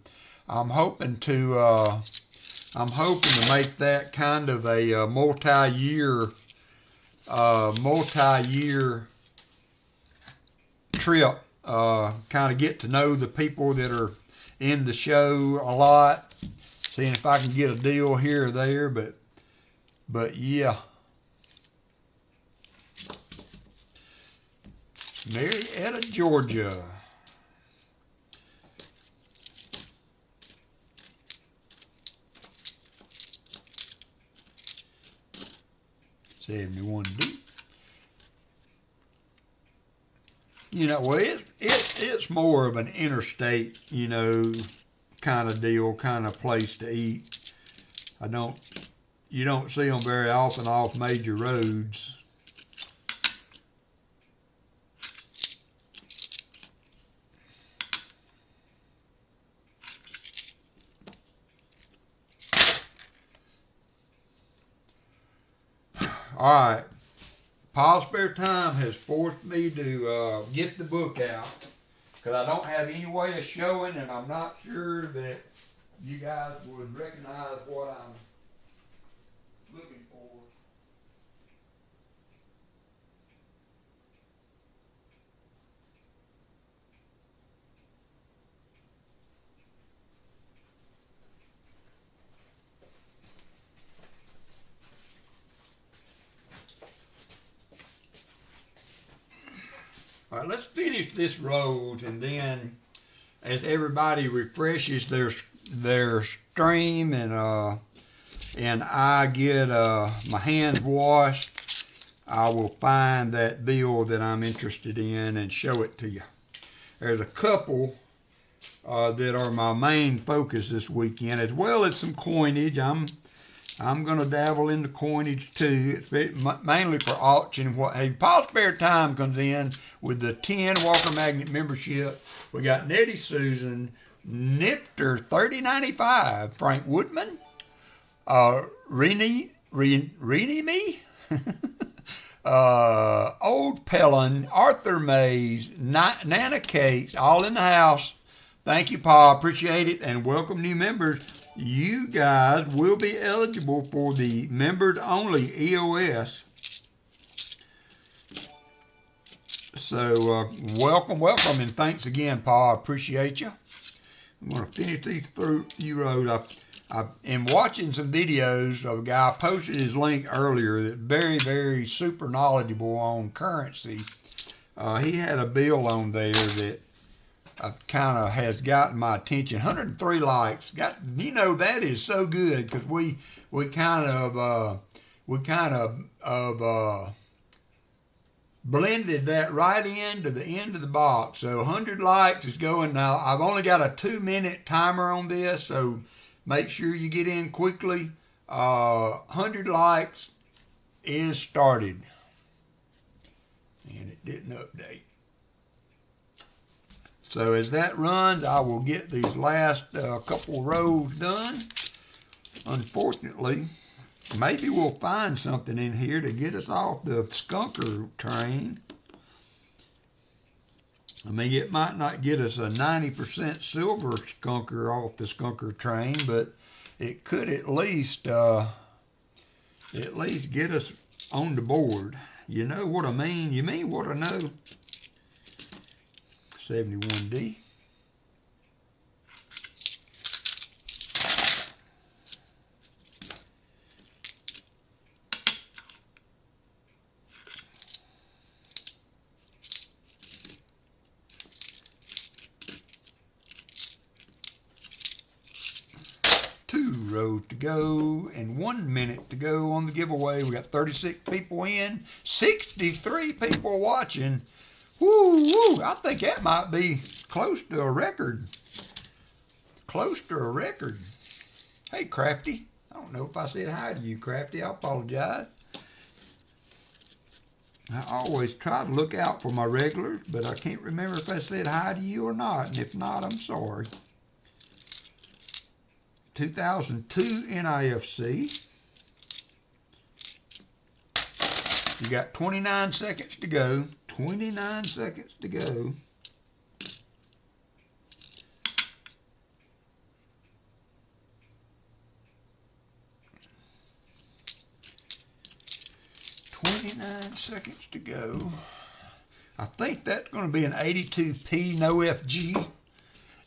S1: I'm hoping to make that kind of a multi-year trip. Kind of get to know the people that are in the show a lot, seeing if I can get a deal here or there. But yeah. Marietta, Georgia. $71D. You know, well, it's more of an interstate, you know, kind of deal, kind of place to eat. You don't see them very often off major roads. All right, Paul's Spare Time has forced me to get the book out because I don't have any way of showing, and I'm not sure that you guys would recognize what I'm looking for. All right, let's finish this rose, and then as everybody refreshes their stream and I get my hands washed, I will find that bill that I'm interested in and show it to you. There's a couple that are my main focus this weekend, as well as some coinage. I'm going to dabble into coinage too. It's mainly for auction. Hey, Paul's Spare Time comes in with the 10 WalkerMagnet membership. We got Nettie Susan, Nifter 3095, Frank Woodman, Renee Me, Old Pellin, Arthur Mays, Nana Cakes, all in the house. Thank you, Paul. Appreciate it, and welcome new members. You guys will be eligible for the members only EOS. So welcome, and thanks again, Paul. I appreciate you. I'm going to finish these few rows. I've been watching some videos of a guy. I posted his link earlier that's very, very super knowledgeable on currency. He had a bill on there that kind of has gotten my attention. 103 likes. That is so good because we kind of blended that right into the end of the box. So 100 likes is going now. I've only got a 2-minute timer on this, so make sure you get in quickly. 100 likes is started, and it didn't update. So as that runs, I will get these last couple rows done. Unfortunately, maybe we'll find something in here to get us off the skunker train. I mean, it might not get us a 90% silver skunker off the skunker train, but it could at least get us on the board. You know what I mean? You mean what I know? 71D. Rows to go and 1 minute to go on the giveaway. We got 36 people in, 63 people watching. Woo, woo. I think that might be close to a record. Close to a record. Hey, Crafty. I don't know if I said hi to you, Crafty. I apologize. I always try to look out for my regulars, but I can't remember if I said hi to you or not. And if not, I'm sorry. 2002 NIFC. You got 29 seconds to go. 29 seconds to go. Seconds to go. I think that's going to be an 82p no FG.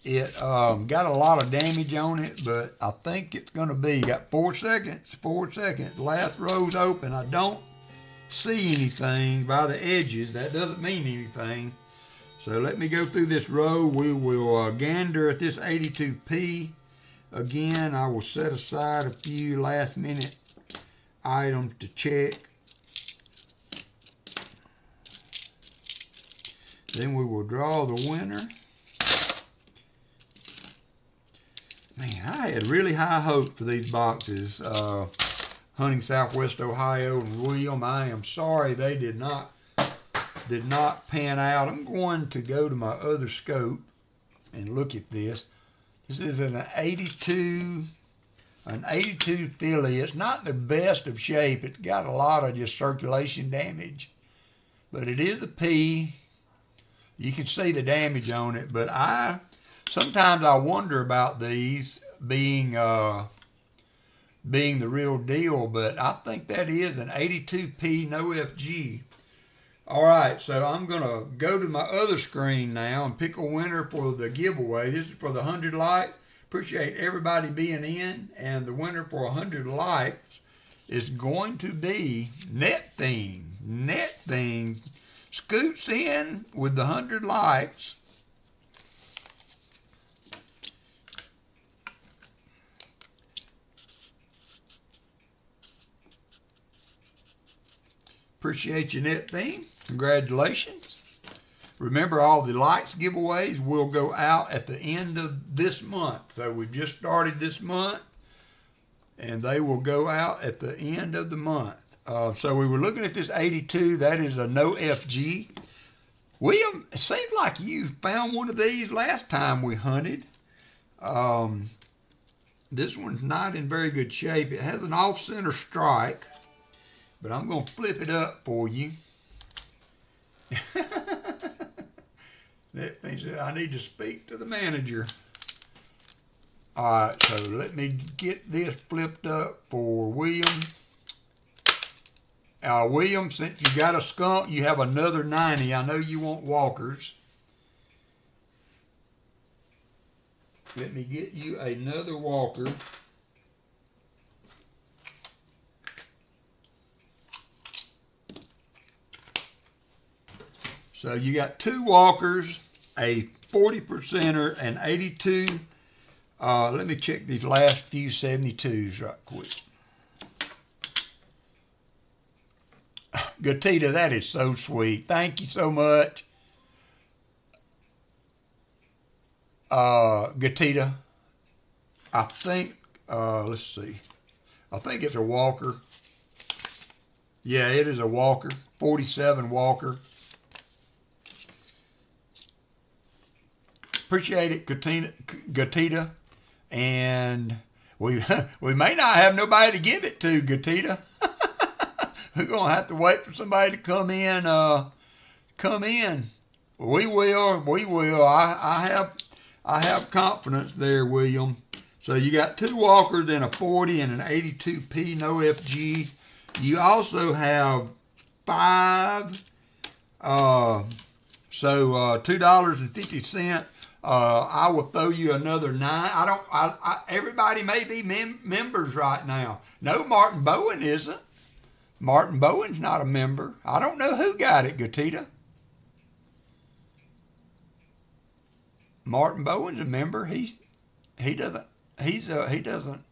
S1: It got a lot of damage on it, but I think it's going to be, got 4 seconds, 4 seconds. Last row's open. I don't see anything by the edges. That doesn't mean anything. So let me go through this row. We will gander at this 82p. Again, I will set aside a few last minute items to check. Then we will draw the winner. Man, I had really high hopes for these boxes. Hunting Southwest Ohio and William, I am sorry they did not pan out. I'm going to go to my other scope and look at this. This is an 82 Philly. It's not the best of shape. It's got a lot of just circulation damage, but it is a P. You can see the damage on it, but sometimes I wonder about these being the real deal, but I think that is an 82p no FG. All right, so I'm going to go to my other screen now and pick a winner for the giveaway. This is for the 100 likes. Appreciate everybody being in, and the winner for 100 likes is going to be Net Thing. Net Thing scoots in with the 100 likes. Appreciate you, Net Thing. Congratulations. Remember, all the likes giveaways will go out at the end of this month. So we've just started this month, and they will go out at the end of the month. So we were looking at this 82. That is a no FG. William, it seems like you found one of these last time we hunted. This one's not in very good shape. It has an off-center strike, but I'm going to flip it up for you. That thing said, I need to speak to the manager. All right, so let me get this flipped up for William. William, since you got a skunk, you have another 90. I know you want walkers. Let me get you another walker. So you got 2 walkers, a 40%er, and 82. Let me check these last few 72s right quick. Gatita, that is so sweet. Thank you so much. Gatita, I think, let's see. I think it's a walker. Yeah, it is a walker. 47 walker. Appreciate it, Gatita. And we may not have nobody to give it to, Gatita. We're gonna have to wait for somebody to come in. We will. I have confidence there, William. So you got 2 walkers and a 40 and an 82p no FG. You also have 5. So $2.50. I will throw you another 9. Everybody may be members right now. No, Martin Bowen isn't. Martin Bowen's not a member. I don't know who got it, Gatita. Martin Bowen's a member. He doesn't. He doesn't.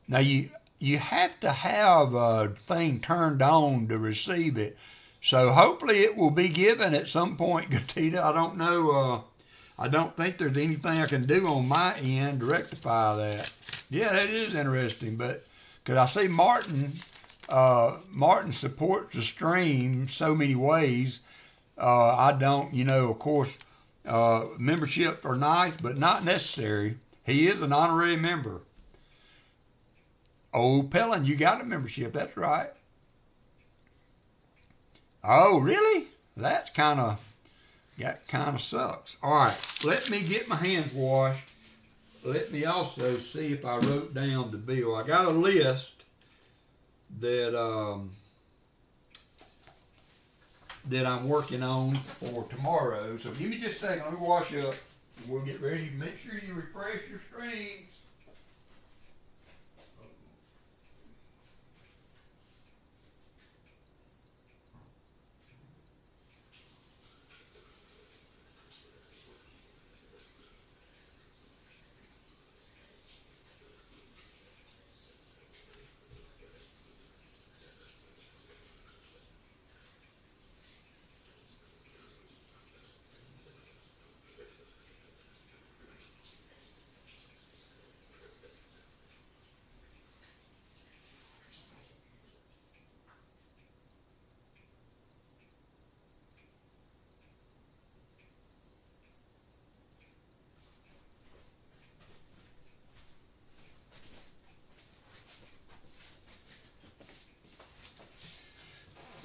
S1: Now you have to have a thing turned on to receive it. So hopefully it will be given at some point, Gatita. I don't know. I don't think there's anything I can do on my end to rectify that. Yeah, that is interesting, but because I see Martin supports the stream so many ways. I don't, of course, memberships are nice, but not necessary. He is an honorary member. Oh, Pellin, you got a membership. That's right. Oh, really? That kind of sucks. All right, let me get my hands washed. Let me also see if I wrote down the bill. I got a list that that I'm working on for tomorrow. So give me just a second. Let me wash up. And we'll get ready. Make sure you refresh your screens.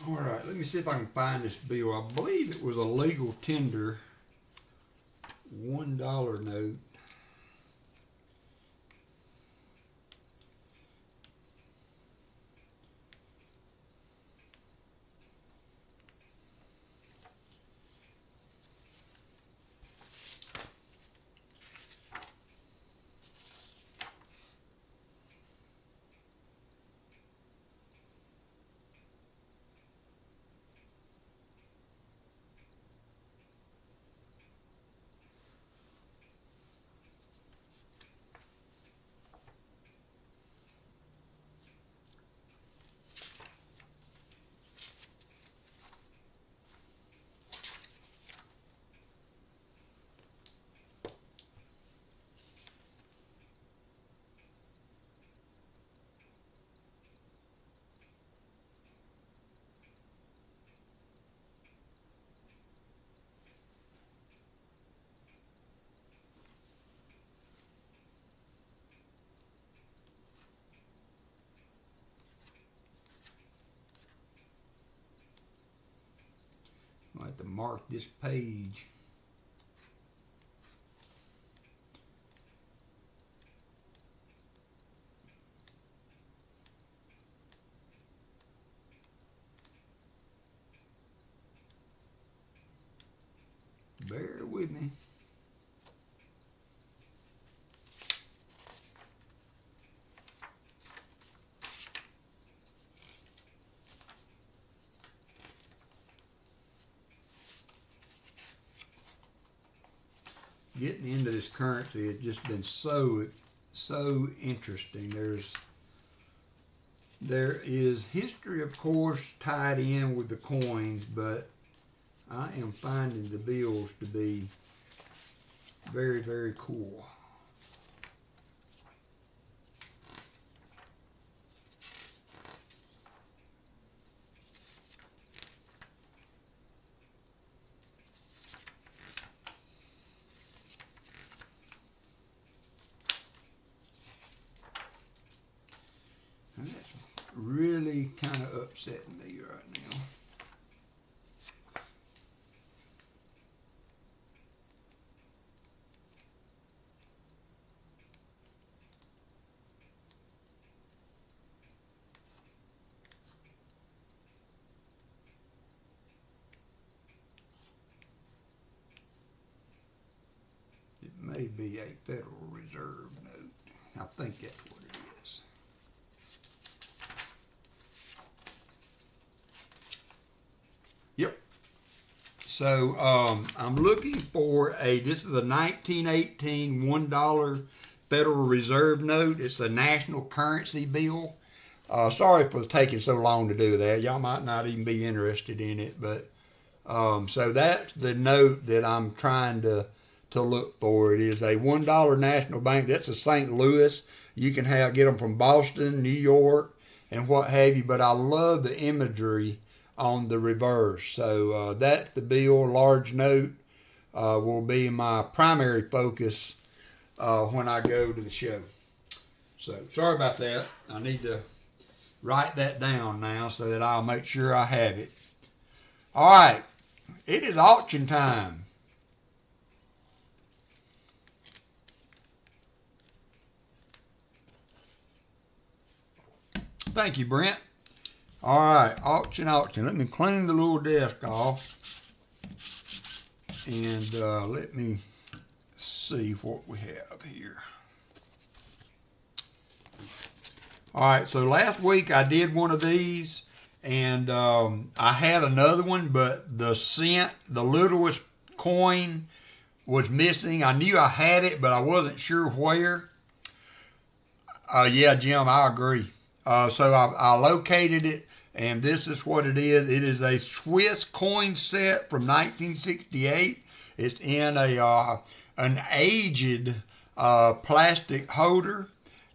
S1: All right, let me see if I can find this bill. I believe it was a legal tender $1 note. I'll have to mark this page. Bear with me. Getting into this currency has just been so interesting. There is history, of course, tied in with the coins, but I am finding the bills to be very, very cool. And that's really kind of upsetting me right now. It may be a Federal Reserve note. I think that's what it is. Yep. So I'm looking for this is a 1918 $1 Federal Reserve note. It's a national currency bill. Sorry for taking so long to do that. Y'all might not even be interested in it, but so that's the note that I'm trying to look for. It is a $1 national bank. That's a St. Louis. You can get them from Boston, New York, and what have you. But I love the imagery on the reverse. So that's the bill. Large note will be my primary focus when I go to the show. So sorry about that. I need to write that down now so that I'll make sure I have it. All right. It is auction time. Thank you, Brent. All right, auction. Let me clean the little desk off. And let me see what we have here. All right, so last week I did one of these, and I had another one, but the cent, the littlest coin, was missing. I knew I had it, but I wasn't sure where. Yeah, Jim, I agree. So I located it, and this is what it is. It is a Swiss coin set from 1968. It's in an aged plastic holder,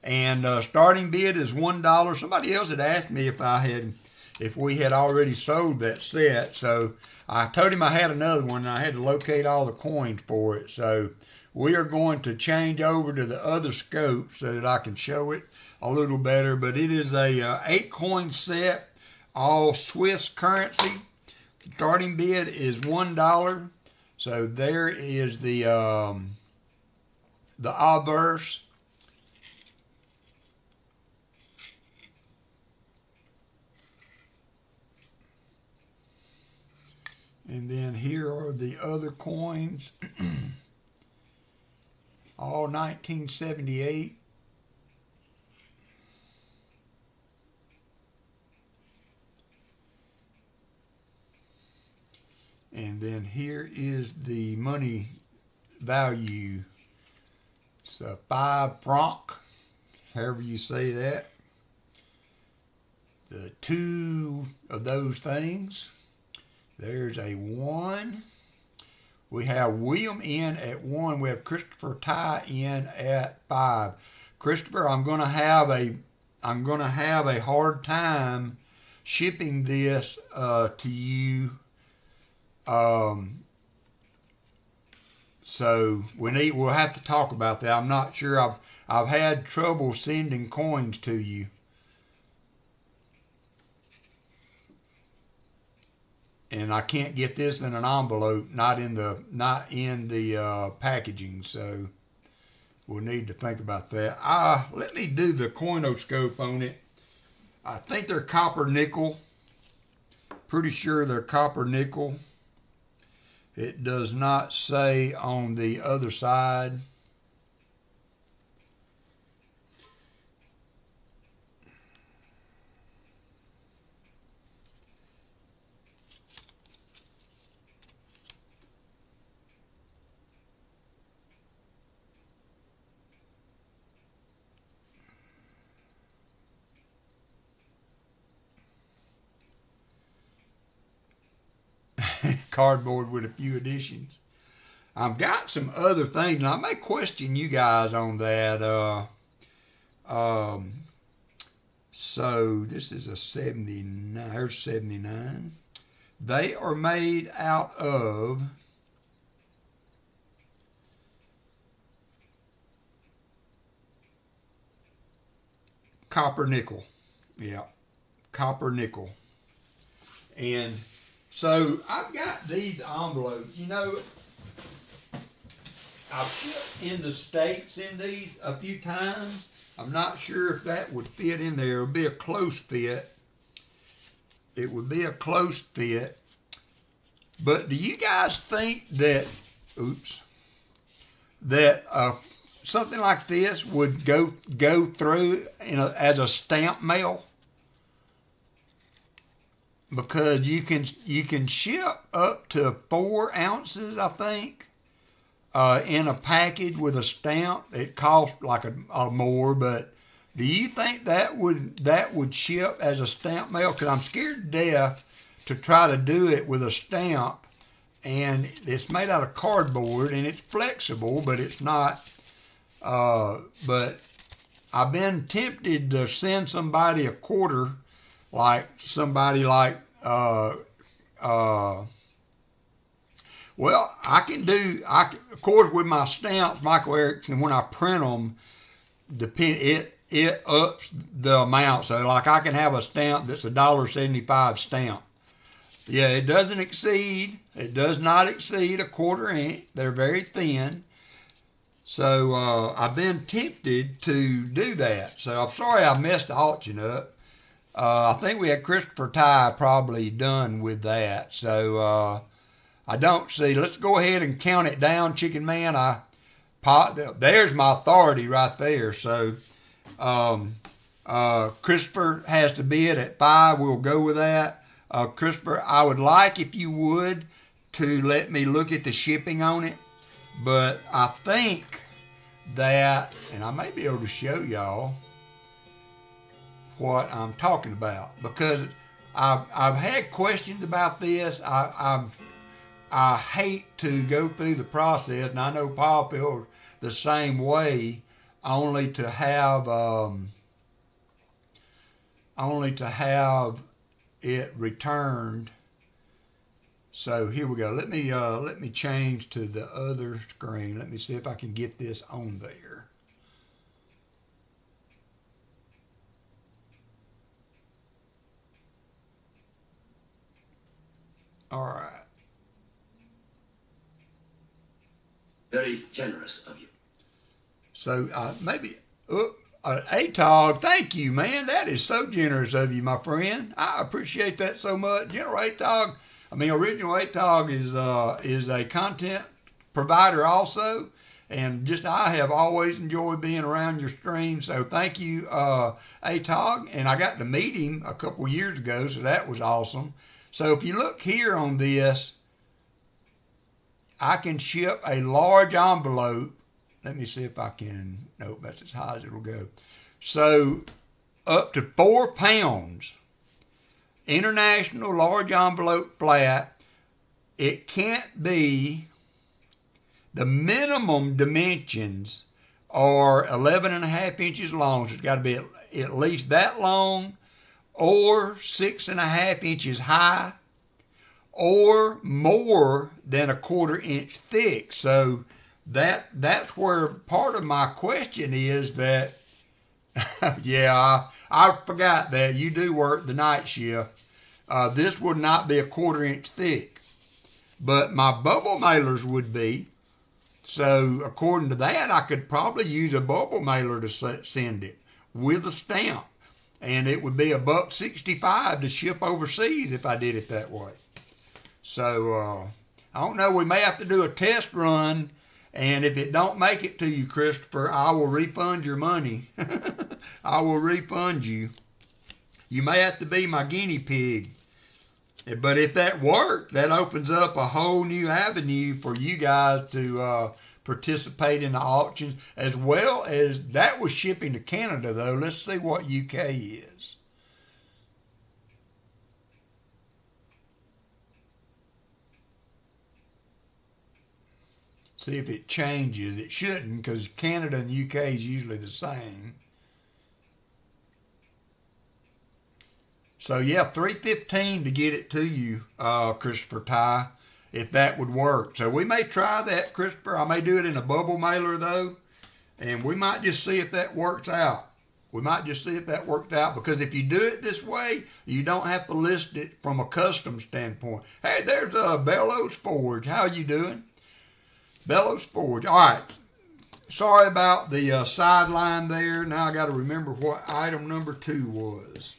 S1: and starting bid is $1. Somebody else had asked me if we had already sold that set, so I told him I had another one, and I had to locate all the coins for it. So we are going to change over to the other scope so that I can show it a little better. But it is a 8 coin set, all Swiss currency. Starting bid is $1. So there is the adheres. And then here are the other coins, all 1978. And then here is the money value. It's a 5 franc, however you say that. The 2 of those things. There's a 1. We have William in at 1. We have Christopher Ty in at 5. Christopher, I'm gonna have a hard time shipping this to you. So we'll have to talk about that. I'm not sure. I've had trouble sending coins to you. And I can't get this in an envelope, not in the packaging. So we'll need to think about that. Let me do the coinoscope on it. I think they're copper nickel. Pretty sure they're copper nickel. It does not say on the other side. Cardboard with a few additions. I've got some other things, and I may question you guys on that. So this is a 79. Here's 79. They are made out of copper nickel. Yeah, copper nickel. And so I've got these envelopes. You know, I've shipped in the States in these a few times. I'm not sure if that would fit in there. It would be a close fit. It would be a close fit. But do you guys think that, something like this would go through as a stamp mail? Because you can ship up to 4 ounces, I think, in a package with a stamp. It costs like a more, but do you think that would ship as a stamp mail? Because I'm scared to death to try to do it with a stamp, and it's made out of cardboard and it's flexible, but it's not. But I've been tempted to send somebody a quarter. Like somebody like, well, of course, with my stamps, Michael Erickson, when I print them, it ups the amount. So like I can have a stamp that's $1.75 stamp. Yeah, it does not exceed a quarter inch. They're very thin. So I've been tempted to do that. So I'm sorry I messed the auction up. I think we had Christopher Ty probably done with that. So I don't see. Let's go ahead and count it down, Chicken Man. There's my authority right there. So Christopher has to bid at 5. We'll go with that. Christopher, I would like, if you would, to let me look at the shipping on it. But I think that, and I may be able to show y'all what I'm talking about, because I've had questions about this. I hate to go through the process, and I know Paul feels the same way, only to have it returned. So here we go. Let me change to the other screen. Let me see if I can get this on there. All right.
S2: Very generous of you.
S1: So maybe, ATOG, thank you, man. That is so generous of you, my friend. I appreciate that so much. Original ATOG is a content provider also, and just I have always enjoyed being around your stream. So thank you, ATOG. And I got to meet him a couple years ago, so that was awesome. So if you look here on this, I can ship a large envelope. Let me see if I can. Nope, that's as high as it'll go. So up to 4 pounds. International large envelope flat. It can't be, the minimum dimensions are 11.5 inches long. So it's got to be at least that long, or 6.5 inches high, or more than a quarter inch thick. So that's where part of my question is that, yeah, I forgot that you do work the night shift. This would not be a quarter inch thick, but my bubble mailers would be. So according to that, I could probably use a bubble mailer to send it with a stamp, and it would be $1.65 to ship overseas if I did it that way. So I don't know. We may have to do a test run, and if it don't make it to you, Christopher, I will refund your money. I will refund you. You may have to be my guinea pig. But if that works, that opens up a whole new avenue for you guys to participate in the auctions, as well as that was shipping to Canada, though. Let's see what UK is. See if it changes. It shouldn't, because Canada and UK is usually the same. So yeah, $3.15 to get it to you, Christopher Ty, if that would work. So we may try that, Christopher. I may do it in a bubble mailer though, and we might just see if that works out. We might just see if that worked out, because if you do it this way, you don't have to list it from a custom standpoint. Hey, there's Bellows Forge. How you doing? Bellows Forge. All right. Sorry about the sideline there. Now I got to remember what item number 2 was.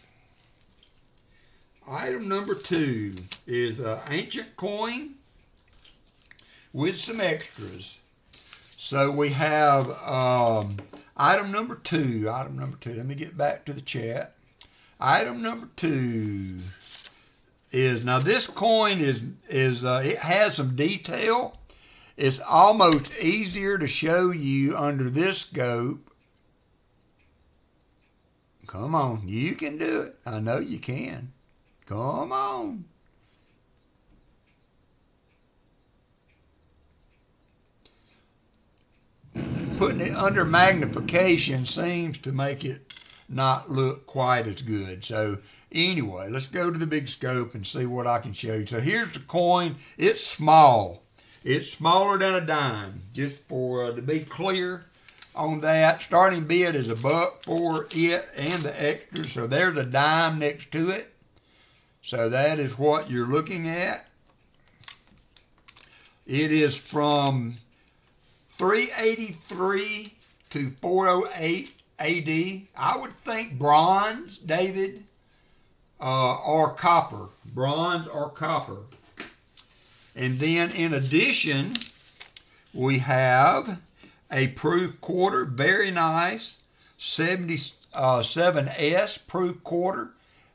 S1: Item number 2 is an ancient coin with some extras. So we have item number 2. Item number 2. Let me get back to the chat. Item number 2 is, now this coin is it has some detail. It's almost easier to show you under this scope. Come on, you can do it. I know you can. Come on. Putting it under magnification seems to make it not look quite as good. So anyway, let's go to the big scope and see what I can show you. So here's the coin. It's small. It's smaller than a dime, just for to be clear on that. Starting bid is $1 for it and the extras. So there's a dime next to it. So that is what you're looking at. It is from 383 to 408 AD. I would think bronze, David, or copper. Bronze or copper. And then in addition, we have a proof quarter, very nice, 77S proof quarter.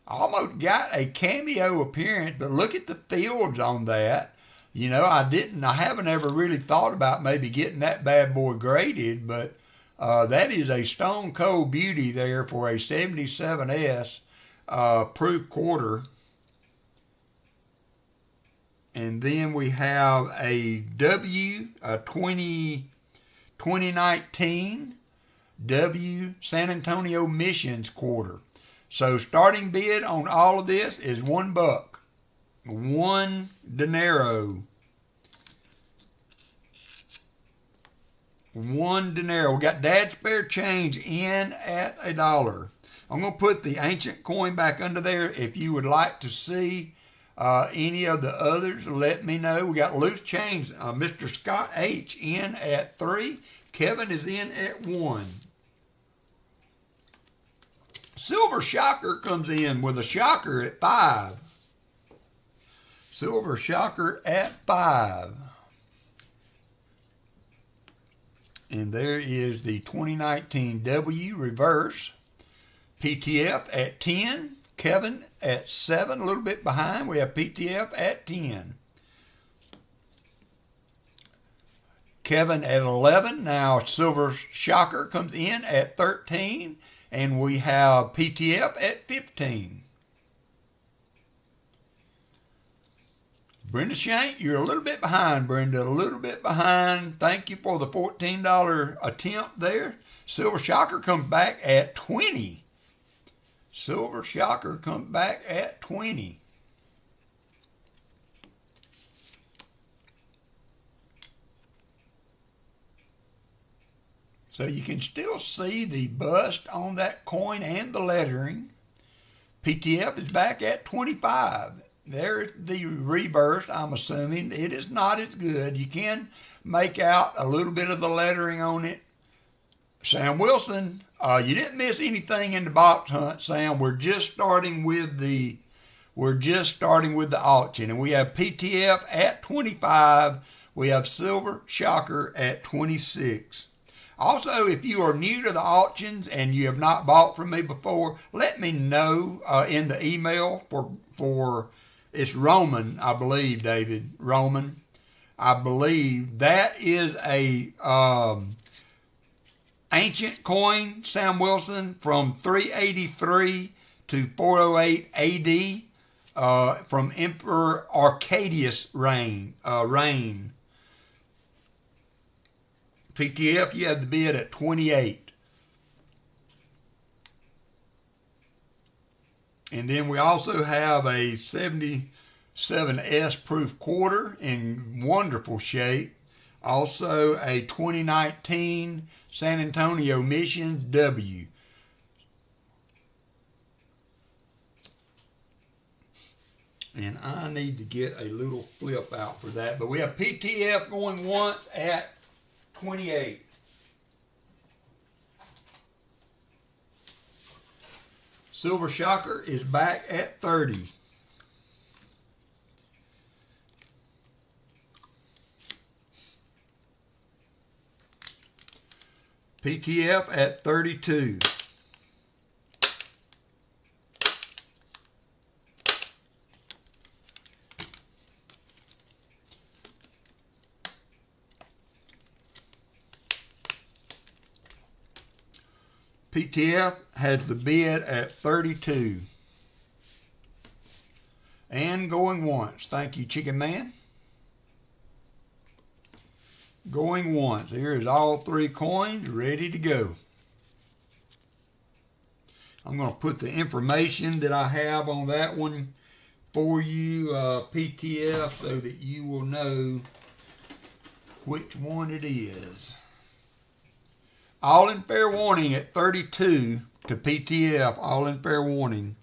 S1: Almost got a cameo appearance, but look at the fields on that. You know, I haven't ever really thought about maybe getting that bad boy graded, but that is a stone cold beauty there for a 77S proof quarter. And then we have a 2019 W San Antonio Missions quarter. So starting bid on all of this is $1. $1 dinero. $1 dinero. We got Dad's spare change in at $1. I'm going to put the ancient coin back under there. If you would like to see any of the others, let me know. We got loose change. Mr. Scott H in at 3. Kevin is in at 1. Silver Shocker comes in with a shocker at 5. Silver Shocker at 5. And there is the 2019 W reverse. PTF at 10. Kevin at 7, a little bit behind. We have PTF at 10. Kevin at 11. Now Silver Shocker comes in at 13. And we have PTF at 15. Brenda Shank, you're a little bit behind, Brenda, a little bit behind. Thank you for the $14 attempt there. Silver Shocker comes back at 20. Silver Shocker comes back at 20. So you can still see the bust on that coin and the lettering. PTF is back at 25. There's the reverse, I'm assuming. It is not as good. You can make out a little bit of the lettering on it. Sam Wilson, you didn't miss anything in the box hunt, Sam. We're just starting with the auction. And we have PTF at 25. We have Silver Shocker at 26. Also, if you are new to the auctions and you have not bought from me before, let me know in the email for it's Roman, I believe, David. Roman. I believe that is a ancient coin, Sam Wilson, from 383 to 408 AD from Emperor Arcadius' reign. PTF, you have the bid at 28. And then we also have a 77S proof quarter in wonderful shape. Also a 2019 San Antonio Missions W. And I need to get a little flip out for that. But we have PTF going once at 28. Silver Shocker is back at 30. PTF at 32. PTF has the bid at 32. And going once. Thank you, Chicken Man. Going once. Here is all 3 coins ready to go. I'm going to put the information that I have on that one for you, PTF, so that you will know which one it is. All in fair warning at 32 to PTF. All in fair warning.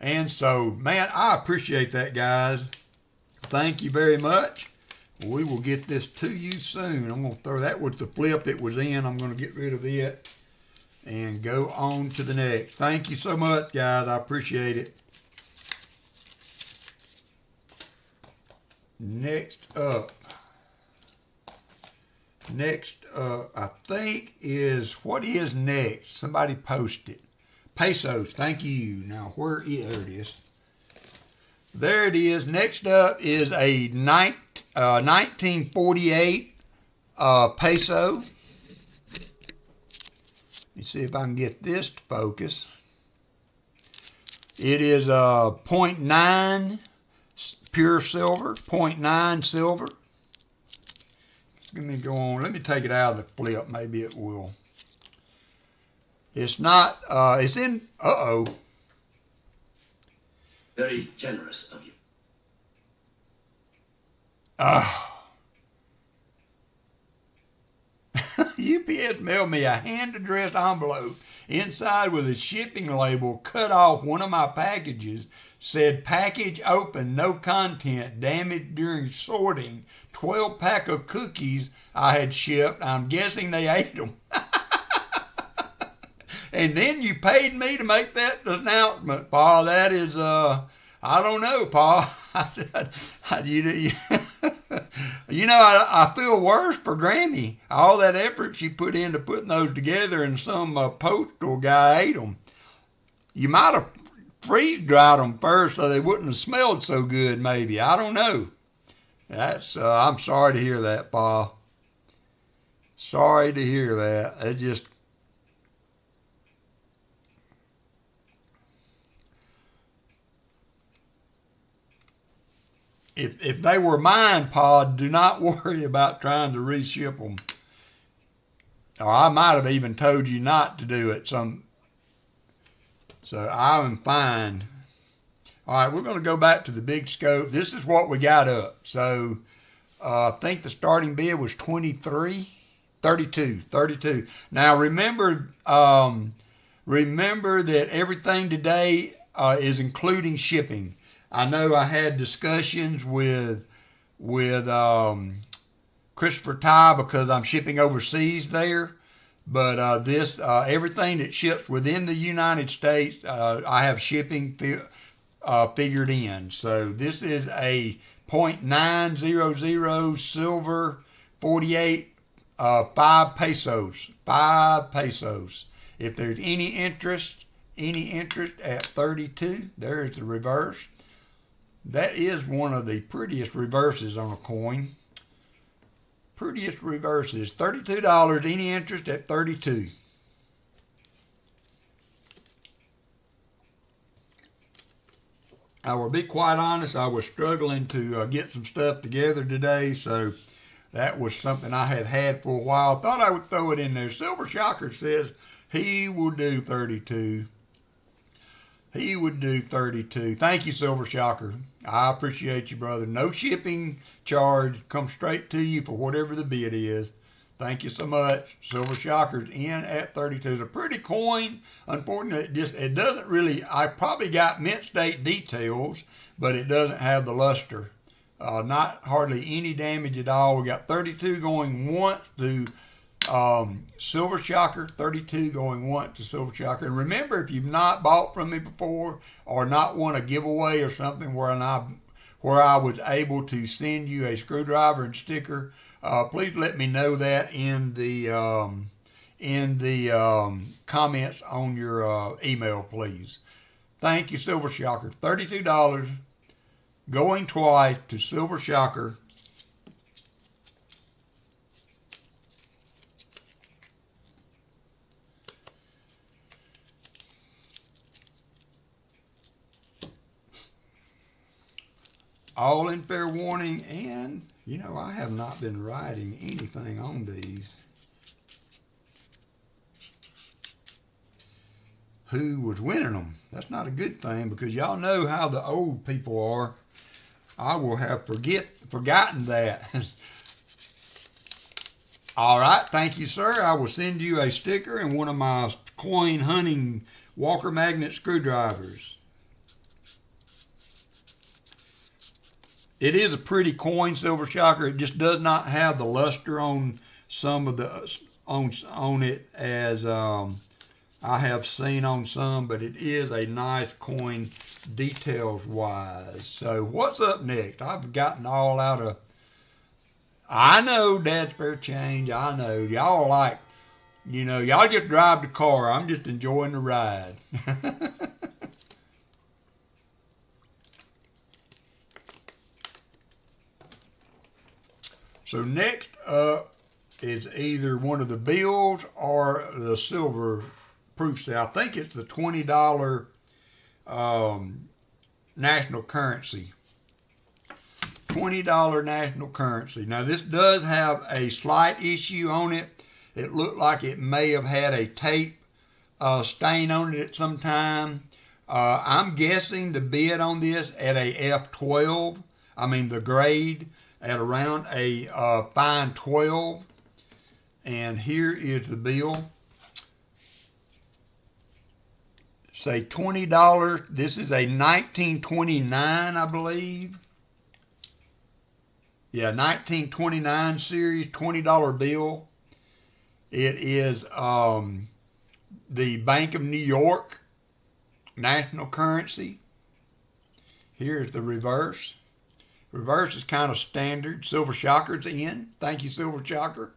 S1: And so, man, I appreciate that, guys. Thank you very much. We will get this to you soon. I'm going to throw that with the flip it was in. I'm going to get rid of it and go on to the next. Thank you so much, guys. I appreciate it. Next up, I think is, what is next? Somebody posted. Pesos, thank you. Now, there it is. There it is. Next up is a 1948 peso. Let me see if I can get this to focus. It is 0.9 pure silver, 0.9 silver. Let me go on. Let me take it out of the flip. Maybe it will. It's not, it's in,
S2: Very generous of you.
S1: UPS mailed me a hand-addressed envelope. Inside with a shipping label cut off one of my packages. Said package open, no content, damaged during sorting. 12-pack of cookies I had shipped. I'm guessing they ate them. And then you paid me to make that announcement, Pa. That is, I don't know, Pa. You know, I feel worse for Granny. All that effort she put into putting those together, and some postal guy ate them. You might have freeze-dried them first so they wouldn't have smelled so good, maybe. I don't know. That's, I'm sorry to hear that, Pa. Sorry to hear that. It just... If they were mine, Pa, do not worry about trying to reship them. Or I might have even told you not to do it. So I'm fine. All right, we're going to go back to the big scope. This is what we got up. So I think the starting bid was 32. Now remember that everything today is including shipping. I know I had discussions with Christopher Ty because I'm shipping overseas there, but everything that ships within the United States, I have shipping figured in. So this is a 0.900 silver, 48 5 pesos. 5 pesos. If there's any interest at 32, there's the reverse. That is one of the prettiest reverses on a coin. Prettiest reverses. $32. Any interest at 32. I will be quite honest, I was struggling to get some stuff together today, so that was something I had for a while. Thought I would throw it in there. Silver Shocker says he will do 32. He would do 32. Thank you, Silver Shocker. I appreciate you, brother. No shipping charge. Come straight to you for whatever the bid is. Thank you so much. Silver Shocker's in at 32. It's a pretty coin. Unfortunately, it doesn't really, I probably got mint state details, but it doesn't have the luster. Not hardly any damage at all. We got 32 going once to Silver Shocker, 32 going once to Silver Shocker. And remember, if you've not bought from me before or not won a giveaway or something where I was able to send you a screwdriver and sticker, please let me know that in the comments on your email, please. Thank you, Silver Shocker. $32 going twice to Silver Shocker. All in fair warning, and you know, I have not been writing anything on these. Who was winning them? That's not a good thing, because y'all know how the old people are. I will have forgotten that. All right, thank you, sir. I will send you a sticker and one of my coin hunting WalkerMagnet screwdrivers. it is a pretty coin, Silver Shocker. It just does not have the luster on some of the on it as I have seen on some, but it is a nice coin details wise. So what's up next? I've gotten all out of, I know Dad's Spare Change, I know. Y'all like, you know, y'all just drive the car. I'm just enjoying the ride. So next up is either one of the bills or the silver proof set. I think it's the $20 national currency. $20 national currency. Now this does have a slight issue on it. It looked like it may have had a tape stain on it at some time. I'm guessing the bid on this at a F12. I mean the grade at around a fine 12. And here is the bill. Say $20. This is a 1929, I believe. Yeah, 1929 series, $20 bill. It is the Bank of New York national currency. Here's the reverse. Reverse is kind of standard. Silver Shocker's in. Thank you, Silver Shocker.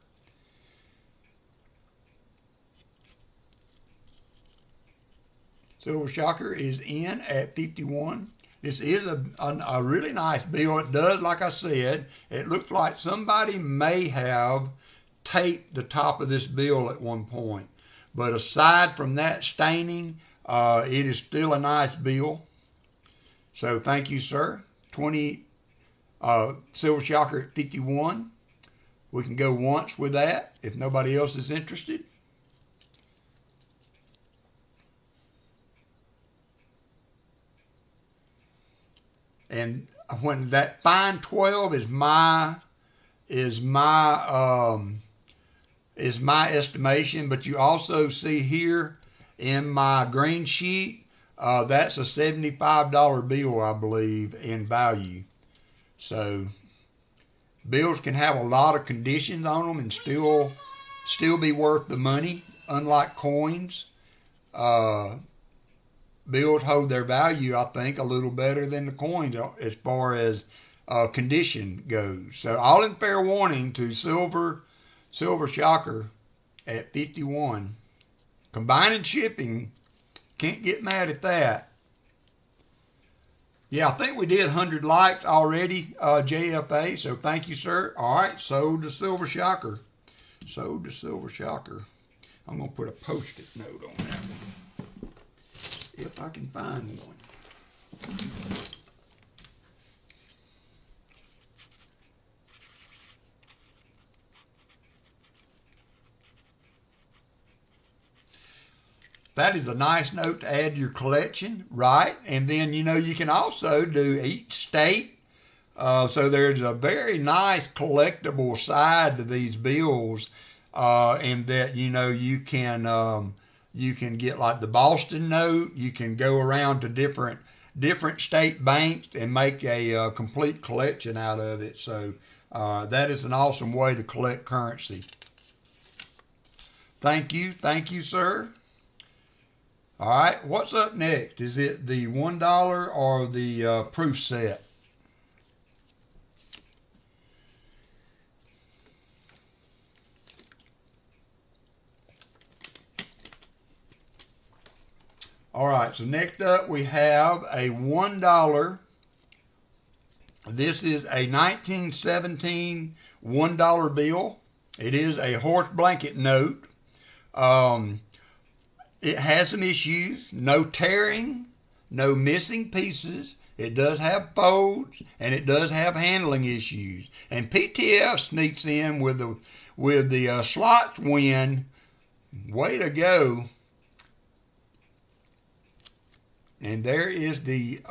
S1: Silver Shocker is in at 51. This is a really nice bill. It does, like I said, it looks like somebody may have taped the top of this bill at one point. But aside from that staining, it is still a nice bill. So thank you, sir. Silver Shocker at 51. We can go once with that if nobody else is interested. And when that fine 12 is my estimation, but you also see here in my green sheet, that's a $75 bill, I believe, in value. So bills can have a lot of conditions on them and still be worth the money, unlike coins. Bills hold their value, I think, a little better than the coins as far as condition goes. So all in fair warning to Silver Shocker at 51. Combining shipping, can't get mad at that. Yeah, I think we did 100 likes already, JFA, so thank you, sir. All right, sold to Silver Shocker. Sold to Silver Shocker. I'm going to put a Post-it note on that one, if I can find one. That is a nice note to add to your collection, right? And then, you know, you can also do each state. So there's a very nice collectible side to these bills, and that, you know, you can get like the Boston note. You can go around to different state banks and make a complete collection out of it. So that is an awesome way to collect currency. Thank you, sir. All right, what's up next? Is it the $1 or the proof set? All right, so next up we have a $1. This is a 1917 $1 bill. It is a horse blanket note. It has some issues. No tearing, no missing pieces. It does have folds, and it does have handling issues. And PTF sneaks in with the slots win. Way to go! And there is the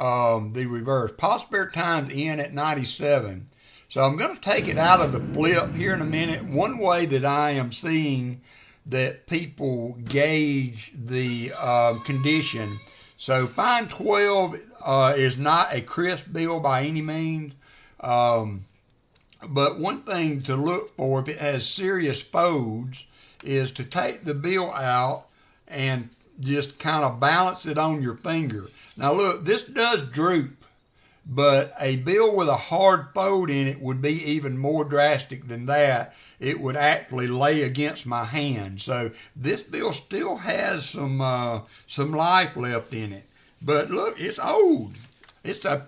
S1: reverse. Spare Times in at 97. So I'm going to take it out of the flip here in a minute. One way that I am seeing that people gauge the condition. So fine 12 is not a crisp bill by any means. But one thing to look for if it has serious folds is to take the bill out and just kind of balance it on your finger. Now look, this does droop, but a bill with a hard fold in it would be even more drastic than that. It would actually lay against my hand. So this bill still has some life left in it. But look, it's old. It's a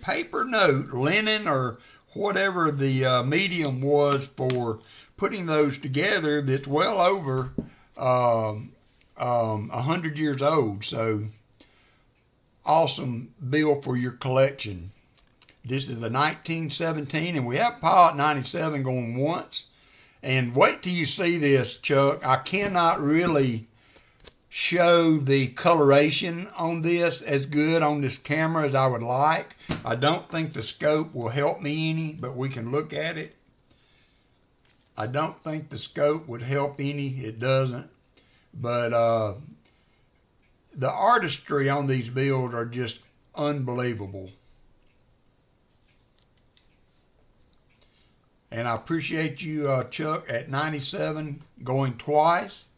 S1: paper note, linen or whatever the medium was for putting those together, that's well over 100 years old. So awesome bill for your collection. This is the 1917, and we have Pa at 97 going once. And wait till you see this, Chuck. I cannot really show the coloration on this as good on this camera as I would like. I don't think the scope will help me any, but we can look at it. I don't think the scope would help any. It doesn't. But the artistry on these bills are just unbelievable. And I appreciate you, Chuck, at 97 going twice.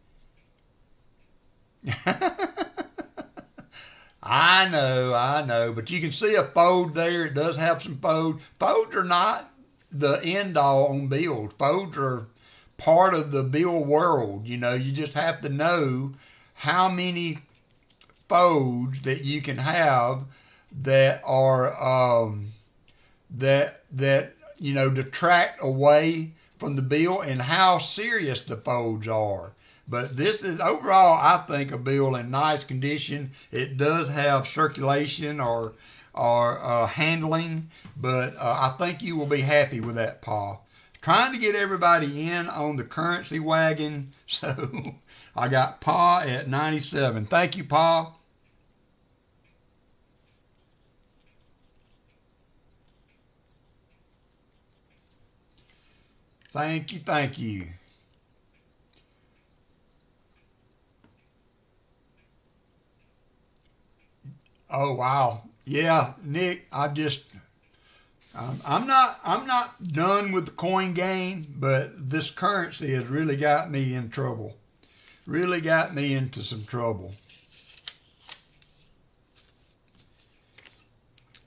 S1: I know, but you can see a fold there. It does have some fold. Folds are not the end all on bills. Folds are part of the bill world. You know, you just have to know how many folds that you can have that are that you know, detract away from the bill, and how serious the folds are. But this is overall, I think, a bill in nice condition. It does have circulation or handling, but I think you will be happy with that, Pa. Trying to get everybody in on the currency wagon, so I got Pa at 97. Thank you, Pa. Thank you, thank you. Oh wow, yeah, Nick. I'm not done with the coin game, but this currency has really got me in trouble. Really got me into some trouble.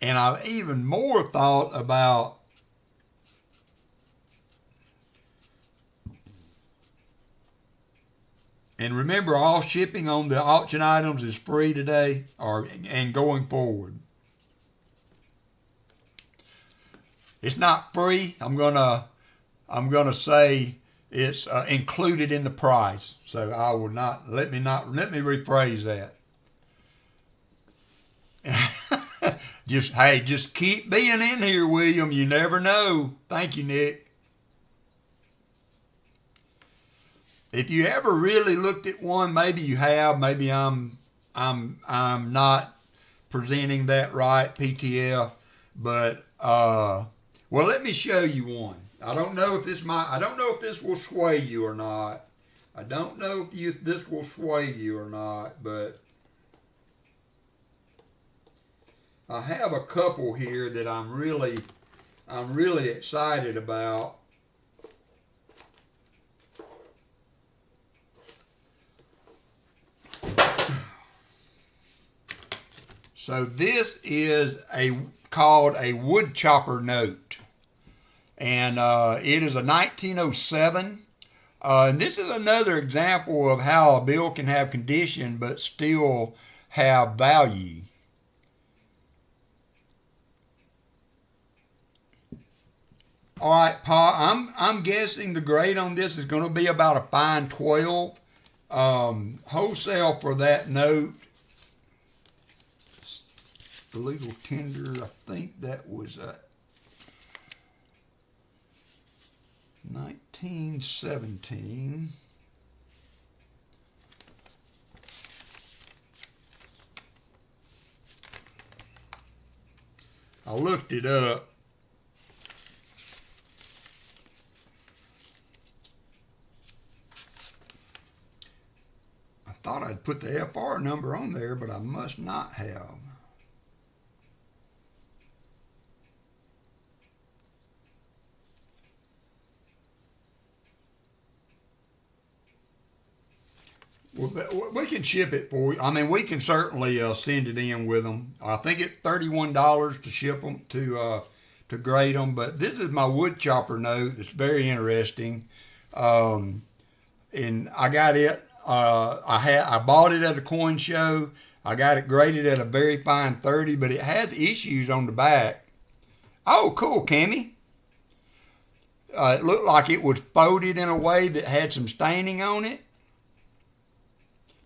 S1: And I've even more thought about and remember, all shipping on the auction items is free today and going forward. It's not free. I'm gonna say it's included in the price. So I will not let me rephrase that. Just keep being in here, William. You never know. Thank you, Nick. If you ever really looked at one, maybe you have. Maybe I'm not presenting that right, PTF. But well, let me show you one. I don't know if this will sway you or not. I don't know if this will sway you or not, but I have a couple here that I'm really excited about. So this is called a wood chopper note, and it is a 1907. And this is another example of how a bill can have condition but still have value. All right, Pa, I'm guessing the grade on this is going to be about a fine 12. Wholesale for that note, the legal tender, I think that was 1917. I looked it up. I thought I'd put the FR number on there, but I must not have. We can ship it for you. I mean, we can certainly send it in with them. I think it's $31 to ship them to grade them. But this is my wood chopper note. It's very interesting, and I got it. I bought it at a coin show. I got it graded at a very fine 30, but it has issues on the back. Oh, cool, Cammy. It looked like it was folded in a way that had some staining on it.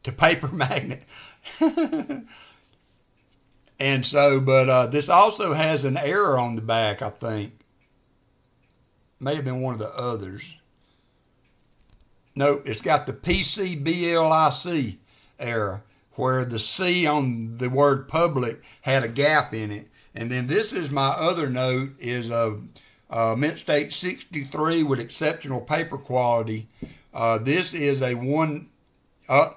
S1: To paper magnet. And so, but this also has an error on the back, I think. May have been one of the others. Nope, it's got the PCBLIC error, where the C on the word public had a gap in it. And then this is my other note, is a mint state 63 with exceptional paper quality. This is a one...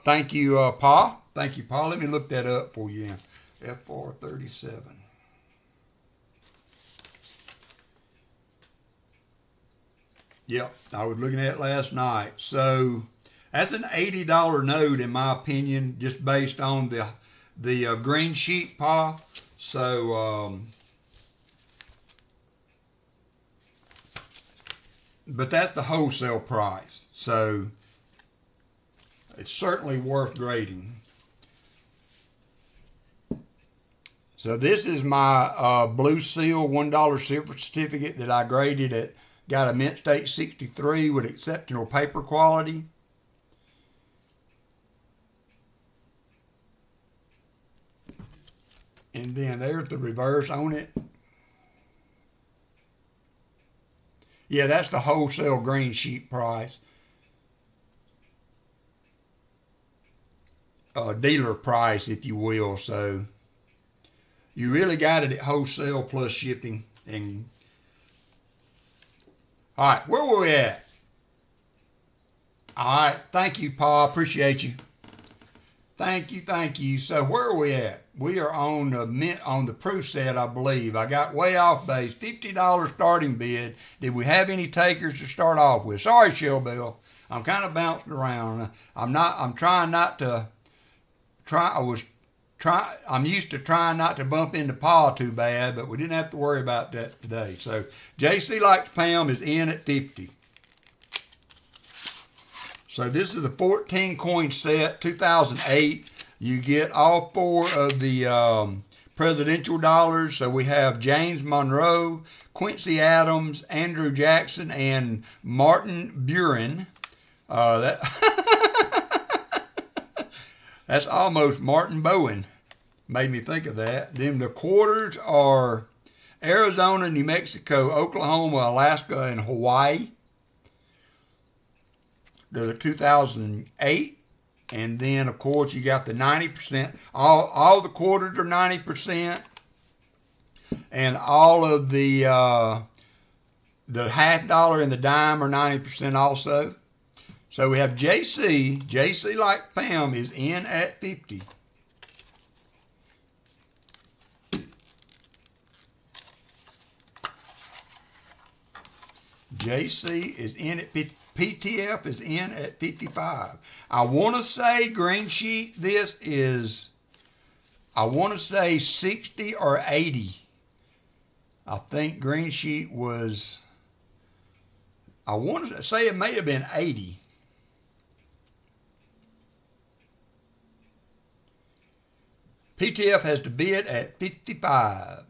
S1: thank you, Pa. Thank you, Pa. Let me look that up for you. FR37. Yep, I was looking at it last night. So that's an $80 note, in my opinion, just based on the green sheet, Pa. So, but that's the wholesale price. So it's certainly worth grading. So this is my Blue Seal $1 silver certificate that I graded at, got a mint state 63 with exceptional paper quality. And then there's the reverse on it. Yeah, that's the wholesale green sheet price. Dealer price, if you will. So you really got it at wholesale plus shipping. And all right, where were we at? All right, thank you, Pa. Appreciate you. Thank you. So where are we at? We are on the proof set, I believe. I got way off base. $50 starting bid. Did we have any takers to start off with? Sorry, Shell Bell. I'm kind of bouncing around. I'm trying not to. I'm used to trying not to bump into Pa too bad, but we didn't have to worry about that today. So JC Likes Pam is in at 50. So this is the 14 coin set, 2008. You get all four of the presidential dollars. So we have James Monroe, Quincy Adams, Andrew Jackson, and Martin Buren. That's almost Martin Bowen. Made me think of that. Then the quarters are Arizona, New Mexico, Oklahoma, Alaska, and Hawaii. They're 2008. And then, of course, you got the 90%. All the quarters are 90%. And all of the half dollar and the dime are 90% also. So we have JC Like Pam is in at 50. JC is in at 50. PTF is in at 55. I want to say green sheet, this is, I want to say 60 or 80. I think green sheet was, I want to say it may have been 80. PTF has to bid at 55.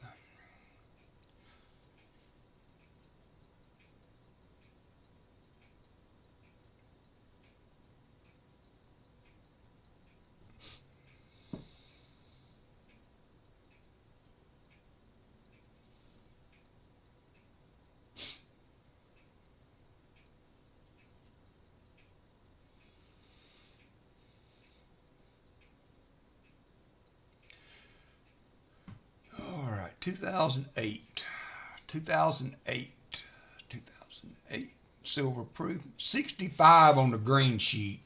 S1: All right, 2008, silver proof, 65 on the green sheet.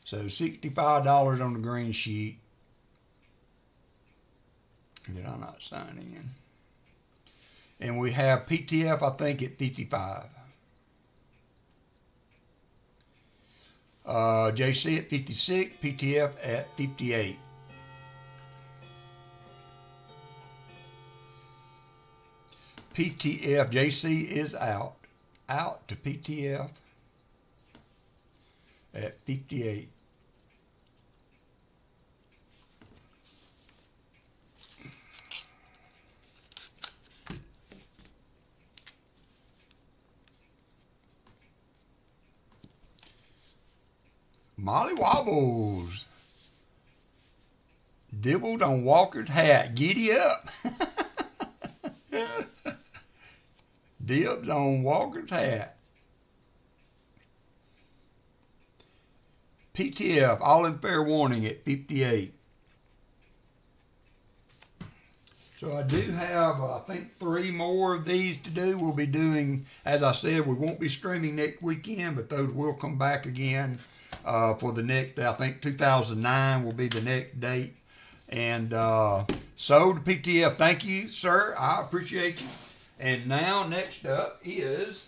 S1: So $65 on the green sheet. Did I not sign in? And we have PTF, I think, at 55. JC at 56, PTF at 58. PTF, JC is out to PTF at 58. Molly Wobbles. Dibbled on Walker's hat. Giddy up. Dibs on Walker's hat. PTF, all in fair warning at 58. So I do have, I think, 3 more of these to do. We'll be doing, as I said, we won't be streaming next weekend, but those will come back again for the next, I think 2009 will be the next date. And so to PTF, thank you, sir. I appreciate you. And now next up is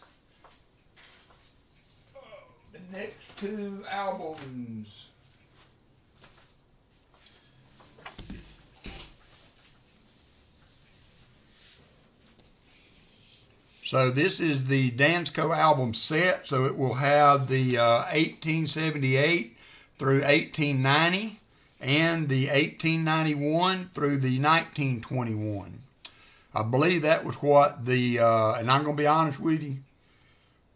S1: the next 2 albums. So this is the Dansco Album set. So it will have the 1878 through 1890 and the 1891 through the 1921. I believe that was what the, and I'm going to be honest with you,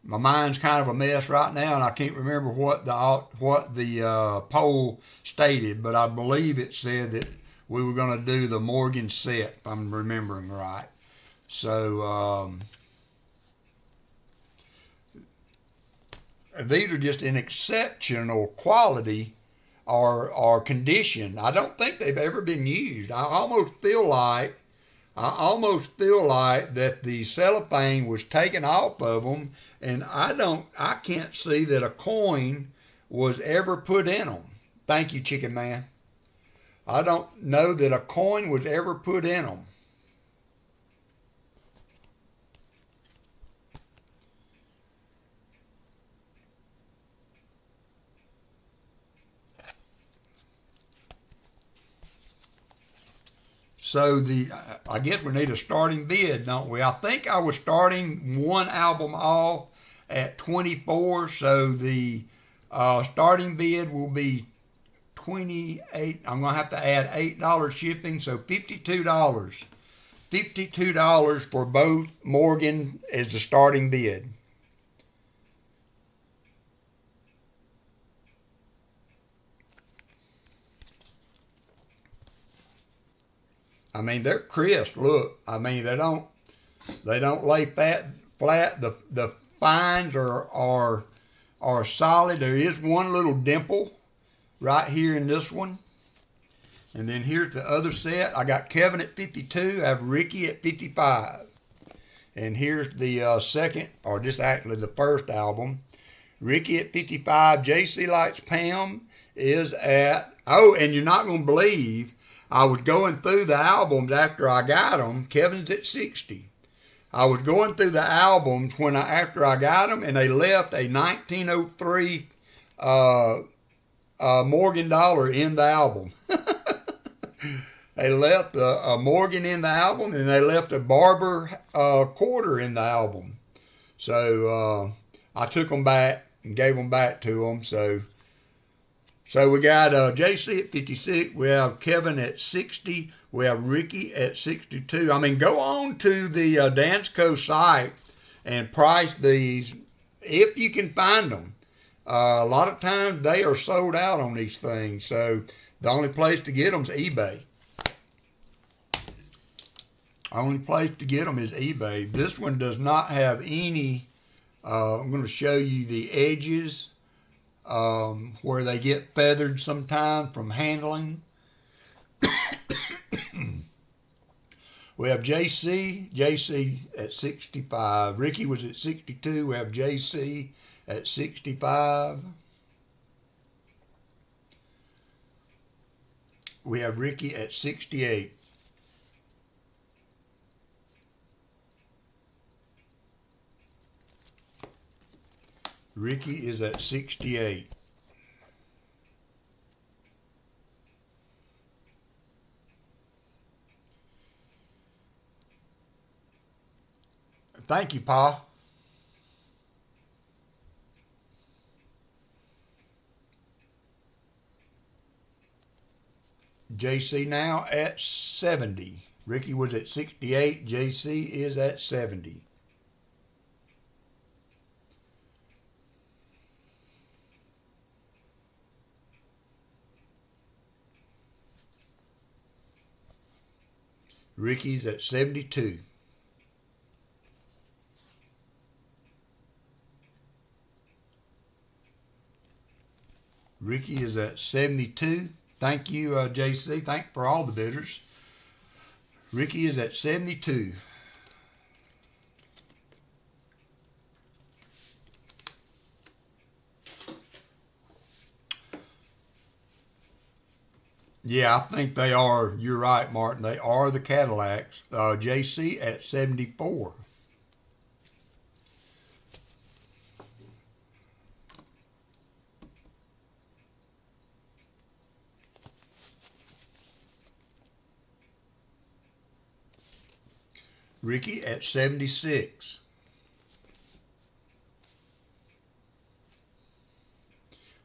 S1: my mind's kind of a mess right now, and I can't remember what the poll stated, but I believe it said that we were going to do the Morgan set, if I'm remembering right. So these are just in exceptional quality or condition. I don't think they've ever been used. I almost feel like that the cellophane was taken off of them, and I can't see that a coin was ever put in them. Thank you, Chicken Man. I don't know that a coin was ever put in them. So I guess we need a starting bid, don't we? I think I was starting one album off at 24, so the starting bid will be 28. I'm going to have to add $8 shipping, so $52. $52 for both Morgan as the starting bid. I mean, they're crisp. Look, I mean, they don't lay flat. The fines are solid. There is one little dimple right here in this one. And then here's the other set. I got Kevin at 52. I have Ricky at 55. And here's the second, or just actually the first album. Ricky at 55. JC Likes Pam is at, oh, and you're not going to believe, I was going through the albums after I got them. Kevin's at 60. I was going through the albums after I got them, and they left a 1903 Morgan dollar in the album. They left a Morgan in the album, and they left a Barber quarter in the album. So I took them back and gave them back to them. So we got JC at 56, we have Kevin at 60, we have Ricky at 62. I mean, go on to the Dansco site and price these if you can find them. A lot of times they are sold out on these things, so the only place to get them is eBay. Only place to get them is eBay. This one does not have any, I'm going to show you the edges. Where they get feathered sometimes from handling. We have JC at 65. Ricky was at 62. We have JC at 65. We have Ricky at 68. Ricky is at 68. Thank you, Pa. JC now at 70. Ricky was at 68. JC is at 70. Ricky's at 72. Ricky is at 72. Thank you, JC. Thank you for all the bidders. Ricky is at 72. Yeah, I think they are. You're right, Martin. They are the Cadillacs. JC at 74. Ricky at 76.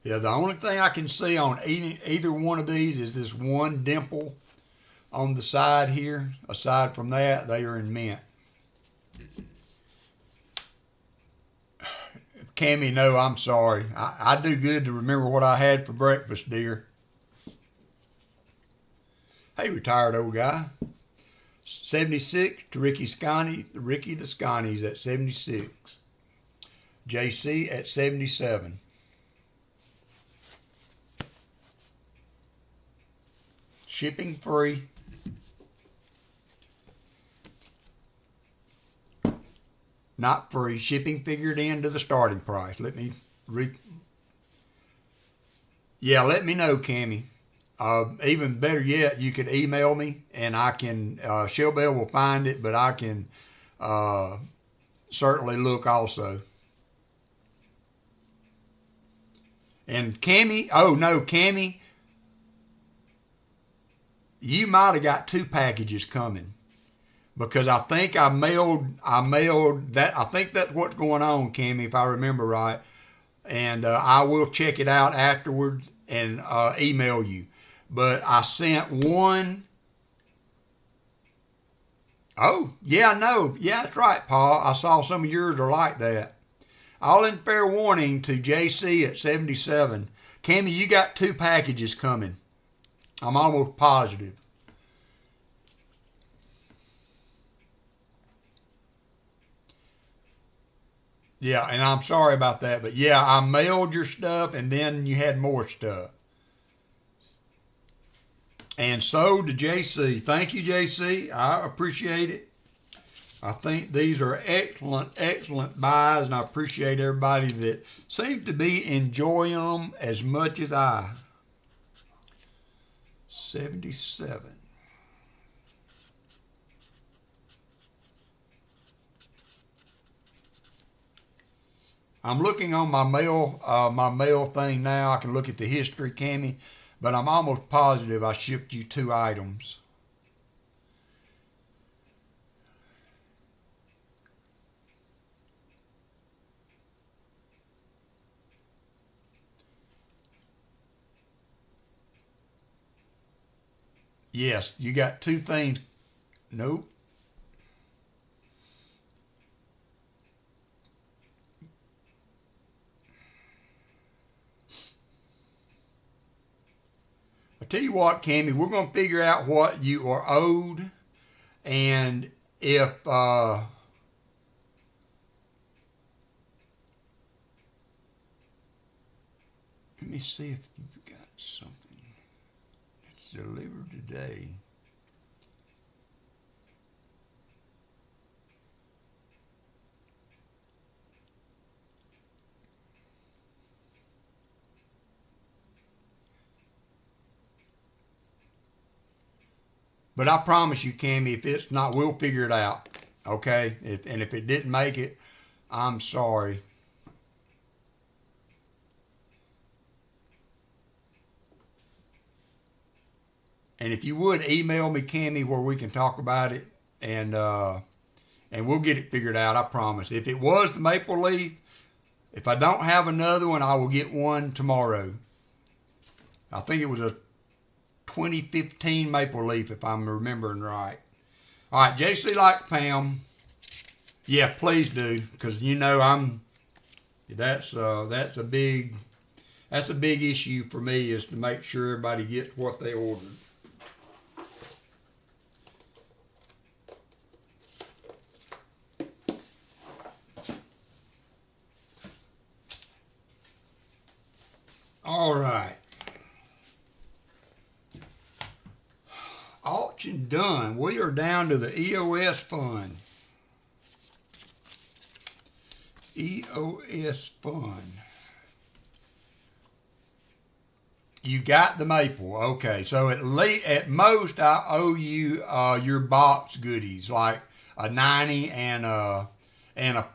S1: Yeah, the only thing I can see on either one of these is this one dimple on the side here. Aside from that, they are in mint. Cammy, no, I'm sorry. I do good to remember what I had for breakfast, dear. Hey, retired old guy. 76 to Ricky Scotty. Ricky the Scotty's at 76. JC at 77. Shipping free. Not free. Shipping figured into the starting price. Let me Yeah, let me know, Cammy. Even better yet, you could email me and I can, Shellbell will find it, but I can certainly look also. And Cammy, oh no, Cammy, you might have got 2 packages coming because I think I mailed that. I think that's what's going on, Cammy, if I remember right. And I will check it out afterwards and email you. But I sent one. Oh, yeah, no. Yeah, that's right, Paul. I saw some of yours are like that. All in fair warning to JC at 77. Cammy, you got 2 packages coming. I'm almost positive. Yeah, and I'm sorry about that. But yeah, I mailed your stuff and then you had more stuff. And so to JC. Thank you, JC. I appreciate it. I think these are excellent, excellent buys, and I appreciate everybody that seems to be enjoying them as much as I. 77. I'm looking on my mail thing now. I can look at the history, Cammy. But I'm almost positive I shipped you 2 items. Yes, you got 2 things. Nope. I tell you what, Cammy, we're going to figure out what you are owed, and if let me see if you've got something that's delivered today. But I promise you, Cammy, if it's not, we'll figure it out. Okay? And if it didn't make it, I'm sorry. And if you would, email me, Cammy, where we can talk about it. And and we'll get it figured out, I promise. If it was the maple leaf, if I don't have another one, I will get one tomorrow. I think it was a 2015 maple leaf, if I'm remembering right. All right, JC like Pam. Yeah, please do, because you know that's a big issue for me, is to make sure everybody gets what they ordered. All right. Auction done. We are down to the EOS fund. EOS fund. You got the maple. Okay, so at most I owe you your box goodies, like a 90 and a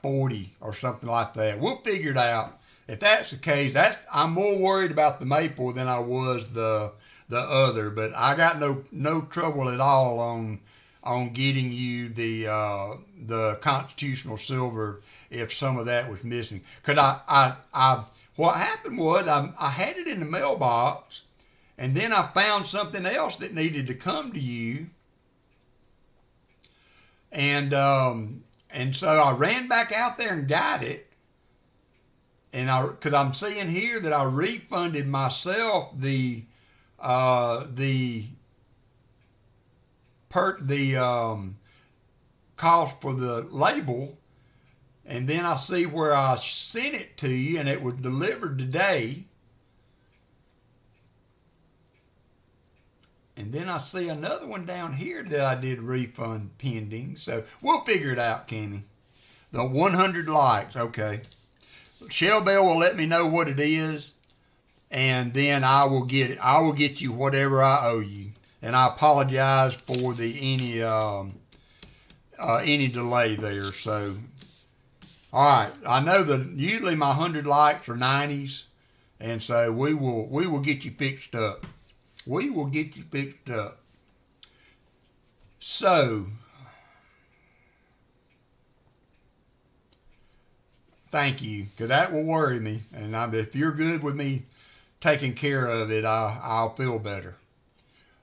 S1: 40 or something like that. We'll figure it out. If that's the case, I'm more worried about the maple than I was the other. But I got no trouble at all on getting you the constitutional silver if some of that was missing. Cause what happened was I had it in the mailbox, and then I found something else that needed to come to you, and so I ran back out there and got it. And because I'm seeing here that I refunded myself the cost for the label, and then I see where I sent it to you, and it was delivered today. And then I see another one down here that I did refund pending. So we'll figure it out, Kenny. The 100 likes, okay. Shell Bell will let me know what it is, and then I will get it. I will get you whatever I owe you, and I apologize for any delay there. So, all right, I know that usually my 100 likes are 90s, and so we will get you fixed up. We will get you fixed up. So, thank you, because that will worry me. And if you're good with me taking care of it, I'll feel better.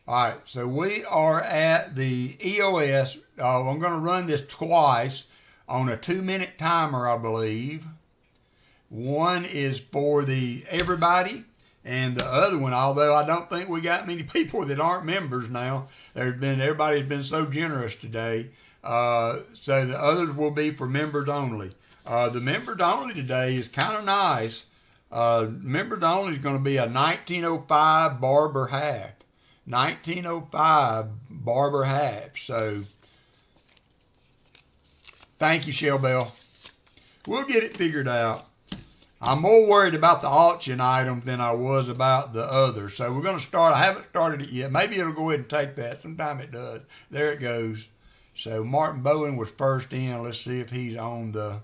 S1: All right, so we are at the EOS. I'm going to run this twice on a 2-minute timer, I believe. One is for everybody, and the other one, although I don't think we got many people that aren't members now. Everybody's been so generous today. So the others will be for members only. The members only today is kind of nice. Members only is going to be a 1905 Barber half. 1905 Barber half. So, thank you, Shell Bell. We'll get it figured out. I'm more worried about the auction items than I was about the others. So we're going to start. I haven't started it yet. Maybe it'll go ahead and take that. Sometime it does. There it goes. So Martin Bowen was first in. Let's see if he's on the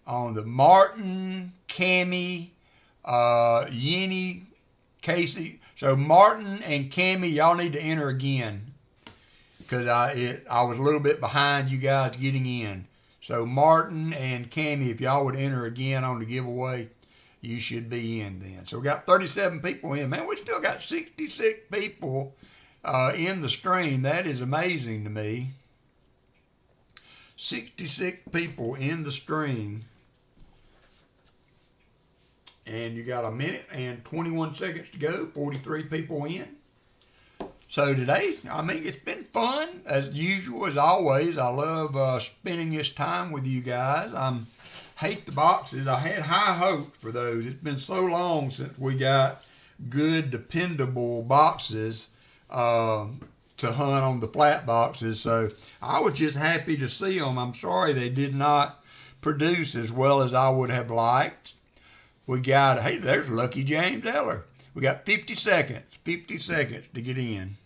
S1: Martin, Cammy, Yenny, Casey. So Martin and Cammy, y'all need to enter again, because I was a little bit behind you guys getting in. So Martin and Cammy, if y'all would enter again on the giveaway, you should be in then. So we got 37 people in. Man, we still got 66 people in the stream. That is amazing to me. 66 people in the stream. And you got 1 minute and 21 seconds to go, 43 people in. So it's been fun, as usual, as always. I love spending this time with you guys. I hate the boxes. I had high hopes for those. It's been so long since we got good, dependable boxes to hunt on the flat boxes. So I was just happy to see them. I'm sorry they did not produce as well as I would have liked. We got, hey, there's Lucky James Eller. We got 50 seconds to get in.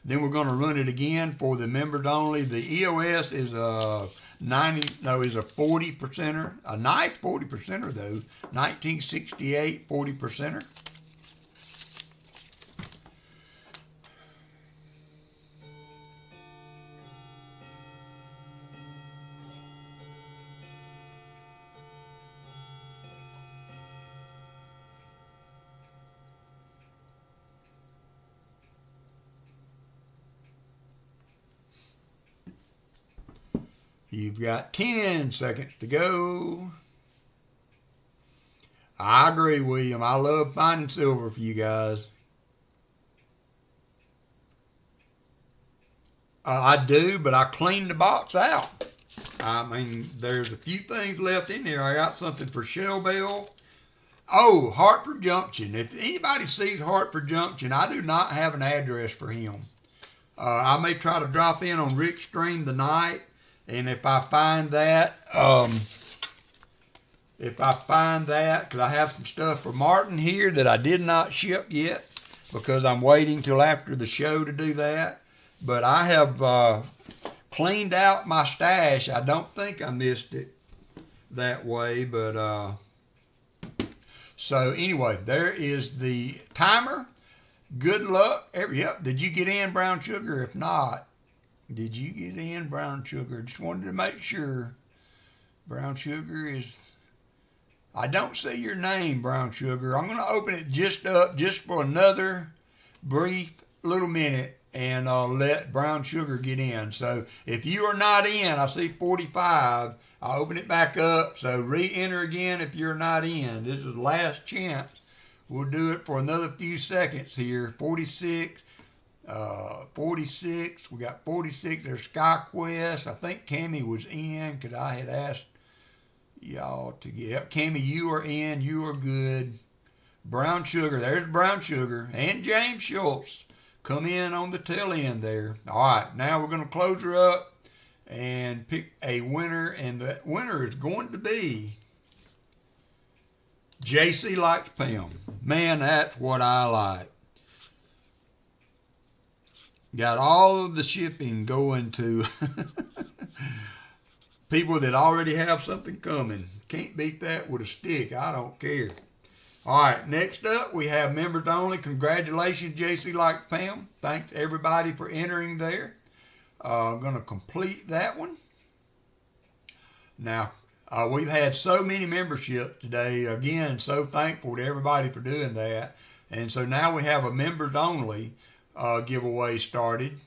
S1: Then we're going to run it again for the members only. The EOS is a 40%er, a nice 40%er though, 1968 40%er. You've got 10 seconds to go. I agree, William. I love finding silver for you guys. I do, but I cleaned the box out. I mean, there's a few things left in there. I got something for Shell Bell. Oh, Hartford Junction. If anybody sees Hartford Junction, I do not have an address for him. I may try to drop in on Rick's stream tonight, and if I find that, because I have some stuff for Martin here that I did not ship yet, because I'm waiting till after the show to do that. But I have cleaned out my stash. I don't think I missed it that way, but so anyway, there is the timer. Good luck. Yep. Did you get in, Brown Sugar? If not, did you get in, Brown Sugar? Just wanted to make sure. Brown Sugar is... I don't see your name, Brown Sugar. I'm going to open it just up just for another brief little minute and let Brown Sugar get in. So if you are not in, I see 45. I'll open it back up. So re-enter again if you're not in. This is the last chance. We'll do it for another few seconds here. 46. 46. We got 46. There's SkyQuest. I think Cammie was in because I had asked y'all to get. Cammie, you are in. You are good. Brown Sugar. There's Brown Sugar. And James Schultz. Come in on the tail end there. All right. Now we're going to close her up and pick a winner. And the winner is going to be JC Likes Pam. Man, that's what I like. Got all of the shipping going to people that already have something coming. Can't beat that with a stick. I don't care. All right, next up, we have members only. Congratulations, JC Likes Pam. Thanks, everybody, for entering there. I'm going to complete that one. Now, we've had so many memberships today. Again, so thankful to everybody for doing that. And so now we have a members only giveaway started.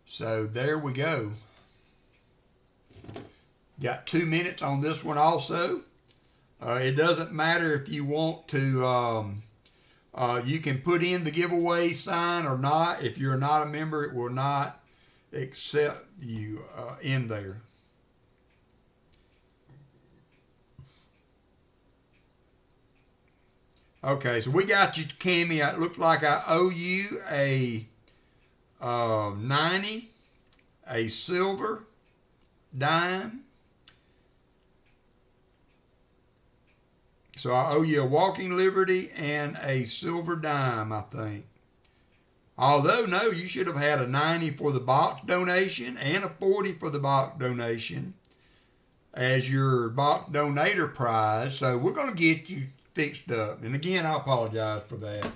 S1: So there we go. Got 2 minutes on this one also. It doesn't matter if you want to, you can put in the giveaway sign or not. If you're not a member, it will not accept you in there. Okay, so we got you, Cammie. It looks like I owe you a 90, a silver dime. So I owe you a walking liberty and a silver dime, I think. Although, no, you should have had a 90 for the box donation and a 40 for the box donation as your box donator prize. So we're going to get you fixed up. And again, I apologize for that.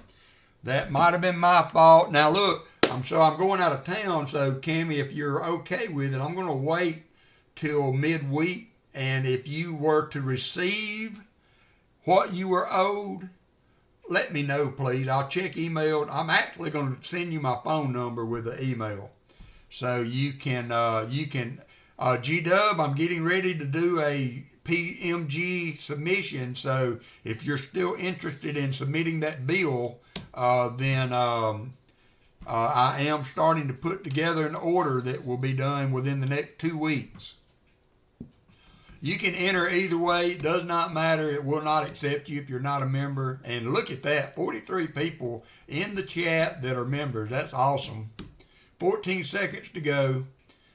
S1: That might have been my fault. Now, look, I'm going out of town. So, Cammie, if you're okay with it, I'm going to wait till midweek. And if you were to receive what you were owed, let me know, please. I'll check email. I'm actually going to send you my phone number with the email. So you can, G-Dub, I'm getting ready to do a PMG submission. So if you're still interested in submitting that bill, then I am starting to put together an order that will be done within the next 2 weeks. You can enter either way. It does not matter. It will not accept you if you're not a member. And look at that, 43 people in the chat that are members. That's awesome. 14 seconds to go.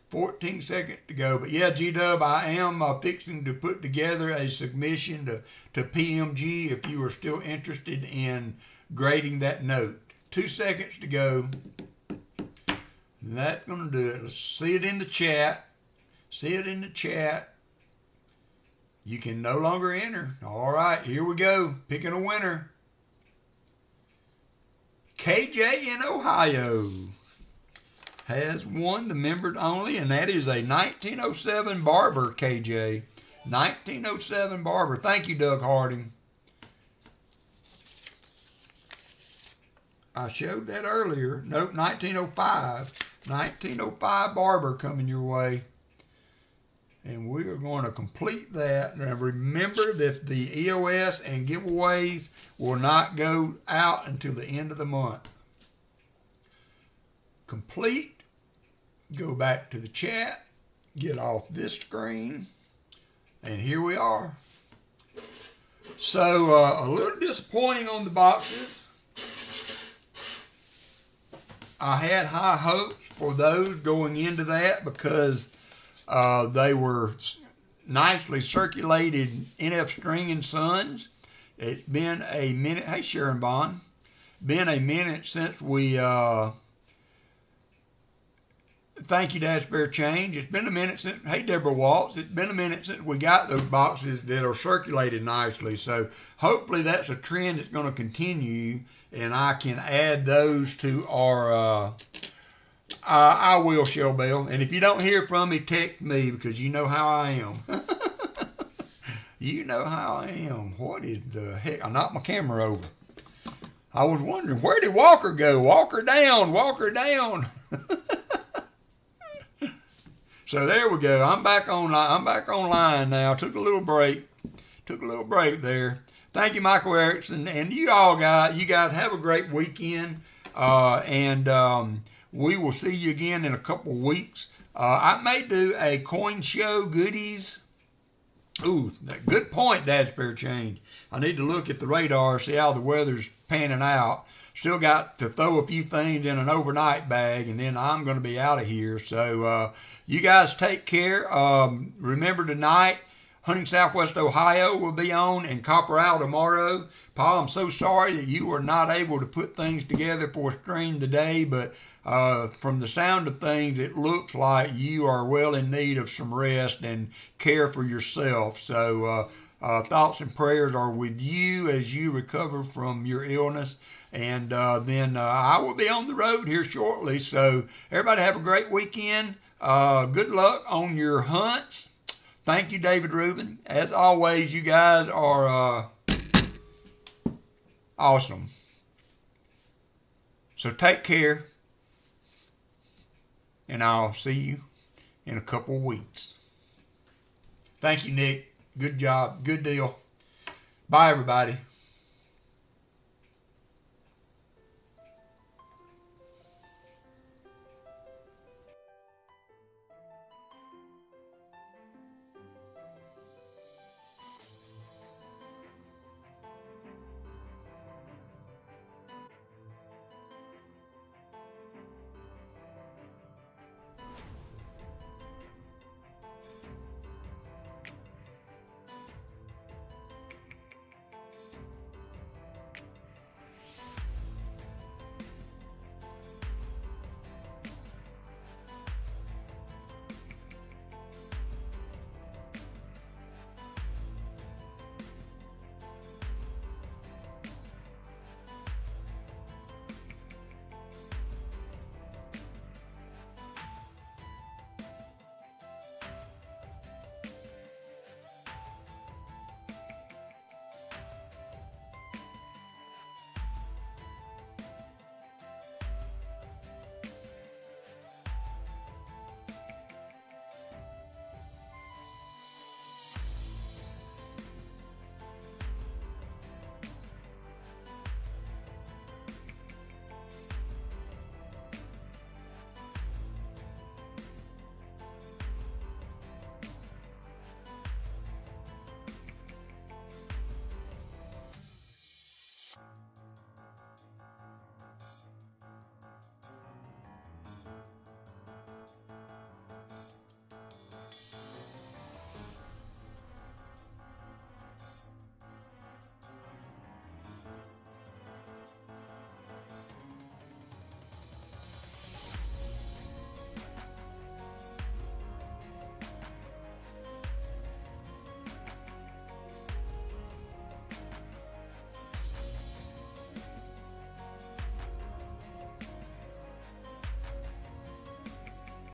S1: 14 seconds to go. But yeah, G-Dub, I am fixing to put together a submission to PMG if you are still interested in grading that note. 2 seconds to go. And that's going to do it. Let's see it in the chat. See it in the chat. You can no longer enter. All right, here we go. Picking a winner. KJ in Ohio has won the members only, and that is a 1907 Barber, KJ. 1907 Barber. Thank you, Doug Harding. I showed that earlier. Nope, 1905. 1905 Barber coming your way. And we are going to complete that. Now remember that the EOS and giveaways will not go out until the end of the month. Complete. Go back to the chat. Get off this screen. And here we are. So a little disappointing on the boxes. I had high hopes for those going into that because they were nicely circulated NF String and Sons. It's been a minute. Hey, Sharon Bond. Been a minute since we... Thank you, Dad Spare Change. It's been a minute since... Hey, Deborah Waltz. It's been a minute since we got those boxes that are circulated nicely. So hopefully that's a trend that's going to continue, and I can add those to our... I will, Shell Bell. And if you don't hear from me, text me because you know how I am. You know how I am. What is the heck? I knocked my camera over. I was wondering, where did Walker go? Walker down, Walker down. So there we go. I'm back online now. Took a little break there. Thank you, Michael Erickson, and you guys have a great weekend. We will see you again in a couple of weeks. I may do a coin show goodies. Ooh, good point, Dad's Spare Change. I need to look at the radar, see how the weather's panning out. Still got to throw a few things in an overnight bag, and then I'm going to be out of here. So you guys take care. Remember tonight, Hunting Southwest Ohio will be on, and Copper Owl tomorrow. Paul, I'm so sorry that you were not able to put things together for a stream today, but from the sound of things, it looks like you are well in need of some rest and care for yourself. So thoughts and prayers are with you as you recover from your illness. And then I will be on the road here shortly. So everybody have a great weekend. Good luck on your hunts. Thank you, David Rubin. As always, you guys are awesome. So take care. And I'll see you in a couple of weeks. Thank you, Nick. Good job. Good deal. Bye, everybody.